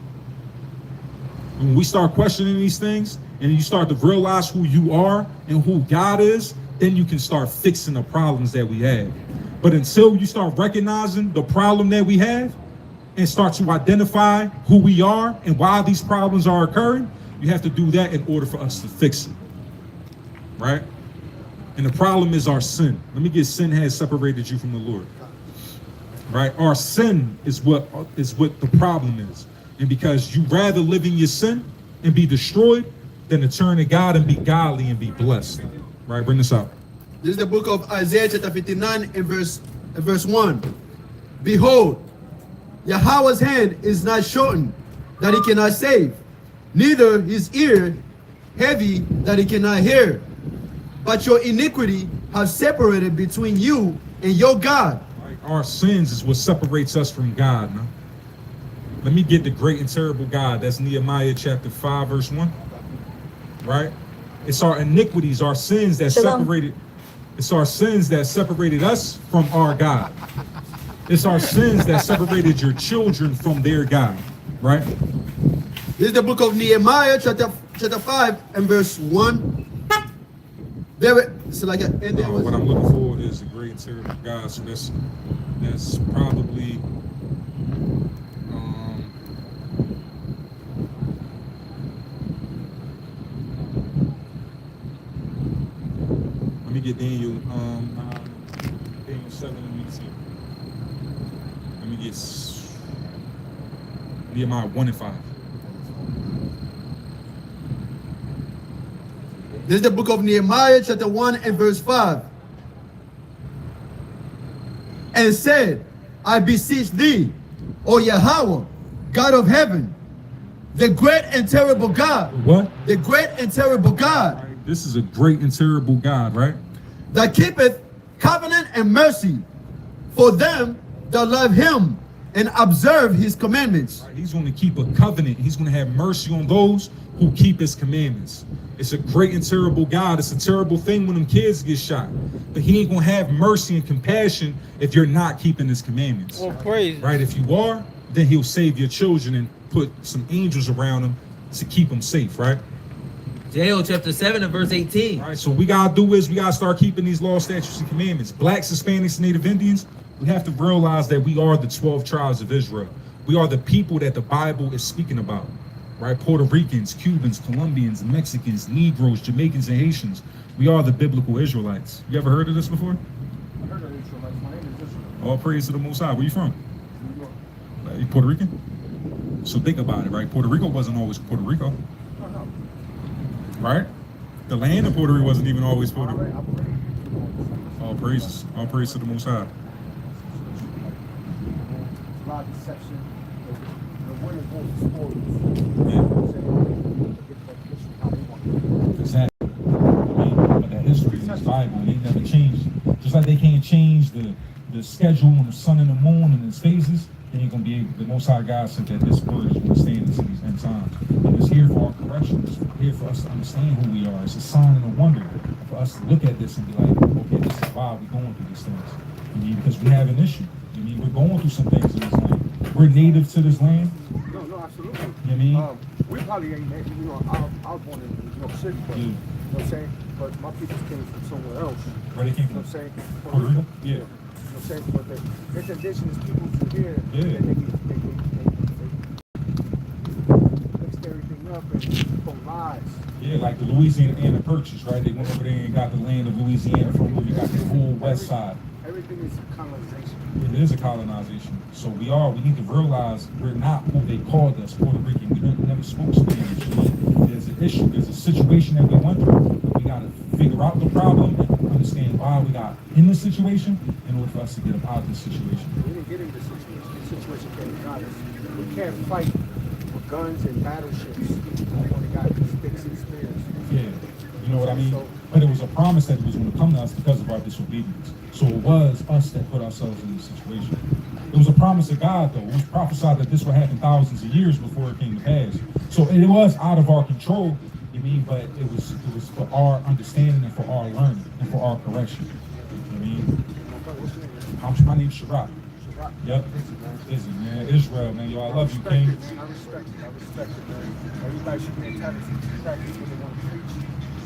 When we start questioning these things and you start to realize who you are and who God is, then you can start fixing the problems that we have. But until you start recognizing the problem that we have and start to identify who we are and why these problems are occurring, you have to do that in order for us to fix it, right? And the problem is our sin. Let me get sin has separated you from the Lord, right? Our sin is what the problem is. And because you rather live in your sin and be destroyed than to turn to God and be godly and be blessed. Right, bring this out. This is the book of Isaiah chapter 59 and verse 1. Behold, Yahweh's hand is not shortened that he cannot save, neither his ear heavy that he cannot hear. But your iniquity have separated between you and your God. Right. Our sins is what separates us from God. Man. Let me get the great and terrible God. That's Nehemiah chapter 5, verse 1. Right? It's our iniquities, our sins that separated. It's our sins that separated us from our God. It's our sins that separated your children from their God. Right? This is the book of Nehemiah, chapter 5 and verse 1. What I'm looking for is the great and terrible God. So that's probably. Let me get Daniel 7 and 18. Let me get Nehemiah 1 and 5. This is the book of Nehemiah, chapter 1 and verse 5. And said, I beseech thee, O Yahweh, God of heaven, the great and terrible God. What? The great and terrible God. Right. This is a great and terrible God, right? That keepeth covenant and mercy for them that love him and observe his commandments. Right. He's going to keep a covenant. He's going to have mercy on those who keep his commandments. It's a great and terrible God. It's a terrible thing when them kids get shot. But he ain't going to have mercy and compassion if you're not keeping his commandments. Well, praise. Right? If you are, then he'll save your children and put some angels around them to keep them safe, right? Joel chapter 7 and verse 18. All right, so what we got to do is we got to start keeping these laws, statutes, and commandments. Blacks, Hispanics, and Native Indians, we have to realize that we are the 12 tribes of Israel. We are the people that the Bible is speaking about, right? Puerto Ricans, Cubans, Colombians, Mexicans, Negroes, Jamaicans, and Haitians. We are the biblical Israelites. You ever heard of this before? I heard of Israelites. My name is Israel. All praise to the Most High. Where you from? New York. You Puerto Rican? So think about it, right? Puerto Rico wasn't always Puerto Rico. No. Right? The land of Puerto Rico wasn't even always Puerto I'm Rico. ready. All praises. All praise to the Most High. A lot of deception. The way it goes is Exactly. But that history is Bible. They never changed. Just like they can't change the schedule on the sun and the moon and its phases, they ain't gonna be able. The Most High God said that this word is going to stand in these end times. And it's here for our correction. It's here for us to understand who we are. It's a sign and a wonder for us to look at this and be like, okay, this is why we're going through these things. I mean, because we have an issue. I mean, we're going through some things in this land. We're native to this land. No, absolutely. You know what I mean? We probably ain't, I was born in New York City, but, you know what I'm saying? But my people came from somewhere else. Where they came You know from? what I'm saying? Puerto Rico? Yeah. You know what I'm saying? But there's indigenous people from here. Yeah. up and put lies. Yeah, like the Louisiana Purchase, right? They went over there and got the land of Louisiana from where we got the whole west side. Everything is colonization. It is a colonization. So we need to realize we're not who they called us, Puerto Rican. We never spoke Spanish. There's an issue, there's a situation that we went through. We got to figure out the problem and understand why we got in this situation in order for us to get out of this situation. We didn't get in this situation. This situation came and got us. We can't fight with guns and battleships. We only got sticks and spears. Yeah, you know what I mean? But it was a promise that it was going to come to us because of our disobedience. So it was us that put ourselves in this situation. It was a promise of God, though. It was prophesied that this would happen thousands of years before it came to pass. So it was out of our control, you mean, but it was for our understanding and for our learning and for our correction. You mean? My name's Sharap. Yep. Izzy, man. Israel, man. Yo, I love you, King. I respect it, man. Everybody should be entitled to practice what they want to preach.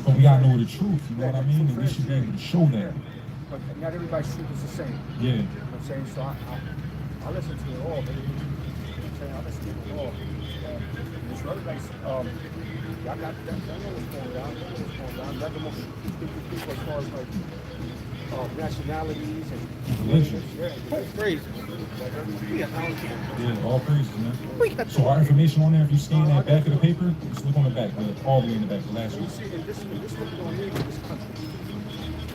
But we gotta know the truth, you know what I mean? And we should be able to show that. But not everybody's truth is the same. Yeah. You know what I'm saying? So I listen to it all, baby. You know what I'm saying? I listen to it all. The Israelites, y'all got that. I know what's going down. Y'all the most stupid people as far as like nationalities and religions. Yeah, it's crazy. Yeah, all praises, man. So our information on there, if you scan that back of the paper, just look on the back, all the way in the back, the last one. See, and this is what we're going to need in this country.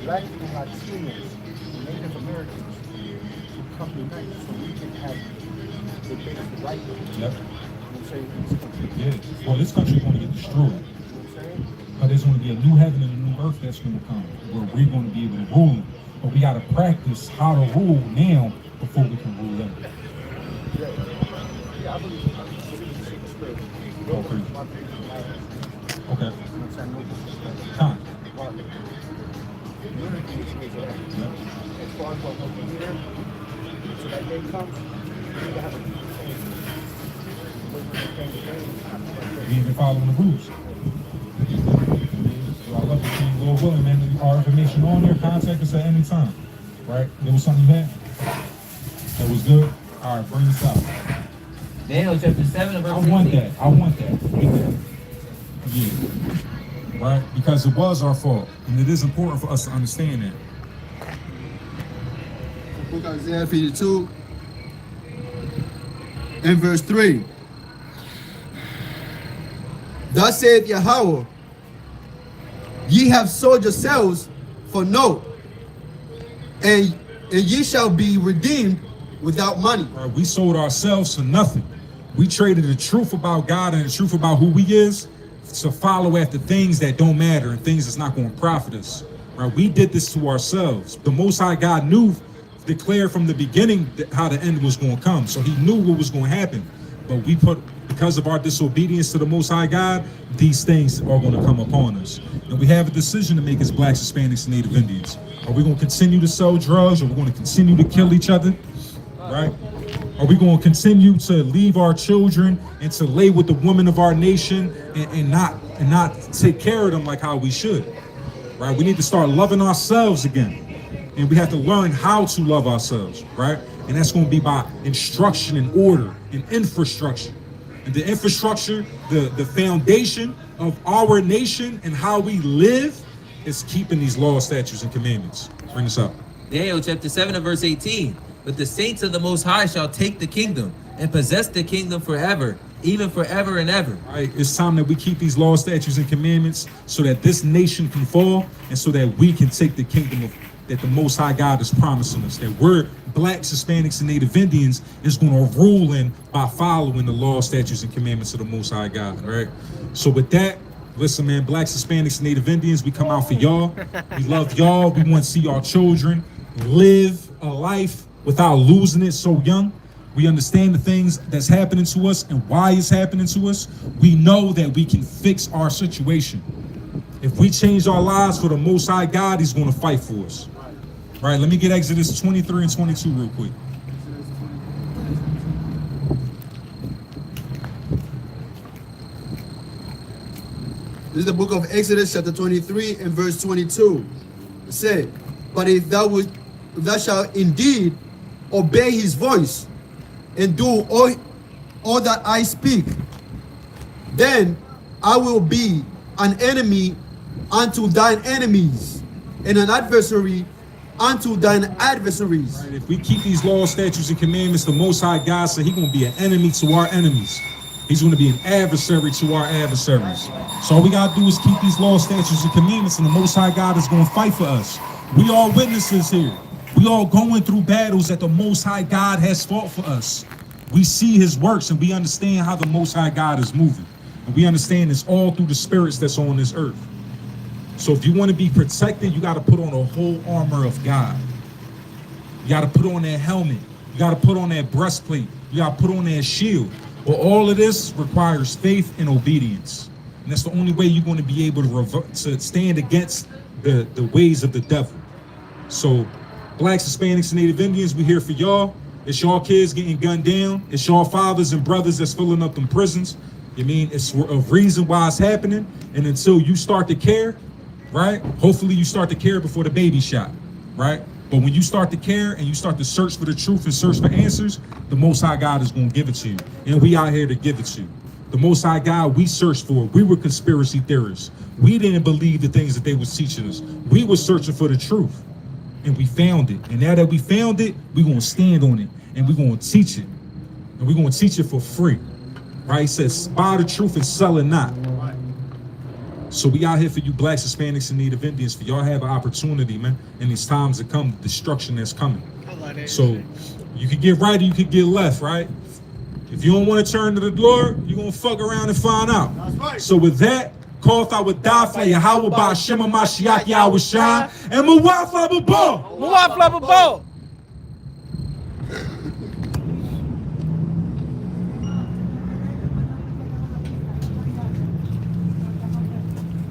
Black people, Latinos, Native Americans who come unite so we can have the basic right. Yep. You know what I'm saying? In this country. Yeah. Well, this country is going to get destroyed. You know what I'm saying? But there's going to be a new heaven and a new earth that's going to come, where we're going to be able to rule. But we got to practice how to rule now before we can rule them. Yeah, I believe in the secret spirit. Okay. Okay. Time. Yep. As far as what we need him, so that day comes, we need to have a We ain't been following the rules. So I love the King. Lord willing, man, our information on there, contact us at any time. Right? There was something you had? That was good? All right, bring this out. Daniel chapter 7 verse 16. I want that. Yeah. Right? Because it was our fault. And it is important for us to understand that. Book of Isaiah 52 and verse 3. Thus saith Yahweh, ye have sold yourselves for naught, and ye shall be redeemed without money. Right? We sold ourselves for nothing. We traded the truth about God and the truth about who we is to follow after things that don't matter and things that's not going to profit us. Right? We did this to ourselves. The Most High God declared from the beginning how the end was going to come. So he knew what was going to happen. But because of our disobedience to the Most High God, these things are going to come upon us. And we have a decision to make as Blacks, Hispanics, and Native Indians. Are we going to continue to sell drugs? Are we going to continue to kill each other? Right? Are we going to continue to leave our children and to lay with the women of our nation and not take care of them like how we should? Right? We need to start loving ourselves again. And we have to learn how to love ourselves, right? And that's going to be by instruction and order and infrastructure. And the infrastructure, the foundation of our nation and how we live is keeping these laws, statutes, and commandments. Bring this up. Daniel chapter 7 and verse 18. But the saints of the Most High shall take the kingdom and possess the kingdom forever, even forever and ever. Right? It's time that we keep these laws, statutes, and commandments so that this nation can fall and so that we can take the kingdom that the Most High God is promising us, that we're Blacks, Hispanics, and Native Indians is going to rule in by following the laws, statutes, and commandments of the Most High God, right? So with that, listen, man, Blacks, Hispanics, and Native Indians, we come out for y'all. We love y'all. We want to see our children live a life without losing it so young. We understand the things that's happening to us and why it's happening to us. We know that we can fix our situation. If we change our lives for the Most High God, he's going to fight for us. Right, let me get Exodus 23 and 22 real quick. This is the book of Exodus chapter 23 and verse 22. It said, but if thou shalt indeed obey his voice and do all that I speak, then I will be an enemy unto thine enemies, and an adversary unto thine adversaries. Right? If we keep these laws, statutes, and commandments, the Most High God said He's going to be an enemy to our enemies. He's going to be an adversary to our adversaries. So all we got to do is keep these laws, statutes, and commandments, and the Most High God is going to fight for us. We are witnesses here. We all going through battles that the Most High God has fought for us. We see His works, and we understand how the Most High God is moving. And we understand it's all through the spirits that's on this earth. So if you want to be protected, you got to put on a whole armor of God. You got to put on that helmet. You got to put on that breastplate. You got to put on that shield. But all of this requires faith and obedience. And that's the only way you're going to be able to stand against the ways of the devil. So Blacks, Hispanics, and Native Indians, we here for y'all. It's y'all kids getting gunned down. It's y'all fathers and brothers that's filling up them prisons. You mean it's a reason why it's happening. And until you start to care, right? Hopefully you start to care before the baby shot, right? But when you start to care and you start to search for the truth and search for answers, the Most High God is going to give it to you. And we out here to give it to you. The Most High God we searched for. We were conspiracy theorists. We didn't believe the things that they was teaching us. We were searching for the truth. And we found it. And now that we found it, we're going to stand on it. And we're going to teach it. And we're going to teach it for free. Right? He says, buy the truth and sell it not. So we out here for you Blacks, Hispanics, and Native Indians. For y'all have an opportunity, man. In these times to come, destruction that's coming. So you could get right or you could get left, right? If you don't want to turn to the Lord, you're going to fuck around and find out. That's right. So with that, call if I would die for Yahweh by Shema Mashiach Yahweh Shai and Mawaf Lababo. Mawaf Lababo.